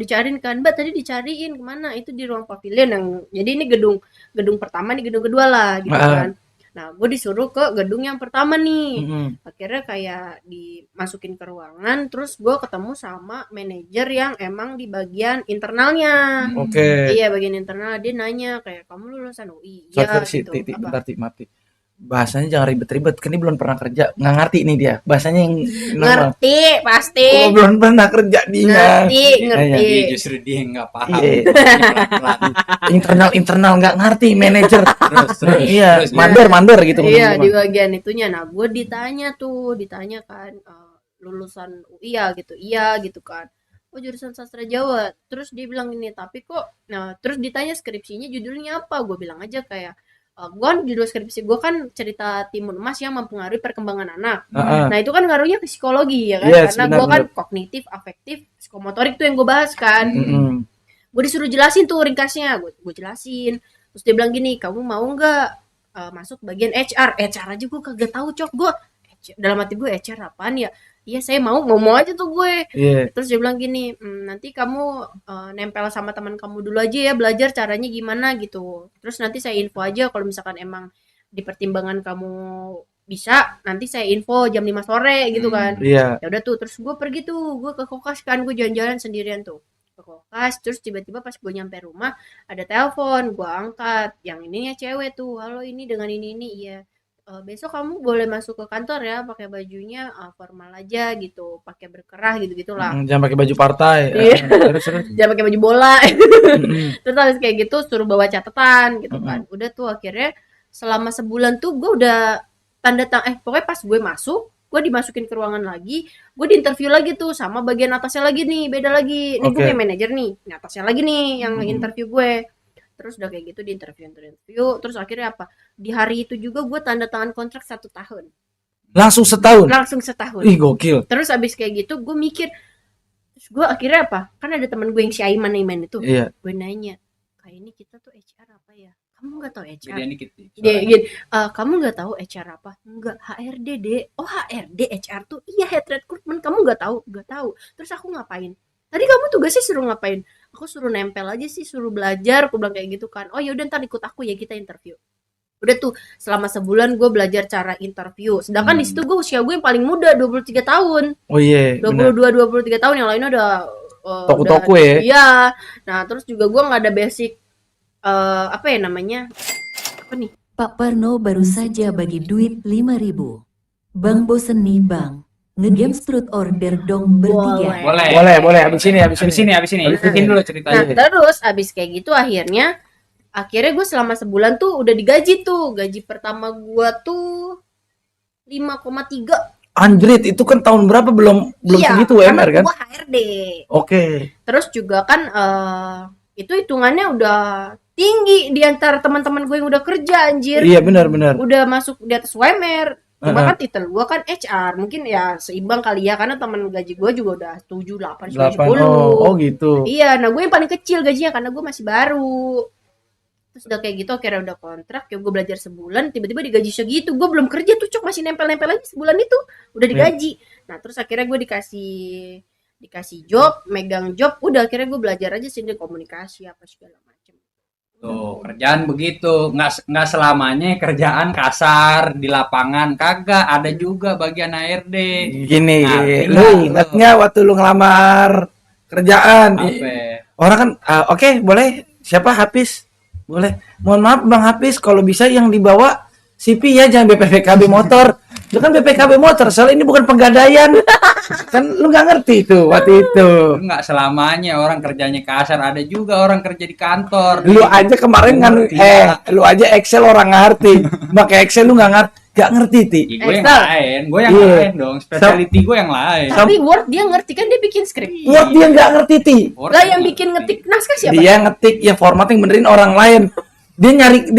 dicariin kan, mbak tadi dicariin kemana, itu di ruang pavilion yang, jadi ini gedung pertama, nih gedung kedua lah gitu kan. Nah, gue disuruh ke gedung yang pertama nih. Mm-mm. Akhirnya kayak dimasukin ke ruangan, terus gue ketemu sama manajer yang emang di bagian internalnya. Oke. Iya, bagian internal. Dia nanya kayak, kamu lulusan UI? Sorry, Iya gitu. Titik, Apa? bentar, Tik, mati. Bahasanya jangan ribet-ribet, kan ini belum pernah kerja, nggak ngerti nih dia. Bahasanya yang normal. Ngerti, pasti. Oh, belum pernah kerja dia. Ngerti, ngerti. Jadi justru dia nggak paham. Iya. Pelan-pelan. Internal nggak ngerti manajer. Terus, Iya, terus, mandor gitu. Iya, di ngomong-ngomong. bagian itunya. Nah, gue ditanya kan, lulusan UI ya gitu. Iya gitu kan. Oh, jurusan sastra Jawa. Terus dia bilang gini, tapi kok, nah terus ditanya skripsinya judulnya apa? Gue bilang aja kayak, gue kan judul skripsi gue kan cerita Timun Emas yang mempengaruhi perkembangan anak. Heeh. Nah, itu kan ngaruhnya ke psikologi ya kan, Yes, karena benar, gue kan benar. kognitif, afektif, psikomotorik tuh yang gue bahas kan. Mm-mm. Gue disuruh jelasin tuh ringkasnya, gue jelasin. Terus dia bilang gini, kamu mau nggak masuk bagian HR? HR aja gue kagak tahu, Cok. Gue dalam hati gue, HR apaan ya? Iya, saya mau, ngomong aja tuh gue. Iya. Terus dia bilang gini, nanti kamu nempel sama teman kamu dulu aja ya, belajar caranya gimana gitu. Terus nanti saya info aja kalau misalkan emang di pertimbangan kamu bisa, nanti saya info jam 5 sore gitu kan. Iya. Ya udah tuh, terus gue pergi tuh, gue ke kokas kan, gue jalan-jalan sendirian tuh ke kokas. Terus tiba-tiba pas gue nyampe rumah ada telepon, gue angkat, yang ininya cewek tuh, halo ini dengan ini iya. Besok kamu boleh masuk ke kantor ya, pakai bajunya formal aja gitu, pakai berkerah gitu gitulah. Jangan pakai baju partai. Iya. Terus. Jangan pakai baju bola. Mm-mm. Terus habis kayak gitu suruh bawa catatan gitu Mm-mm. kan. Udah tuh akhirnya selama sebulan tuh gue udah pokoknya pas gue masuk, gue dimasukin ke ruangan lagi, gue diinterview lagi tuh sama bagian atasnya lagi nih, beda lagi. Nih gue Oke. kayak manajer nih, ini atasnya lagi nih yang interview gue. Terus udah kayak gitu di interview, terus akhirnya apa? Di hari itu juga gue tanda tangan kontrak 1 tahun. Langsung setahun. Langsung setahun. Ih, gokil. Terus abis kayak gitu gue mikir, terus gue akhirnya apa? Kan ada teman gue yang si Aiman itu. Iya. Gue nanya, kayak ini kita tuh HR apa ya? Kamu nggak tahu HR? Gedean dikit. Dia gini, kamu nggak tahu HR apa? Enggak, HRD deh. Oh, HRD HR tuh iya head recruitment. Kamu nggak tahu? Nggak tahu. Terus aku ngapain? Tadi kamu tugasnya suruh ngapain? Aku suruh nempel aja sih, suruh belajar. Aku bilang kayak gitu kan. Oh ya udah, ntar ikut aku ya, kita interview. Udah tuh selama sebulan gue belajar cara interview. Sedangkan di situ gue usia gue yang paling muda, 23 tahun. Oh iya. 22 23 tahun, yang lainnya udah Toko-toko ya. Iya. Nah, terus juga gue nggak ada basic apa ya namanya? Apa nih? Pak Parno baru saja bagi duit 5.000. Bang bosen nih bang. Ngegames truth order dong bertiga. Boleh. Habis ini. Habis ini. Ikutin dulu Nah, ceritanya. terus abis kayak gitu akhirnya gue selama sebulan tuh udah digaji tuh. Gaji pertama gue tuh 5,3. Anjrit, itu kan tahun berapa belum Iya, segitu UMR kan? Gue HRD. Oke. Terus juga kan itu hitungannya udah tinggi di antara teman-teman gue yang udah kerja, anjir. Iya, benar. Udah masuk di atas UMR. Cuma Heeh. kan titel gue kan HR, mungkin ya seimbang kali ya, karena teman gaji gue juga udah 7, 8, 9, 10. Oh gitu. Iya, nah gue yang paling kecil gajinya karena gue masih baru. Terus udah kayak gitu akhirnya udah kontrak, ya gue belajar sebulan, tiba-tiba digaji segitu. Gue belum kerja tuh, Cok, masih nempel-nempel aja sebulan itu, udah digaji. Nah, terus akhirnya gue dikasih job, megang job, udah akhirnya gue belajar aja sih komunikasi apa segala macam. Tuh, kerjaan begitu. Nggak selamanya kerjaan kasar di lapangan. Kagak, ada juga bagian HRD. Gini, Ngerti lu nggak, ingat lu? nggak waktu lu ngelamar kerjaan? Apa? Orang kan, oke, boleh. Siapa Hafiz? Boleh. Mohon maaf Bang Hafiz, kalau bisa yang dibawa CP ya, jangan BPKB motor. Itu kan BPKB motor, soalnya ini bukan pegadaian. Kan lu nggak ngerti itu waktu itu. Lu nggak selamanya orang kerjanya kasar. Ada juga orang kerja di kantor. Lu aja kemarin kan, Ngerti nggak? lu aja Excel orang ngerti. Pakai Excel lu nggak ngerti, Ti. Ih, gue yang Excel. lain. Gue yang Iya. lain dong. Specialty gue yang lain. Tapi Word dia ngerti kan, dia bikin skrip. Buat dia nggak ngerti, Ti. Lah yang bikin ngetik naskah siapa? Dia ngetik ya formatting benerin orang lain. Dia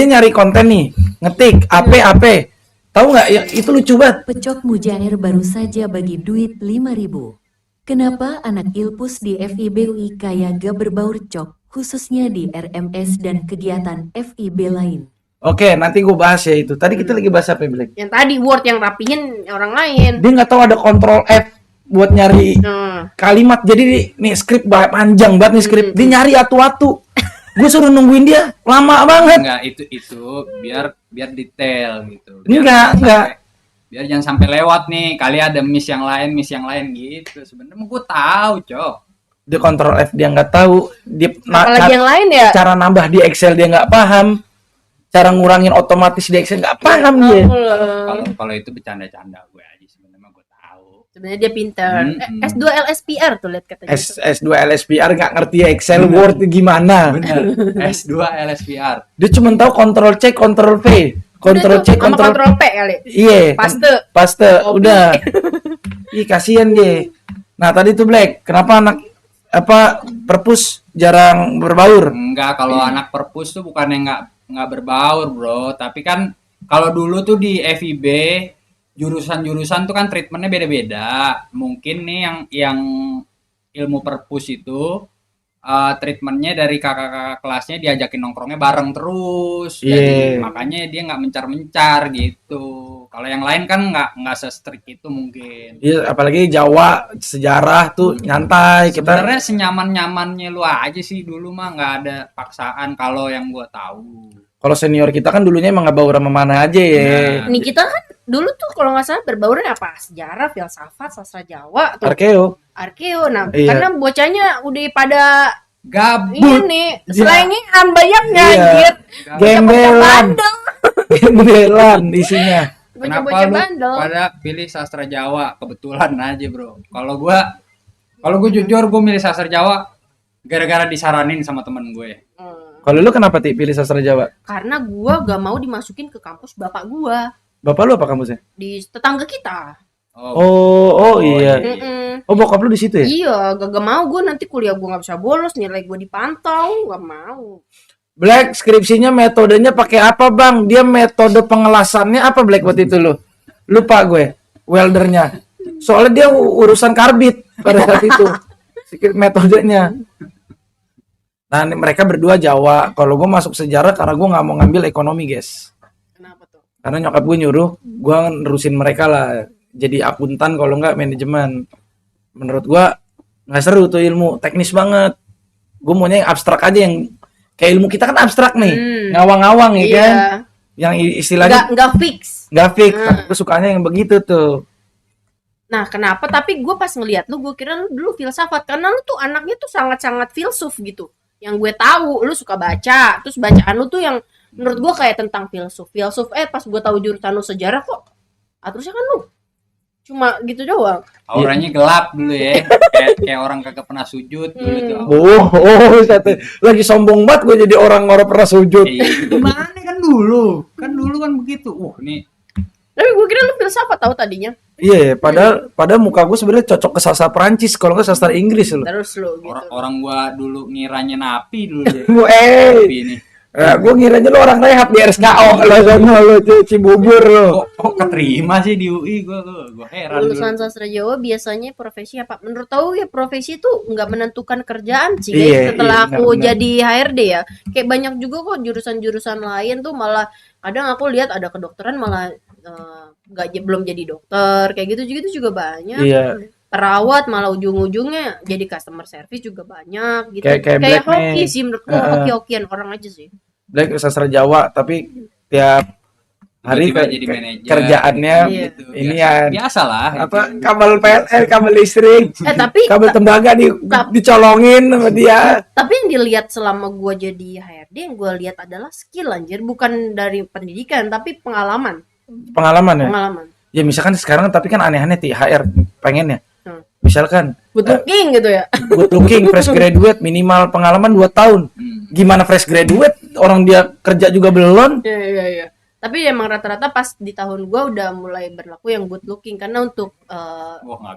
nyari konten nih, ngetik AP. Tahu nggak ya, itu lucu banget. Pecok Mujair baru saja bagi duit 5.000. Kenapa anak Ilpus di FIB UI kayak gak berbaur cok, khususnya di RMS dan kegiatan FIB lain? Oke, nanti gue bahas ya itu. Tadi kita lagi bahas apa, Bilek? Yang tadi Word yang rapihin orang lain. Dia nggak tahu ada kontrol F buat nyari Nah, kalimat. Jadi nih skrip panjang banget nih skrip. Dia nyari atu-atu. Gue suruh nungguin dia lama banget. Enggak, itu biar detail gitu. Enggak. Biar jangan sampai lewat nih. Kali ada miss yang lain gitu. Sebenarnya gue tahu, Cok. Dia kontrol F dia nggak tahu. Dia Apalagi yang lain ya. cara nambah di Excel dia nggak paham. Cara ngurangin otomatis di Excel nggak paham dia. Kalau itu bercanda-canda gue aja sebenarnya gue tahu. Sebenarnya dia pintar. S2 LSPR tuh lihat katanya. S2 LSPR nggak ngerti Excel Word gimana. Benar. S2 LSPR. Dia cuma tahu kontrol C, kontrol V. Kontrol C, sama kontrol kontrol P kali. Iya. Paste. Kopi. Udah. Ih kasihan dia. Nah tadi tuh Black, kenapa anak perpus jarang berbaur? Enggak, kalau anak perpus tuh bukannya nggak berbaur, Bro. Tapi kan kalau dulu tuh di FIB jurusan-jurusan tuh kan treatmentnya beda-beda. Mungkin nih yang ilmu perpus itu treatmentnya dari kakak-kakak kelasnya diajakin nongkrongnya bareng terus. Jadi makanya dia nggak mencar-mencar gitu. Kalau yang lain kan nggak se-strict itu mungkin. Iya, apalagi Jawa sejarah tuh nyantai kita. Sebenarnya senyaman-nyamannya lu aja sih dulu mah, nggak ada paksaan kalau yang gua tahu. Kalau senior kita kan dulunya emang nggak baur sama mana aja ya. Nih kita kan dulu tuh kalau nggak salah berbaurnya apa? Sejarah, filsafat, sastra Jawa tuh. Arkeo. Nah, Iya. karena bocahnya udah pada Gabut. ini selengean banyaknya Iya. anjir. Gembelan. Bandel. Gembelan isinya. Kenapa Bocah-bocah lu bandel. pada pilih sastra Jawa? Kebetulan aja, Bro. Kalau gua jujur gua milih sastra Jawa gara-gara disaranin sama temen gue. Kalau lu kenapa pilih sastra Jawa? Karena gua gak mau dimasukin ke kampus bapak gua Bapak lu apa kampusnya? di tetangga kita. Oh iya. Oh bokap lu di situ ya? Iya, gak mau gue nanti kuliah gue nggak bisa bolos, nilai gue dipantau, gak mau. Black skripsinya metodenya pakai apa bang? Dia metode pengelasannya apa Black waktu itu lu? Lupa gue. Weldernya. Soalnya dia urusan karbit pada saat itu. Metodenya. Nah mereka berdua Jawa. Kalau gue masuk sejarah karena gue nggak mau ngambil ekonomi guys. Kenapa tuh? Karena nyokap gue nyuruh gue nerusin mereka lah. Jadi akuntan kalau nggak manajemen. Menurut gue nggak seru tuh ilmu. Teknis banget. Gue maunya yang abstrak aja yang kayak ilmu kita kan abstrak nih, ngawang-ngawang ya kan, yang istilahnya nggak fix. Aku sukanya yang begitu tuh. Nah kenapa? Tapi gue pas ngeliat lu, gue kira lu dulu filsafat karena lu tuh anaknya tuh sangat-sangat filsuf gitu. Yang gue tahu, lu suka baca, terus bacaan lu tuh yang menurut gue kayak tentang filsuf. Pas gue tahu jurusan lu sejarah kok, terusnya kan lu cuma gitu doang. Auranya gelap dulu ya, kayak orang kagak pernah sujud dulu tuh. Lagi sombong banget gue jadi orang pernah sujud. Gimana kan dulu kan begitu. Nih. Tapi gue kira lu filsafat tahu tadinya. Iya, padahal muka gue sebenarnya cocok ke sastra Perancis kalau nggak sastra Inggris loh. Terus lu gitu. Orang gua dulu ngiranya napi dulu deh. Napi ini. Gue ngiranya lu orang rehat di RSKO lo sono lo Cibubur lo. Kok keterima sih di UI? Gua heran. Lulusan sastra Jawa biasanya profesi apa? Menurut tahu ya profesi itu nggak menentukan kerjaan sih. Setelah aku jadi HRD ya, kayak banyak juga kok jurusan-jurusan lain tuh malah kadang aku lihat ada kedokteran malah belum jadi dokter kayak gitu juga banyak. Iya. Perawat malah ujung-ujungnya jadi customer service juga banyak gitu. Kayak hoki sih menurut gua, hoki-hokian orang aja sih. Black sastra Jawa tapi tiap hari jadi manajer kerjaannya gitu. Ini ya biasalah apa kabel PLN, kabel listrik, tapi kabel tembaga dicolongin sama dia. Tapi yang dilihat selama gua jadi HRD yang gua lihat adalah skill anjir, bukan dari pendidikan tapi pengalaman ya. Ya misalkan sekarang tapi kan aneh-aneh HR pengennya. Misalkan good looking gitu ya. Good looking, fresh graduate, minimal pengalaman 2 tahun. Gimana fresh graduate? Orang dia kerja juga belum. Iya. Tapi emang rata-rata pas di tahun gua udah mulai berlaku yang good looking karena untuk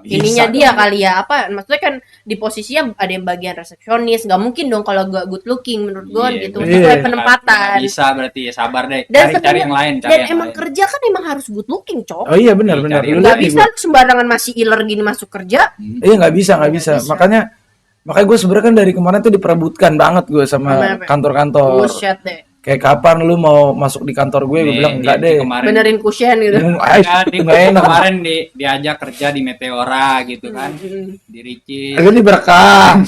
ininya dia kali ya apa maksudnya kan di posisinya ada yang bagian resepsionis, nggak mungkin dong kalau gak good looking menurut gua gitu sesuai penempatan. Bisa berarti ya sabar deh. Dan cari yang lain. Dan emang kerja kan emang harus good looking cok. Oh iya benar. Nggak bisa sembarangan masih iler gini masuk kerja. Iya nggak bisa. Makanya gue sebenarnya kan dari kemarin tuh diperebutkan banget gue sama kantor-kantor. Bullshit deh. Kayak kapan lu mau masuk di kantor gue bilang enggak deh. Benerin cushion gitu. Kemarin diajak kerja di Meteora gitu kan. Di Ricis. Lu di berkah.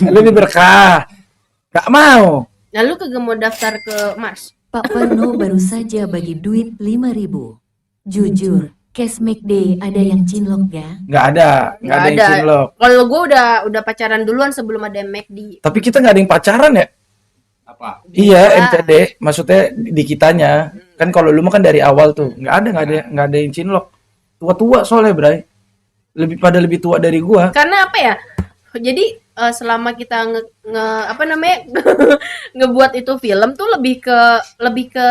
Gak mau. Nah, lu kagak mau daftar ke Mars? Pak Parno baru saja bagi duit 5.000. Jujur, Cash McD ada yang cinlok gak? Nggak ada yang cinlok. Kalau gue udah pacaran duluan sebelum ada McD. Tapi kita nggak ada yang pacaran ya? Apa? Iya, MCD, maksudnya di kitanya. Kan kalau lu mah kan dari awal tuh, nggak ada yang cinlok. Tua-tua soalnya, Bray. Lebih tua dari gua. Karena apa ya? Jadi selama kita apa namanya ngebuat itu film tuh lebih ke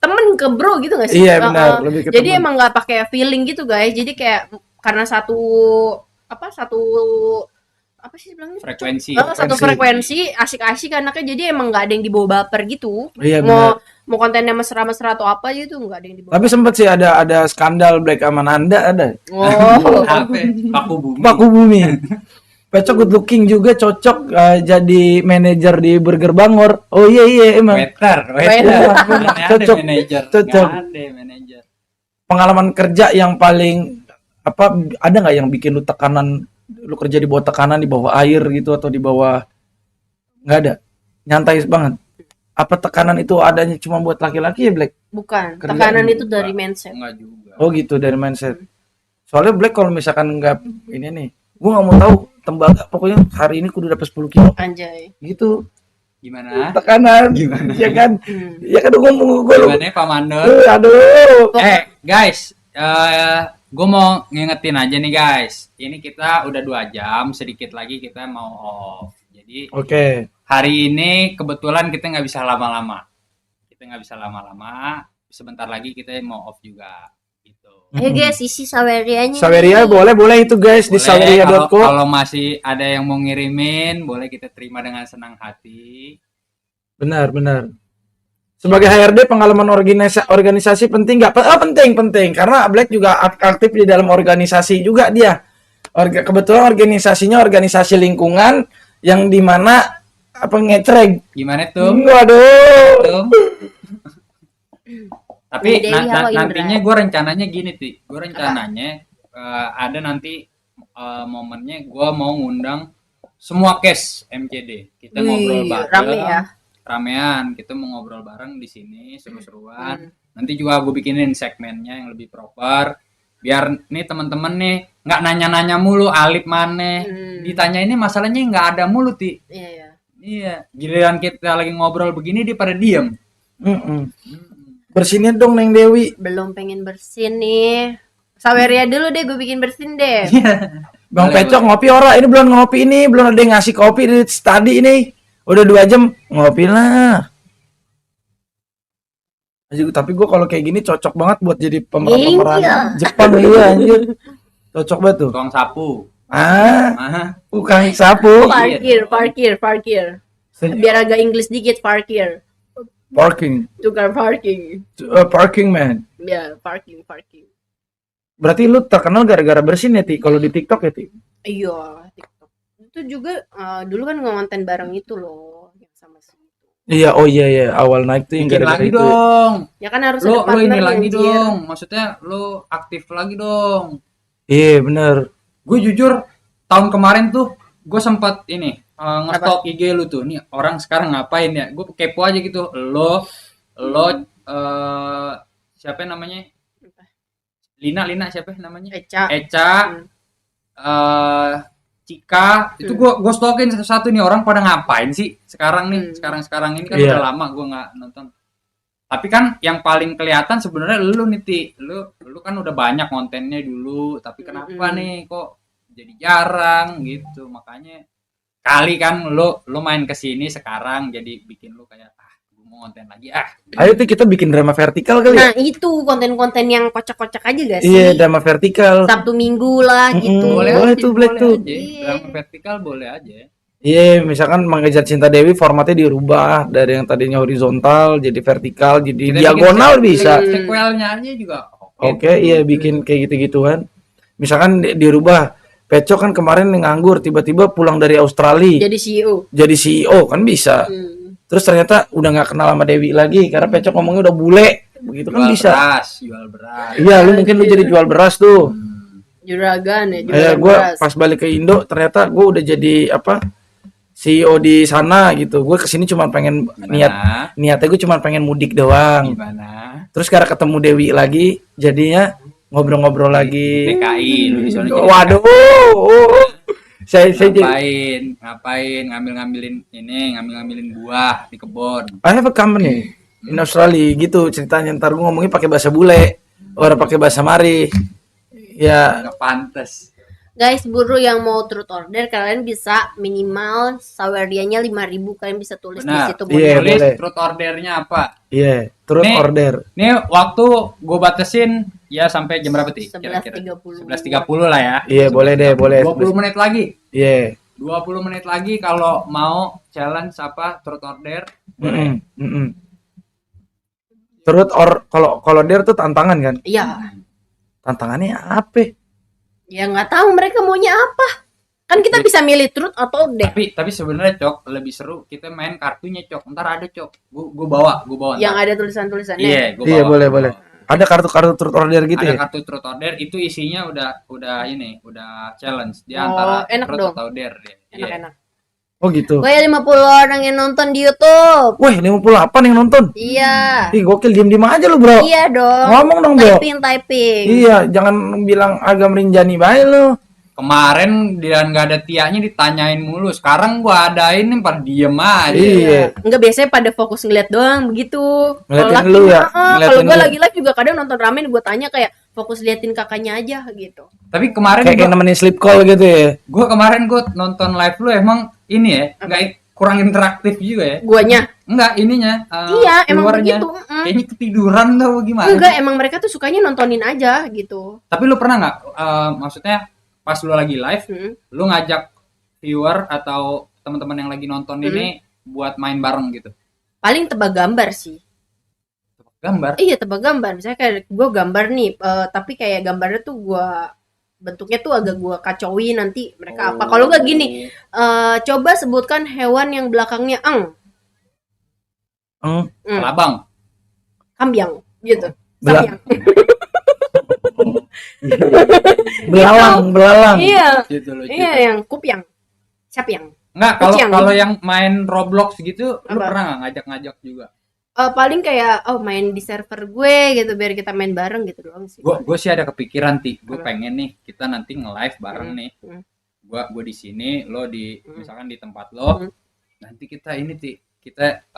temen, ke bro gitu gak sih? Iya, benar, lebih ke jadi temen. emang nggak pakai feeling gitu guys. Jadi kayak karena satu apa sih bilangnya? Frekuensi. Satu frekuensi, asik-asik anaknya, jadi emang nggak ada yang dibawa baper gitu. Iya, Mau kontennya mesra-mesra atau apa gitu nggak ada yang dibawa. Tapi sempet sih ada skandal Black sama Nanda ada. Oh. Apa? Paku bumi. Paku bumi. Pecok good looking juga cocok jadi manajer di Burger Bangor. Oh iya emang. Waiter. Cocok. Manajer. Cocok. Nggak ada manajer. Pengalaman kerja yang paling ada nggak yang bikin lu tekanan, lu kerja di bawah tekanan, di bawah air gitu atau di bawah, nggak ada, nyantai banget. Apa tekanan itu adanya cuma buat laki-laki ya, Black? Bukan, Kerjaan tekanan juga. itu dari mindset. Enggak juga. Oh gitu, dari mindset. Soalnya Black kalau misalkan nggak ini nih, gua nggak mau tahu tembaga, pokoknya hari ini kudu dapat 10 kilo Anjay. gitu. Gimana? Tekanan, ya kan? Ya kan gua Gimana Pak Mandor? aduh. Guys, gue mau ngingetin aja nih guys. Ini kita udah 2 jam, sedikit lagi kita mau off. Jadi Oke. hari ini kebetulan kita nggak bisa lama-lama. Sebentar lagi kita mau off juga. Gitu. Ayo guys, isi Sawerianya. Saweria boleh itu guys di Boleh, saweria.co. kalau masih ada yang mau ngirimin, boleh kita terima dengan senang hati. Benar. Sebagai HRD pengalaman organisasi penting nggak? Penting karena Black juga aktif di dalam organisasi juga dia. Kebetulan organisasinya organisasi lingkungan yang dimana ngecreg. Gimana tuh? Waduh. Tuh. Tapi Dewi, halo, Indra. nantinya gue rencananya gini sih. Gue rencananya ada nanti momennya gue mau ngundang semua case MCD. Kita ngobrol bareng. Rame ya. Ramean, kita mau ngobrol bareng di sini seru-seruan. Nanti juga gue bikinin segmennya yang lebih proper. Biar nih teman-teman nih nggak nanya-nanya mulu Alip mana. Ditanya ini masalahnya nggak ada mulu Ti. Iya. Giliran kita lagi ngobrol begini dia pada diem. Bersinin dong Neng Dewi. Belum pengen bersin nih. Saweria dulu deh, gue bikin bersin deh. Bang Boleh, Pecok ngopi ora? Ini belum ngopi ini, belum ada yang ngasih kopi dari tadi ini. Udah 2 jam ngopi lah. Tapi gue kalau kayak gini cocok banget buat jadi pemeran Jepang iya anjir. Cocok banget tuh. Tukang sapu. Bukan sapu. Parkir. Biar agak Inggris dikit, parkir. Parking. Tukar parking. Parking man. Ya, parking. Berarti lu terkenal gara-gara bersin ya, Ti? Kalau di TikTok ya, Ti? Iya, TikTok. Itu juga dulu kan ngonten bareng itu loh, yang sama si itu. Iya, iya. Awal naik tuh yang Bikin gara-gara lagi itu. dong. Ya kan harus Lu ada partner ini lagi anjir. dong. Maksudnya lu aktif lagi dong. Iya, bener. Gue jujur tahun kemarin tuh gue sempat ini nge-stalk IG lu tuh. Nih orang sekarang ngapain ya? Gue kepo aja gitu. Lo siapa namanya? Lina siapa namanya? Eca. Cika. Itu gue stalkin satu nih orang pada ngapain sih sekarang nih? Sekarang ini kan Iya. udah lama gue nggak nonton. Tapi kan yang paling kelihatan sebenarnya lu nih Ti. Lu kan udah banyak kontennya dulu, tapi kenapa nih kok jadi jarang gitu. Makanya kali kan lu main ke sini sekarang jadi bikin lu kayak gue mau konten lagi Ayo Ti kita bikin drama vertikal kali ya? Nah, itu konten-konten yang kocak-kocak aja gak sih? Iya, drama vertikal. Sabtu Minggu lah gitu. Boleh tuh, Black tuh. aja. Drama vertikal boleh aja. Iya, misalkan Mengejar Cinta Dewi formatnya dirubah dari yang tadinya horizontal jadi vertikal, jadi Kita diagonal bikin bisa. sequelnya aja juga Oke, iya bikin kayak gitu-gituan. Misalkan dirubah. Pecok kan kemarin nganggur, tiba-tiba pulang dari Australia. Jadi CEO. Jadi CEO kan bisa. Terus ternyata udah nggak kenal sama Dewi lagi karena Pecok ngomongnya udah bule. Begitu kan bisa. Jual beras. Iya, lu mungkin lu jadi jual beras tuh. Juragan ya, Gue pas balik ke Indo ternyata gue udah jadi CEO di sana gitu. Gue kesini cuma pengen niatnya gue cuma pengen mudik doang. Gimana? Terus karena ketemu Dewi lagi, jadinya ngobrol-ngobrol lagi. TKI lu di sana jadi Waduh. Saya ngapain ngambil-ngambilin buah di kebun. I have a company in Australia gitu ceritanya. Ntar gue ngomongnya pakai bahasa bule, orang pakai bahasa Mari. Ya, Nggak pantes. Guys, buru yang mau truth order, kalian bisa minimal sawerdianya 5.000, kalian bisa tulis di Benar. situ. Iya, Tulis boleh. truth ordernya apa? iya, terus Nih. order. Nih waktu gue batasin ya sampai jam berapa, Ti? Kira-kira 11.30. 11.30 lah ya. Iya, boleh deh, boleh. 20 menit lagi. Iya. 20 menit lagi kalau mau challenge apa truth order boleh. Terus kalau order tuh tantangan kan? Iya. Tantangannya apa? Ya nggak tahu mereka maunya apa. Kan kita bisa milih truth atau dare. Tapi sebenarnya Cok lebih seru kita main kartunya Cok. Ntar ada Cok. Gue bawa Yang ntar. ada tulisan-tulisannya. Iya, gue Iya, bawa. boleh. Ada kartu-kartu truth order gitu Ada ya? kartu truth order itu isinya udah challenge dia Oh, antara enak truth dong. atau dare dia. Iya. Enak-enak. Oh gitu. Gue 50 orang yang nonton di YouTube. Wih, 58 yang nonton. Iya. Ih, gokil, diem-diem aja lu, Bro. Iya dong. Ngomong dong, Bro. Typing. Iya, jangan bilang agak merinjani bae lu. Kemarin dia nggak ada tiaknya ditanyain mulu. Sekarang gua adain nih pada diem aja. Iya. Enggak, biasanya pada fokus ngeliat doang begitu. Ngeliatin Kalau lu laki, ya? kalau Ngeliatin gue lu. lagi live juga kadang nonton ramen, gue tanya kayak fokus liatin kakaknya aja gitu. Tapi kemarin Kayak nemenin sleep call gitu ya. gua nonton live lu emang ini ya nggak kurang interaktif juga ya. Guanya. Enggak ininya. Iya, emang keluarnya. begitu. Kayaknya ketiduran tau gimana. Enggak, emang mereka tuh sukanya nontonin aja gitu. Tapi lu pernah nggak maksudnya pas lu lagi live Hmm. lu ngajak viewer atau teman-teman yang lagi nonton ini buat main bareng gitu? Paling tebak gambar sih. Gambar. Iya, tebak gambar. Misalnya kayak gue gambar nih, tapi kayak gambarnya tuh gue bentuknya tuh agak gue kacauin nanti mereka apa. Kalau nggak gini, coba sebutkan hewan yang belakangnya ang. Kelabang. Kambiang gitu. Bela- Samyang. Belalang. Iya. Gitu loh. Iya, yang kupyang. Siapyang. Enggak, Kucing. kalau yang main Roblox gitu lu Apa? pernah nggak ngajak-ngajak juga? Paling kayak main di server gue gitu biar kita main bareng gitu doang sih. Gue sih ada kepikiran gue Apa? pengen nih kita nanti nge-live bareng nih. Hmm. Gue di sini, lo di misalkan di tempat lo. Nanti kita ini kita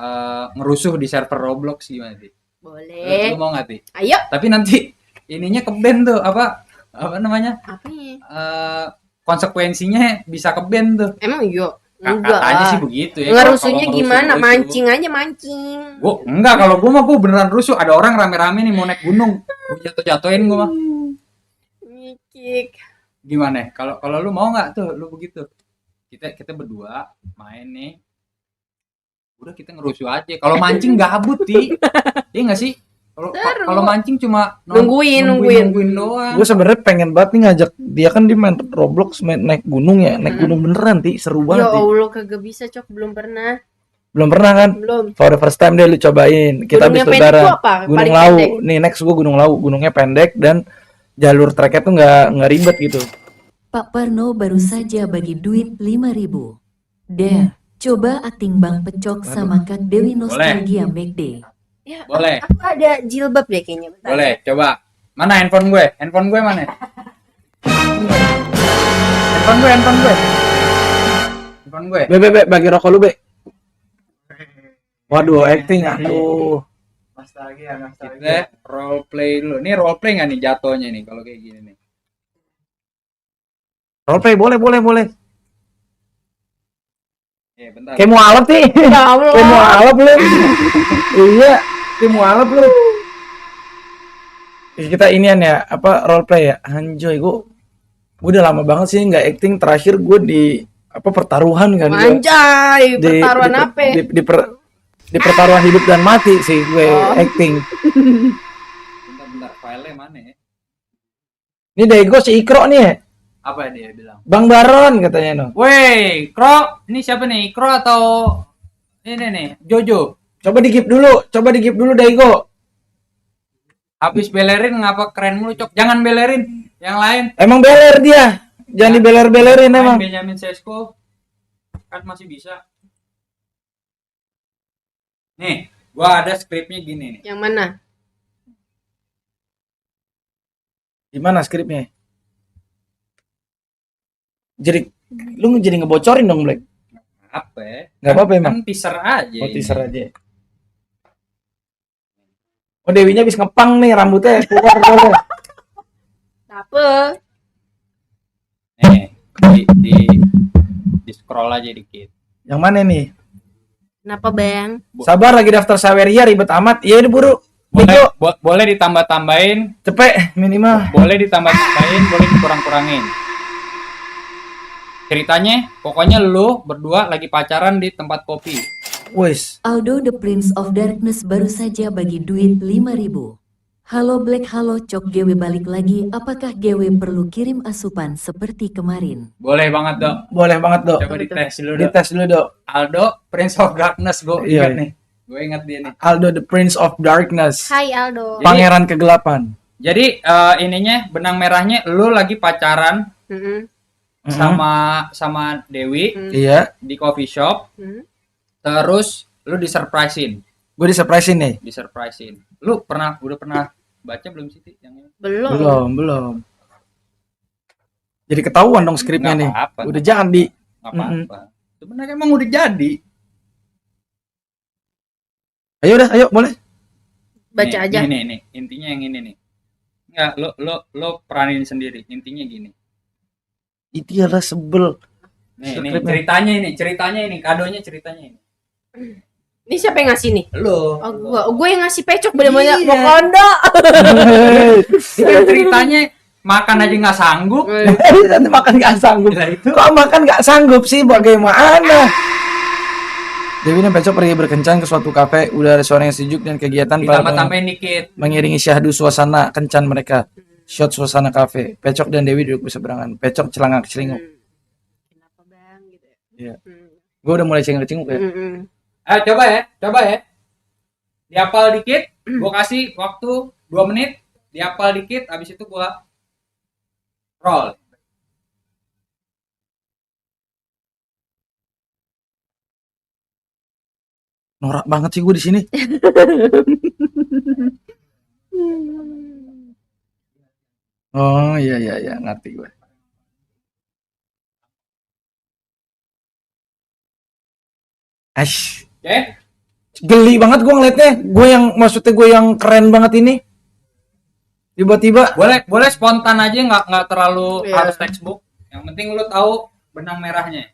ngerusuh di server Roblox gimana Ti? Boleh. Lu mau nggak Ti? Ayo. Tapi nanti ininya ke band tuh apa namanya? Apa ya? Konsekuensinya bisa ke band tuh. Emang iya. Katanya sih begitu ya. Ngerusuhnya Kalau gimana? ngerusuh. Mancing aja mancing. Enggak, kalau gue mah gue beneran rusuh. Ada orang rame-rame nih mau naik gunung. Gue jatuh-jatuhin gue mah. Mikik. Gimana? Kalau lu mau nggak tuh lu begitu? Kita berdua main nih. Udah kita ngerusuh aja. Kalau mancing gabut Ti. Iya nggak sih? Seru. Kalau mancing cuma Nungguin. doang. Gue sebenarnya pengen banget nih ngajak dia, kan dia main Roblox, main naik gunung ya, naik gunung beneran Ti, seru Ya banget Ti. Allah, kagak bisa Cok, belum pernah. Belum pernah kan? Belum. For the first time deh lu cobain. Kita Gunung habis yang pendek lebaran. tuh apa? Gunung Paling Lau. pendek. Nih next gue Gunung Lau. Gunungnya pendek dan jalur treknya tuh nggak ribet gitu. Pak Parno baru saja bagi duit 5.000. Deh, coba akting Bang Pecok sama Kak Dewi Nostalgia McD. Ya, Boleh. aku ada jilbab deh kayaknya. Bentar. Boleh, coba. Mana handphone gue? Handphone gue mana? Handphone gue. Be, bagi rokok lu, Be. Waduh, acting aduh. Kita role play dulu. Ini role play nggak nih jatuhnya nih kalau kayak gini nih? Roleplay boleh. Bentar. Kayak mau alap nih. Ya Allah. Kayak mau alap lu. Iya, kayak mau alap lu. Kita inian ya, apa roleplay ya? Anjoy, gue udah lama banget sih nggak acting. Terakhir gue di apa pertaruhan kan? Gua. Anjay, pertaruhan apa? Di pertaruhan hidup dan mati sih gue acting. Bentar, filenya mana ya? Ini Dego si Ikro nih ya? Apa dia bilang? Bang Baron katanya no. Woi, Kro, ini siapa nih? Kro atau ini nih, Jojo? Coba di-give dulu Dego. Habis belerin ngapa keren mulu, Cok? Jangan belerin yang lain. Emang beler dia. Jangan dibeler-belerin emang. Benjamin Sesko. kan masih bisa. Nih, gua ada skripnya gini nih. Yang mana? Gimana skripnya? Jadi lu jadi ngebocorin dong, Black. Apa ya? Nggak apa-apa emang. Kan teaser aja. Oh, ini. teaser aja. Oh, Dewinya habis ngepang nih rambutnya keluar boleh. Apa? Nih, di scroll aja dikit. Yang mana nih? Kenapa bang? Sabar lagi daftar Saweria ribet amat. Iya, ini buru. Boleh, Bejo, boleh ditambah-tambahin, cepet minimal. boleh ditambah-tambahin, boleh dikurang-kurangin. Ceritanya, pokoknya lu berdua lagi pacaran di tempat kopi. Wes. Aldo the Prince of Darkness baru saja bagi duit 5.000. Halo Black, halo Cok, GW balik lagi. Apakah GW perlu kirim asupan seperti kemarin? Boleh banget, Dok. Boleh banget, Dok. Coba dites dulu, Dok. Dites dulu, Dok. Aldo, Prince of Darkness, gue Iya. ingat nih. Gue ingat dia nih. Aldo the Prince of Darkness. Hai Aldo. Jadi- Pangeran kegelapan. Jadi ininya benang merahnya lu lagi pacaran Mm-mm. sama Dewi Iya, di coffee shop, Mm. terus lu disurprisein, gue disurprisein nih. Lu udah pernah baca belum sih Ti, yang ini? Belum. Belum. Jadi ketahuan dong skripnya Nggak nih. apa-apa. Udah jadi. Nggak apa-apa. Sebenarnya emang udah jadi. Ayo boleh. Baca Nih, aja. Nih, intinya yang ini nih. Enggak, lo peranin sendiri. Intinya gini. Itu adalah sebel. Nih, Skripnya. ceritanya ini, kadonya ceritanya ini. Ini siapa yang ngasih nih? Lo. Oh, gue yang ngasih pecok bener-bener Iya. mau kondo. Itu kan ceritanya makan aja nggak sanggup. Nanti makan gak sanggup. Lah itu. Kok makan gak sanggup sih? Bagaimana? Dewi dan Pecok pergi berkencan ke suatu kafe. Udara suara yang sejuk dan kegiatan para Ditambah-tambahin dikit. mengiringi syahdu suasana kencan mereka. Shot suasana kafe. Pecok dan Dewi duduk berseberangan. Pecok celangak celinguk. Kenapa bang? Gitu ya. Iya. Hmm. Gue udah mulai cengeng-cengeng ya. Mm-mm. Ayo coba ya. Dihafal dikit, gua kasih waktu 2 menit, dihafal dikit, habis itu gua roll. Norak banget sih gue di sini. Oh iya ngerti gue. Ash, Oke? geli banget gue ngeliatnya. Maksudnya gue yang keren banget ini. Tiba-tiba Boleh spontan aja, nggak terlalu Iya. harus textbook. Yang penting lu tahu benang merahnya.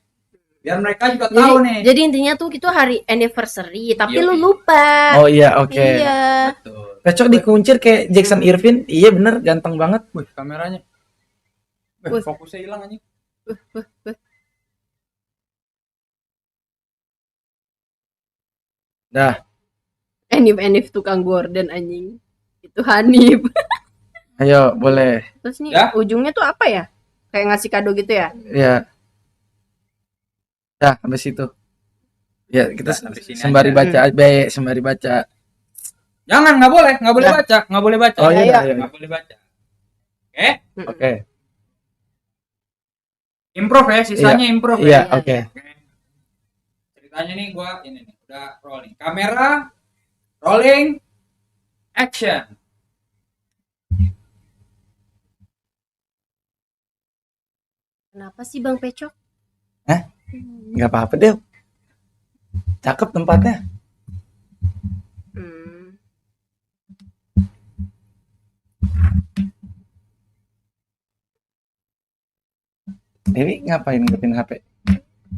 Biar mereka juga Jadi, tahu nih. jadi intinya tuh itu hari anniversary, tapi Iya, lu iya. lupa. oh iya oke. Iya. Betul. Pecok dikuncir kayak Jackson Irvin. Iya bener, ganteng banget. Wih, kameranya. Wih. Fokusnya hilang anjing. Dah, Enif tukang gorden anjing. Itu Hanif. ayo boleh. Terus nih Ya. ujungnya tuh apa ya? Kayak ngasih kado gitu ya? Ya. Dah, habis itu. Ya, kita Dah, sampai sini sembari aja. baca, sembari baca. Jangan, nggak boleh Ya. baca, nggak boleh baca. Oh iya, Ayo. iya. Nggak boleh baca. Oke? Oke. Improve ya, sisanya improve Iya, ya. oke. Oke. Ceritanya nih gua ini nih, udah rolling. Kamera rolling action. Kenapa sih Bang Pecok? Enggak apa-apa deh. Cakep tempatnya. Hmm. Dewi ngapain ngeliatin HP?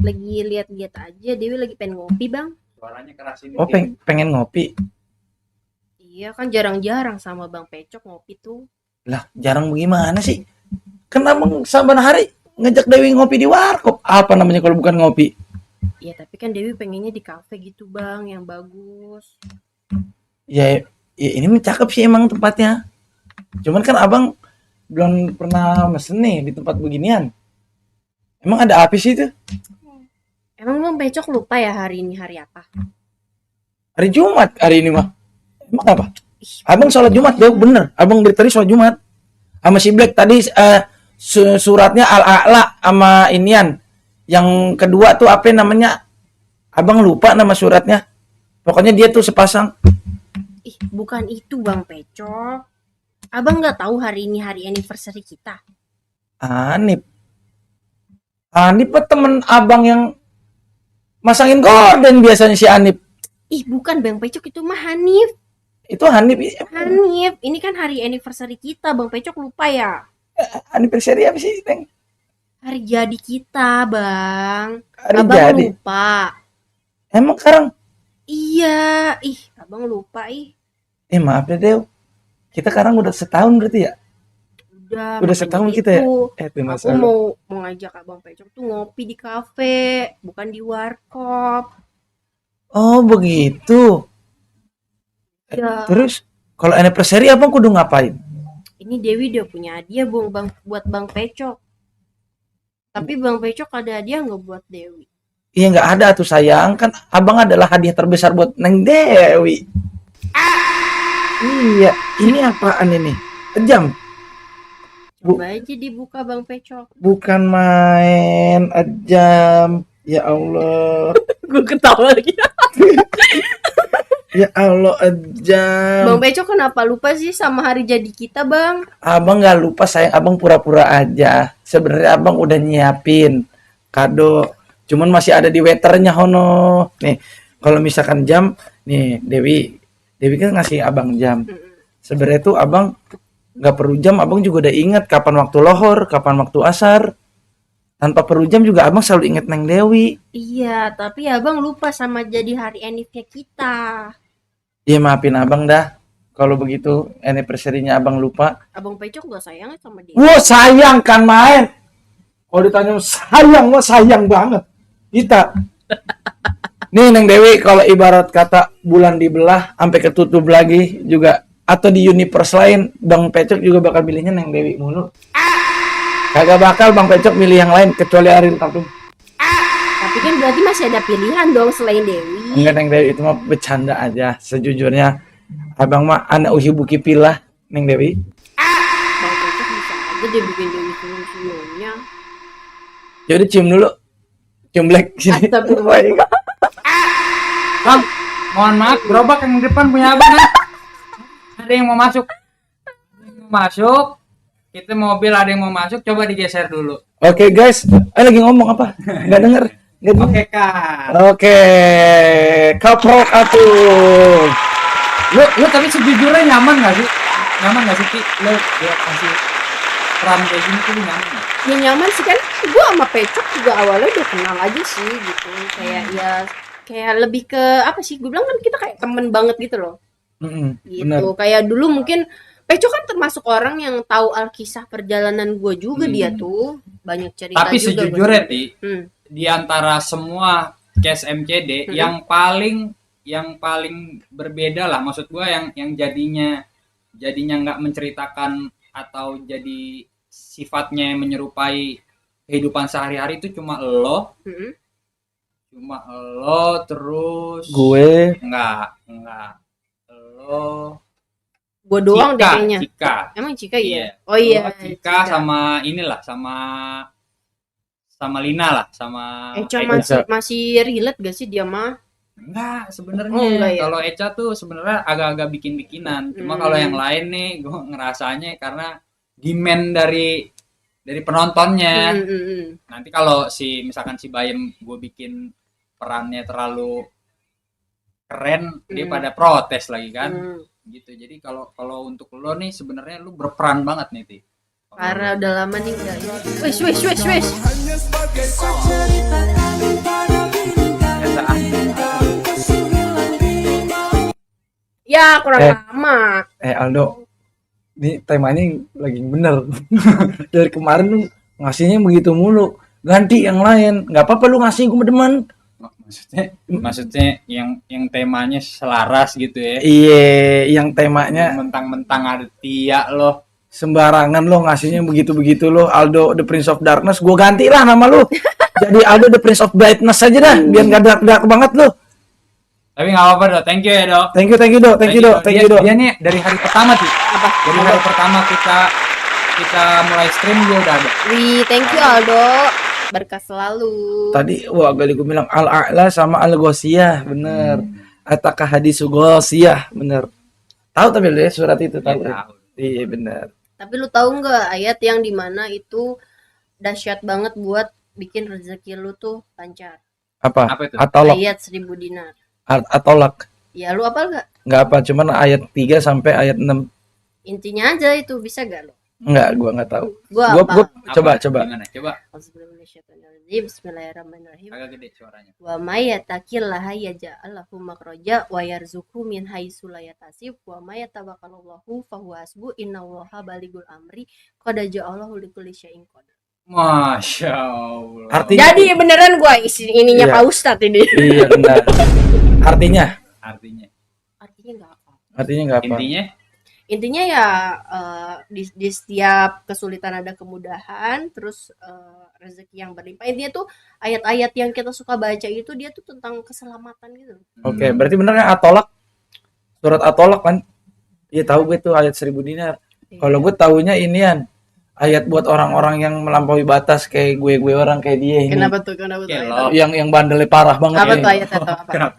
Lagi lihat-lihat aja, Dewi lagi pengen ngopi, Bang. Suaranya keras ini. Oh, pengen ngopi. Iya kan jarang-jarang sama Bang Pecok ngopi tuh. Lah, jarang bagaimana sih? Kan abang saban hari ngajak Dewi ngopi di warkop. Apa namanya kalau bukan ngopi? Iya tapi kan Dewi pengennya di kafe gitu Bang, yang bagus. Ya ini cakep sih emang tempatnya. Cuman kan abang belum pernah mesen nih di tempat beginian. Emang ada apa sih itu? Emang Bang Pecok lupa ya hari ini hari apa? Hari Jumat hari ini mah. Emang apa? Abang sholat Jumat deh, bener. Abang dari tadi sholat Jumat. Sama si Black tadi suratnya Al-A'la sama inian. Yang kedua tuh apa namanya? Abang lupa nama suratnya. Pokoknya dia tuh sepasang. Ih, bukan itu Bang Pecok. Abang nggak tahu hari ini hari anniversary kita. Anip. Anip apa temen abang yang masangin gorden biasanya si Anip. Ih, bukan Bang Pecok, itu mah Hanif. Itu Hanif. Hanif, ini kan hari anniversary kita, Bang Pecok lupa ya? Anniversary apa sih, Teng? Hari jadi kita, Bang. Hari Abang jadi. lupa. Emang sekarang? Iya, ih, Abang lupa ih. Maaf deh, Dew. Kita sekarang udah setahun berarti ya? Udah Udah makanya setahun kita ya? itu. Itu Aku masalah. mau ngajak Abang Pecok tuh ngopi di kafe, bukan di warkop. Oh, begitu. Ya, Terus kalau anniversary abang kudu ngapain? ini Dewi udah punya hadiah buat Bang Pecok. Tapi Bang Pecok ada hadiah nggak buat Dewi? Iya nggak ada tuh sayang, kan abang adalah hadiah terbesar buat Neng Dewi. Iya, ini apaan ini? Jam? Coba aja dibuka Bang Pecok. Bukan main jam. Ya Allah. Gue ketawa lagi. Ya Allah, jam. Bang Pecok kenapa lupa sih sama hari jadi kita, Bang? Abang nggak lupa sayang, abang pura-pura aja. Sebenarnya abang udah nyiapin kado, cuman masih ada di waiternya hono. Nih, kalau misalkan jam, nih Dewi kan ngasih abang jam. Sebenarnya tuh abang nggak perlu jam, abang juga udah ingat kapan waktu lohor, kapan waktu asar. Tanpa perlu jam juga abang selalu inget Neng Dewi. Iya, tapi Abang lupa sama jadi hari anniversary kita. Iya maafin abang dah. Kalau begitu anniversary-nya abang lupa. Abang Pecok gak sayang sama dia? Wah sayang kan main. Kalau ditanya sayang, wah sayang banget. Kita. Nih Neng Dewi, kalau ibarat kata bulan dibelah sampai ketutup lagi juga, atau di universe lain, Bang Pecok juga bakal pilihnya Neng Dewi mulu. Kagak bakal Bang Pecok milih yang lain kecuali Ariel Tatum. Tapi kan berarti masih ada pilihan dong selain Dewi. Enggak Neng Dewi, itu mah bercanda aja. Sejujurnya abang mah anak uhi-buki pilah Neng Dewi. Bang Pecok bisa aja dia bikin Dewi senyum-senyumnya. Jadi cium dulu. Cium black sini. Astagfirullah. Bang, mohon maaf, gerobak yang di depan punya abang kan? Ada yang mau masuk. Kita mobil ada yang mau masuk, coba digeser dulu. Oke guys, lagi ngomong apa? Nggak denger. Oke Kak. Oke, kaprok atuh. Lu tapi sejujurnya nyaman gak sih? Nyaman gak sih Ki? Lu ya kasih peran kayak gini tuh lu nyaman gak? Ya nyaman sih kan. Gue sama Pecok juga awalnya udah kenal aja sih gitu. Kayak ya kayak lebih ke apa sih? Gue bilang kan kita kayak temen banget gitu loh. Gitu. Benar. Kayak dulu mungkin Pecok kan termasuk orang yang tahu alkisah perjalanan gue juga. Dia tuh banyak cerita Tapi juga. sejujurnya Ti, Hmm. di antara semua case MCD yang paling berbeda lah, maksud gua yang jadinya nggak menceritakan atau jadi sifatnya menyerupai kehidupan sehari-hari itu cuma lo terus Gue enggak lo Gue doang deh kayaknya. Cika. Emang Cika iya? Iya. Oh iya. Cika sama inilah sama Lina lah, sama Eca Eca. masih relate gak sih dia mah? Enggak, sebenarnya Oh, enggak ya? kalau Eca tuh sebenarnya agak-agak bikin-bikinan. Cuma kalau yang lain nih gue ngerasanya karena demand dari penontonnya. Nanti kalau misalkan si Bayem gue bikin perannya terlalu keren, dia pada protes lagi kan. Gitu. Jadi kalau untuk lo nih sebenarnya lu berperan banget nih Ti. Karena udah lama nih udah ini. Wes. Ya kurang lama. Aldo, ini temanya lagi bener. Dari kemarin lu ngasihnya begitu mulu. Ganti yang lain. Nggak apa-apa lu ngasih, gue demen. Maksudnya yang temanya selaras gitu ya. Iya, yang temanya Mentang-mentang ada Tia loh. sembarangan lo ngasihnya begitu-begitu lo. Aldo the Prince of Darkness, gue ganti lah nama lo. Jadi Aldo the Prince of Brightness aja dah, biar nggak dark banget lo. Tapi nggak apa-apa Dok, thank you ya Dok. Thank you Do. Dia nih dari hari pertama sih. Dari hari pertama kita mulai stream dia udah ada. Wih, thank you Aldo. berkah selalu. Tadi wah gali gue bilang al-a'la sama al-ghosiyah, bener. Ataka hadis ghosiyah, bener. Tahu tapi lu ya surat itu tahu. Iya, tahu. Iya bener. Tapi lu tahu nggak ayat yang dimana itu dahsyat banget buat bikin rezeki lu tuh lancar? Apa? Apa itu? Atolak. Ayat 1000 dinar. Atolak. Ya lu apal nggak? Nggak apa, cuman ayat 3 sampai ayat 6. Intinya aja itu bisa gak lo? Enggak, gua nggak tahu. Gua Gua apa? coba. Gimana? Coba. Bismillahirrahmanirrahim. Agak gede suaranya. Wa may yattaqillaha yaj'al lahu makhraja wa yarzuqhu min haitsu la yahtasib wa may yatawakkalallahu fahuwa hasbuh innallaha balighul amri qad ja'alahu likulli syai'in qadir. Masya Allah. Artinya Jadi beneran gua isi ininya Iya. Pak Ustadz ini. iya benar. Artinya Artinya. Artinya enggak apa. artinya nggak apa. Intinya ya di setiap kesulitan ada kemudahan, terus rezeki yang berlimpah. Intinya tuh ayat-ayat yang kita suka baca itu dia tuh tentang keselamatan gitu. Oke, berarti bener kan Atolak? Surat Atolak kan? Iya tahu gue tuh ayat 1000 dinar. Kalau gue taunya inian ayat buat orang-orang yang melampaui batas kayak gue orang kayak dia ini. Kenapa tuh? Kenapa tuh? Kelok. Yang bandelnya parah banget Apa ini. tuh ayat atau apa? Kenapa?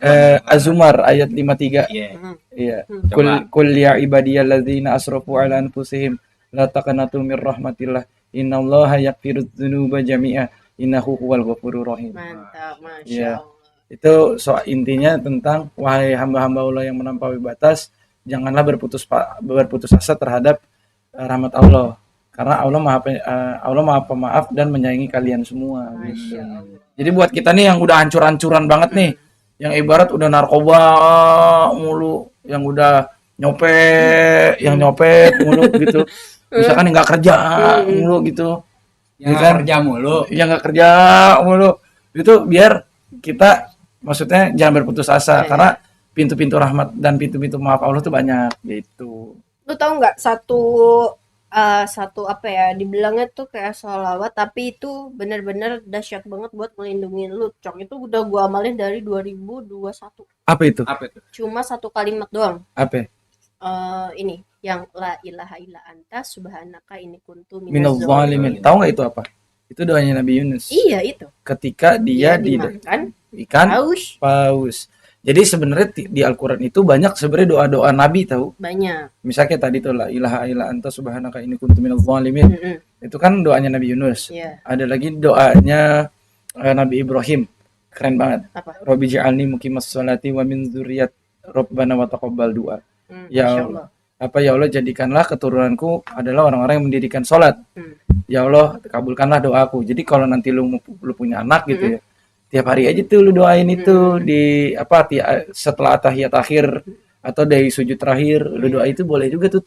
Az-Zumar ayat 53. Iya. Iya. Coba. Kul ya ibadiyalladzina asrafu ala anfusihim la taqnatu mir rahmatillah. Innallaha yaghfirudz dzunuba jami'a. Innahu huwal ghafurur rahim. Mantap, masya Iya. Allah. Itu soal intinya tentang wahai hamba-hamba Allah yang melampaui batas, janganlah berputus asa terhadap rahmat Allah. Karena Allah Maha Pemaaf dan menyayangi kalian semua. Gitu. Jadi buat kita nih yang udah hancur-hancuran banget nih, yang ibarat udah narkoba mulu, yang udah nyopet mulu gitu. Misalkan nggak kerja mulu gitu. Yang kan? kerja mulu. Yang nggak kerja mulu. Itu biar kita maksudnya jangan berputus asa karena pintu-pintu rahmat dan pintu-pintu maaf Allah tuh banyak gitu. Lu tahu nggak satu apa ya dibilangnya tuh kayak sholawat tapi itu benar-benar dahsyat banget buat melindungi lu. Cok itu udah gua amalin dari 2021. Apa itu? Apa itu? Cuma satu kalimat doang. Apa? Ini yang la ilaha illa anta subhanaka inni kuntu Minal minaz zalimin. zalimin. Tahu nggak itu apa? Itu doanya Nabi Yunus. Iya itu. Ketika dia dimakan ikan paus Jadi sebenarnya di Al-Qur'an itu banyak sebenarnya doa-doa Nabi tahu. banyak. Misalnya tadi tuh la ilaha illa anta subhanaka inni kuntu minaz zalimin. Itu kan doanya Nabi Yunus. Iya. Ada lagi doanya Nabi Ibrahim. Keren banget. Apa? Rabbi ja'alni muqimas sholati wa min dzurriyyat Rabbana wa taqabbal du'a. Ya Masya Allah. Ya Allah jadikanlah keturunanku adalah orang-orang yang mendirikan sholat. Ya Allah kabulkanlah doaku. Jadi kalau nanti lu punya anak gitu ya, tiap hari aja tuh lu doain itu di setelah tahiyat akhir atau dari sujud terakhir lu doa itu boleh juga tuh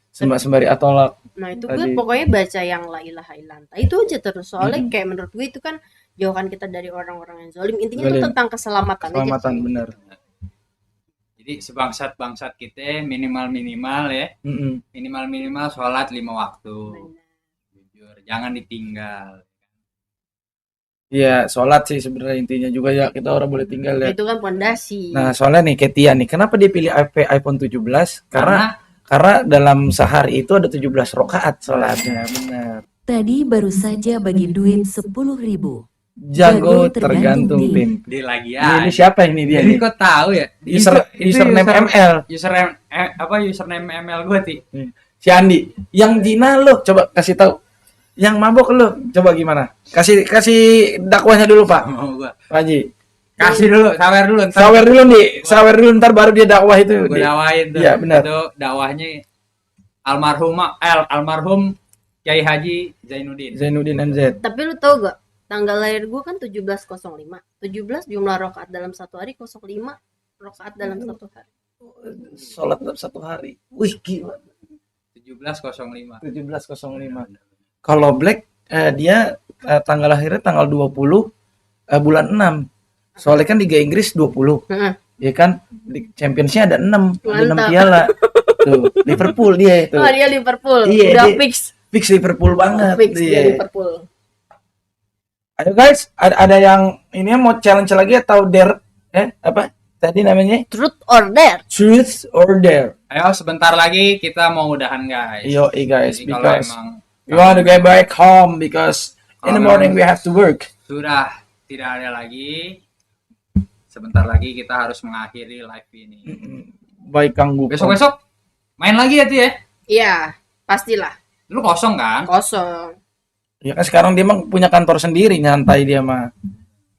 sembari atolak. Nah itu Tadi. gue pokoknya baca yang la ilaha illallah itu aja terus soalnya kayak menurut gue itu kan jauhkan kita dari orang-orang yang zalim. Intinya itu Zalim. tentang keselamatan aja. Benar. Jadi sebangsat-bangsat kita minimal ya. Minimal sholat 5 waktu. Jujur, jangan ditinggal. Iya, sholat sih sebenarnya intinya juga ya kita orang boleh tinggal ya. Itu kan pondasi. Nah, soalnya nih Ketia nih, kenapa dia pilih iPhone 17? Karena dalam sehari itu ada 17 rakaat sholatnya, benar. Tadi baru saja bagi duit 10.000. Jago tergantung tim. Dia lagi Ini siapa ini dia Jadi nih? kok tahu ya? Username ML. Username ML gue ti. Si Andi. Yang Jina lo coba kasih tahu. Yang mabok lo coba gimana? Kasih dakwahnya dulu, Pak. Mau gua. Pak Haji. Kasih dulu, sawer dulu ntar. Sawer dulu ntar baru dia dakwah itu. Gue dakwahin tuh. Iya, benar. Itu dakwahnya almarhum Kiai Haji Zainuddin MZ. Tapi lu tau gak tanggal lahir gue kan 17.05. 17 jumlah rakaat dalam satu hari, 05 rakaat dalam satu hari. Sholat dalam satu hari. Wih, gila. 17.05. 17.05. Kalau Black dia tanggal lahirnya tanggal 20 bulan 6. Soalnya kan Liga Inggris 20. Ya kan Champions-nya ada 6, ada 6 piala. Tuh, Liverpool dia itu. Oh, dia Liverpool. Iya, Udah dia fix Liverpool banget. fix dia Iya. Liverpool. Ayo guys, ada yang ini mau challenge lagi atau dare apa tadi namanya? Truth or dare? Truth or dare. Ayo sebentar lagi kita mau udahan guys. Yo guys, Jadi kalau because emang we want to get back home because In the morning we have to work. Sudah tidak ada lagi. Sebentar lagi kita harus mengakhiri live ini. Baik Kang Gupon. Besok-besok main lagi ya tuh ya. Iya, pastilah. Lu kosong kan? Kosong. Ya kan sekarang dia emang punya kantor sendiri, nyantai dia mah.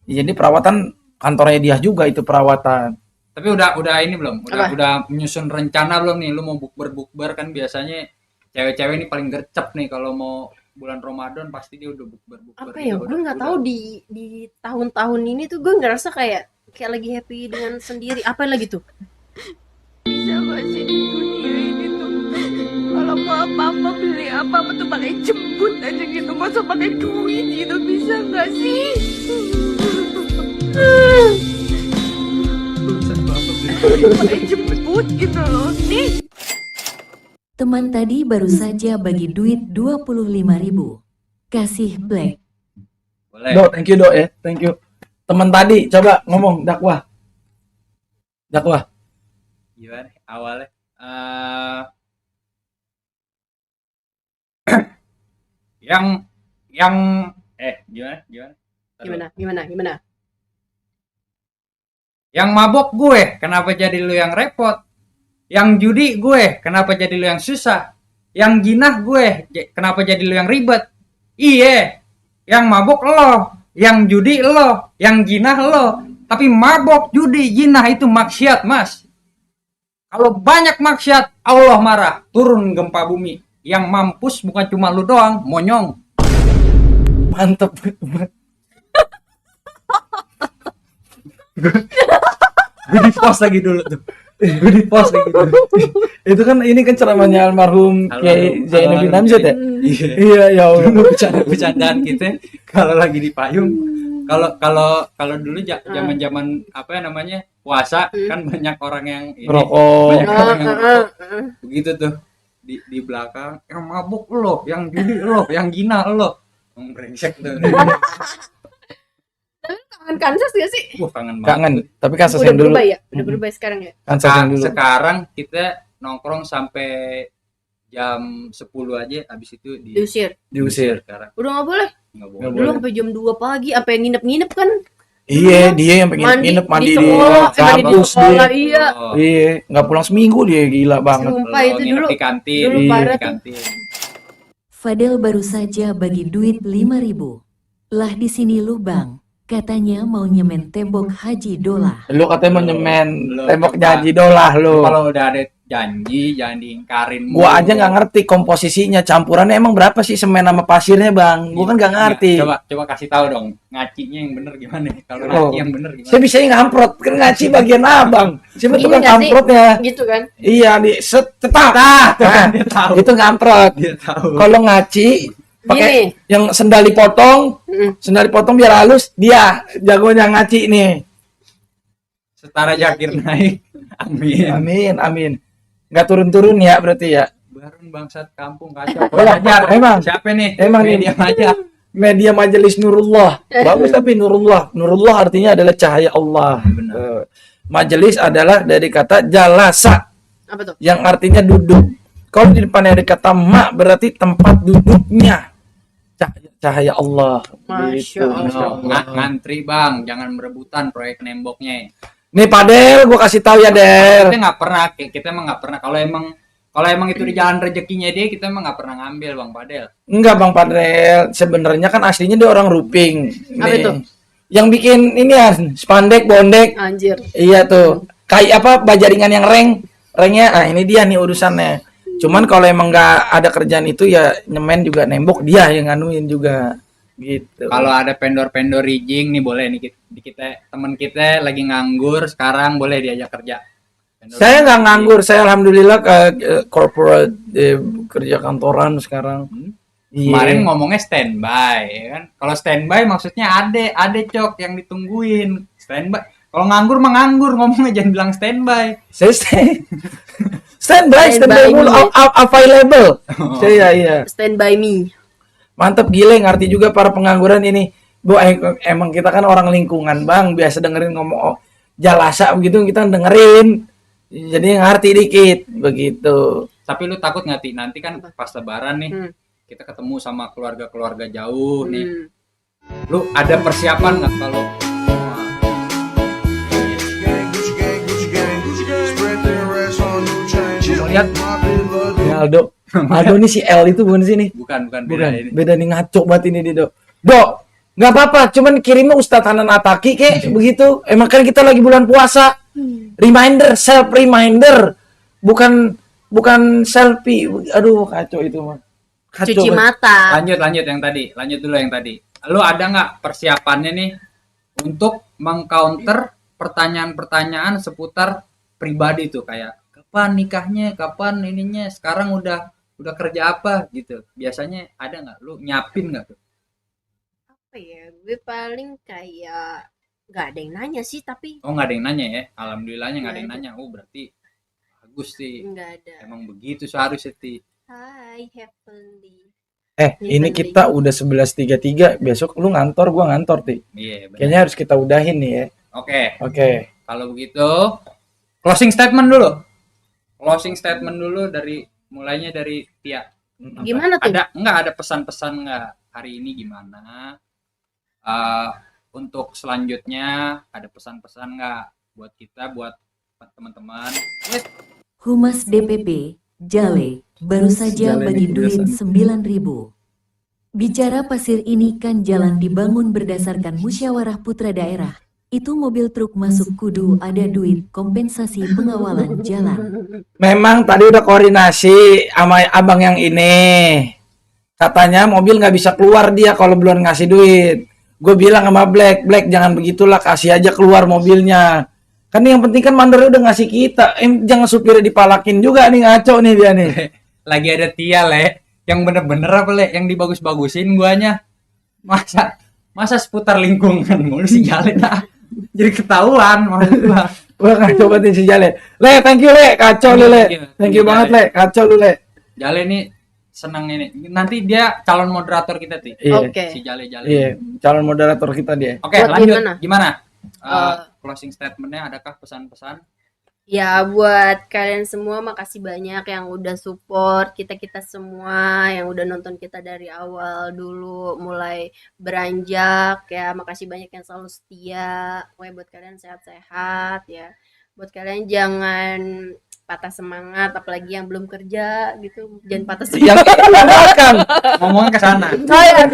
Jadi perawatan kantornya dia juga itu perawatan. Tapi udah ini belum? Apa? Udah menyusun rencana belum nih? Lu mau bukber kan biasanya cewek-cewek ini paling gercep nih kalau mau bulan Ramadan pasti dia udah bukber. Apa ya? Gue nggak tahu di tahun-tahun ini tuh gue ngerasa kayak lagi happy dengan sendiri. Apa lagi tuh? Bisa gak sih di dunia ini tuh kalau mau apa-apa beli apa-apa tuh pakai jemput aja gitu, gak usah pakai duit gitu, bisa gak sih? Pakai jemput gitu loh nih. Teman tadi baru saja bagi duit 25.000. Kasih Black. Boleh. Do, thank you Do ya, thank you. Teman tadi coba ngomong dakwah. Gimana awalnya? Yang Gimana? Yang mabok gue, kenapa jadi lu yang repot? Yang judi gue, kenapa jadi lu yang susah? Yang ginah gue, kenapa jadi lu yang ribet? Iye, yang mabok lo, yang judi lo, yang ginah lo. Tapi mabok, judi, ginah itu maksiat, Mas. Kalau banyak maksiat, Allah marah, turun gempa bumi. Yang mampus bukan cuma lu doang, monyong. Mantep. Gue di post lagi dulu tuh. Itu kan ini kan ceramahnya almarhum Kiai Zainuddin Amjad ya. Iya ya Allah. Bercandaan kita kalau lagi di payung. Kalau dulu zaman-zaman apa ya namanya puasa kan banyak orang yang ini, Rokok. banyak orang yang rokok. Begitu tuh di belakang yang mabuk lo, yang judi lo, yang gina lo. Brengsek tuh. Kangen Kansas gak sih? Kangen banget. Kangen, tapi kasus Udah yang dulu. berubah ya? Udah berubah sekarang ya? Kasus yang dulu. Sekarang kita nongkrong sampai jam 10 aja, habis itu Diusir. sekarang. Udah gak boleh? Nggak Nggak boleh. Dulu sampai jam 2 pagi, apa yang nginep-nginep kan? Iya, dia yang pengen nginep mandi di kampus dia. Iya. Oh, Iya, nggak pulang seminggu dia, gila banget. Sumpah itu nginep dulu. di kantin, dulu parah di tuh. kantin. Fadel baru saja bagi duit 5.000. Lah di sini lu bang, katanya mau nyemen tembok Haji Dolah. Lu katanya mau nyemen Belum. temboknya Haji Dolah lu. Kalau udah ada janji jangan diingkarin. Gua aja nggak ngerti komposisinya, campurannya emang berapa sih semen sama pasirnya bang? Gua kan nggak ngerti. Coba kasih tahu dong, ngacinya yang bener gimana? Kalau Oh. ngaci yang bener gimana? Saya bisa ngamprot, kan ngaci bagian abang. Siapa Ini tukang nggak sih? ngamprotnya? Gitu kan? Iya, di set tetap. Dia tahu. Itu ngamprot. Dia tahu. Kalau ngaci pakai Gini. yang sendal dipotong, Mm. sendal dipotong biar halus, dia jagonya ngaci nih. Setara Jakir naik. Amin. Amin. Nggak turun-turun ya berarti ya. Barun bangsat kampung kacau. Emang, Ajar. emang. Siapa nih? Emang nih. Media aja. Media Majelis Nurullah. Bagus tapi Nurullah. Nurullah artinya adalah cahaya Allah. Benar. Majelis adalah dari kata jalasa Apa tuh? yang artinya duduk. Kalau di depannya ada kata ma berarti tempat duduknya. Cahaya Allah. Masya Allah. Ngantri bang, jangan berebutan proyek nemboknya. Nih Padel, gua kasih tahu ya Del. Kita nggak pernah, kita emang nggak pernah. Kalau emang itu di jalan rezekinya dia, kita emang nggak pernah ngambil bang Padel. Enggak Bang Padel, sebenarnya kan aslinya dia orang Ruping. Apa Nih. itu? Yang bikin ini ya, spandek, bondek. Anjir. Iya tuh. Kayak apa bajaringan yang rengnya. Ah ini dia nih urusannya. Cuman kalau emang nggak ada kerjaan itu ya nyemen juga nembok dia yang nganuin juga gitu. Kalau ada vendor-vendor rigging nih boleh nih kita teman kita lagi nganggur sekarang boleh diajak kerja. Vendor Saya nggak rigging. nganggur, saya alhamdulillah ke corporate kerja kantoran sekarang. Iya. Kemarin ngomongnya standby, ya kan? Kalau standby maksudnya ada cok yang ditungguin. Standby. Kalau nganggur mah nganggur, ngomongnya jangan bilang standby. Saya standby mulu, available. Saya iya. Stand by me. Mantep gile, ngerti juga para pengangguran ini. Bu, emang kita kan orang lingkungan bang, biasa dengerin ngomong jalasa begitu kita dengerin. Jadi ngerti dikit begitu. Tapi lu takut nggak nanti kan pas lebaran nih kita ketemu sama keluarga-keluarga jauh nih. Lu ada persiapan nggak kalau lihat Aldo nih si L itu bukan sih nih? bukan Bukan. Beda nih, ngaco banget ini dia, Dok. Nggak apa-apa, cuman kirimnya Ustadz Hanan Ataki kek begitu. Emang kan kita lagi bulan puasa. Reminder, self reminder. Bukan selfie. Aduh, kacau itu mah. Kacau Cuci banget. mata. lanjut dulu yang tadi. Lu ada nggak persiapannya nih untuk mengcounter pertanyaan-pertanyaan seputar pribadi tuh, kayak kapan nikahnya, kapan ininya, sekarang udah kerja apa gitu. Biasanya ada nggak? Lu nyiapin nggak tuh? Apa ya? Gue paling kayak nggak ada yang nanya sih, tapi Oh, nggak ada yang nanya ya. Alhamdulillahnya nggak ada yang Nggak nanya. Oh, berarti bagus sih. nggak ada. Emang begitu seharusnya, Ti. Hai, Heavenly. Ini kita udah 11.33. Besok lu ngantor, gua ngantor, Ti. Iya, benar. Kayaknya harus kita udahin nih ya. Oke. Kalau begitu, closing statement dulu. Mulainya dari Tia. Gimana tuh? Ada pesan-pesan nggak hari ini gimana? Untuk selanjutnya ada pesan-pesan nggak buat kita, buat teman-teman? Humas DPP, Jale, baru saja Jale bagi nih duit kebiasaan. 9.000. Bicara pasir ini kan jalan dibangun berdasarkan musyawarah putra daerah. Itu mobil truk masuk kudu ada duit kompensasi pengawalan jalan. Memang tadi udah koordinasi sama abang yang ini. Katanya mobil nggak bisa keluar dia kalau belum ngasih duit. Gue bilang sama Black jangan begitulah, kasih aja keluar mobilnya. Kan yang penting kan mandornya udah ngasih kita. Jangan supirnya dipalakin juga nih, ngaco nih dia nih. Lagi ada Tia, Le, yang bener-bener apa, Le, yang dibagus-bagusin guanya. Masa seputar lingkungan mulu sih Jale dah. Jadi ketahuan maksud gua. Wah, ngaco banget nih si Jale. Le, thank you Le, kacau lu Le. Thank you banget Le, kacau lu Le. Jale nih senang ini. Nanti dia calon moderator kita, Ti. Iya. Oke. Si Jale. Iya, calon moderator kita dia. Oke, Buat lanjut. gimana? Closing statement-nya adakah pesan-pesan? Ya, buat kalian semua makasih banyak yang udah support kita semua, yang udah nonton kita dari awal dulu mulai beranjak ya. Makasih banyak yang selalu setia. Pokoknya buat kalian sehat-sehat ya. Buat kalian jangan patah semangat, apalagi yang belum kerja gitu. Jangan patah semangat. Yang belakang. Ngomongnya ke sana.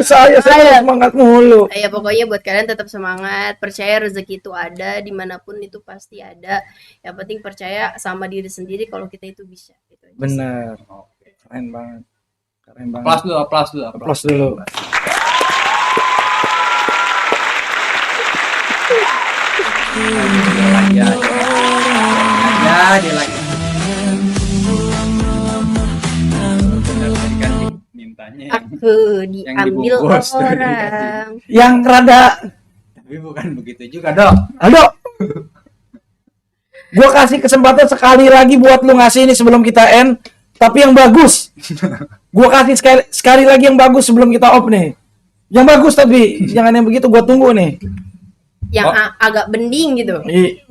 Saya semangat mulu. Ya pokoknya buat kalian tetap semangat, percaya rezeki itu ada, dimanapun itu pasti ada. Yang penting percaya sama diri sendiri kalau kita itu bisa. Gitu aja sih. Bener. Keren banget. Applause dulu. Applause dulu. Dia lagi. Mintanya Aku diambil dibungkus tuh, orang. Yang rada, tapi bukan begitu juga, Dok. aduh. Gua kasih kesempatan sekali lagi buat lu ngasih ini sebelum kita end, tapi yang bagus. Gua kasih sekali lagi yang bagus sebelum kita off nih. Yang bagus tapi jangan yang begitu, gua tunggu nih. Yang agak bening gitu.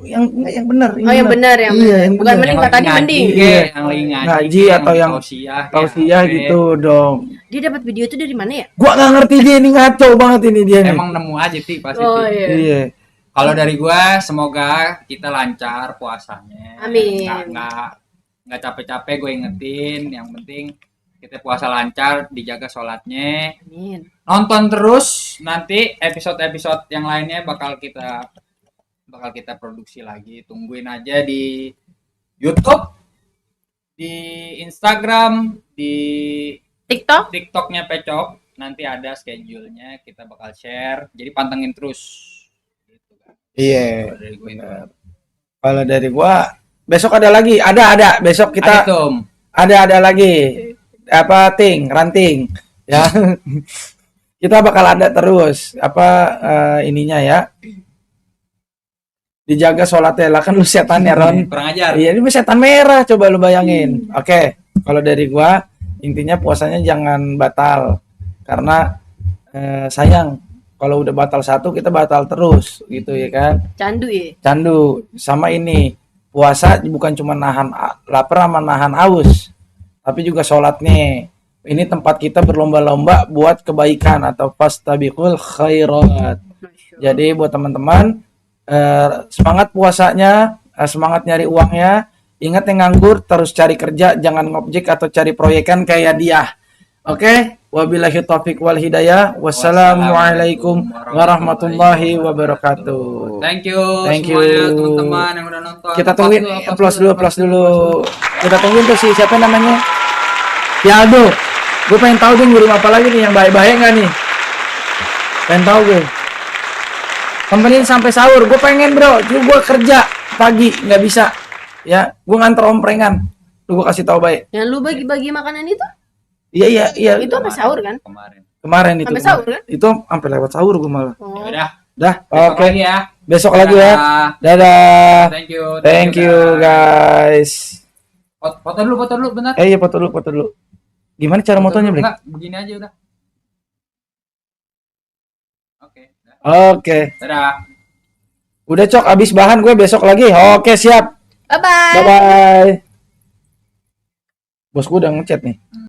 Yang benar. Oh, yang benar yang Iya, benar. yang Bukan benar. mending tadi mending. Iya. Yang lagi Ngaji atau yang tausiah gitu dong. Dia dapat video itu dari mana ya? Gua nggak ngerti dia ini, ngaco banget ini dia nih. Emang nemu aja, Ti, pasti. Oh Ti. iya. Iya. Kalau dari gua, semoga kita lancar puasanya. Amin. Nggak capek-capek gue ingetin. Yang penting kita puasa lancar, dijaga sholatnya. Amin. Nonton terus, nanti episode-episode yang lainnya bakal kita produksi lagi. Tungguin aja di YouTube, di Instagram, di TikToknya Pecok. Nanti ada schedule-nya, kita bakal share. Jadi pantengin terus. Gitu, kan. Iya. Kalau dari gue itu. Kalau dari gua besok ada lagi. Ada. Besok kita Ada, Tom. ada lagi. Ranting. Ya. Kita bakal ada terus ininya ya. Dijaga sholatnya lah, kan lu setan ya Ron. Kurang ajar. Iya, ini setan merah, coba lu bayangin. Oke, kalau dari gua intinya puasanya jangan batal karena sayang kalau udah batal satu kita batal terus gitu ya kan. Candu sama ini. Puasa bukan cuma nahan lapar sama nahan aus, tapi juga sholatnya. Ini tempat kita berlomba-lomba buat kebaikan atau fastabiqul khairat. Jadi buat teman-teman semangat puasanya, semangat nyari uangnya. Ingat yang nganggur terus cari kerja, jangan ngobjek atau cari proyekan kayak dia. Oke, wabillahi taufik wal hidayah. Wassalamualaikum warahmatullahi wabarakatuh. Thank you Thank semuanya you. teman-teman yang udah nonton. Kita tungguin plus dulu. Kita tungguin tuh si siapa namanya? Si Aldo. Gue pengen tahu dia ngirim apa lagi nih yang bahaya nggak nih? Pengen tahu gue. Temenin sampai sahur. Gue pengen bro. Gue kerja pagi nggak bisa. Ya, gue nganter omprengan. Gue kasih tahu baik. Yang lu bagi-bagi makanan itu? Iya. Itu sampai sahur kan? Kemarin itu. Sampai sahur kan? Itu sampai lewat sahur gue malah. Oh. Udah. Dah, Besok oke. lagi ya. Besok lagi ya. Dadah. Dadah. Thank you Guys. Foto dulu bentar. Iya foto dulu. Gimana cara motonya, Blik? Enggak, begini aja udah. Oke. Oke. Dadah. Udah Cok, abis bahan gue besok lagi. Oke, siap. Bye-bye. Bye-bye. Bos gue udah ngechat nih.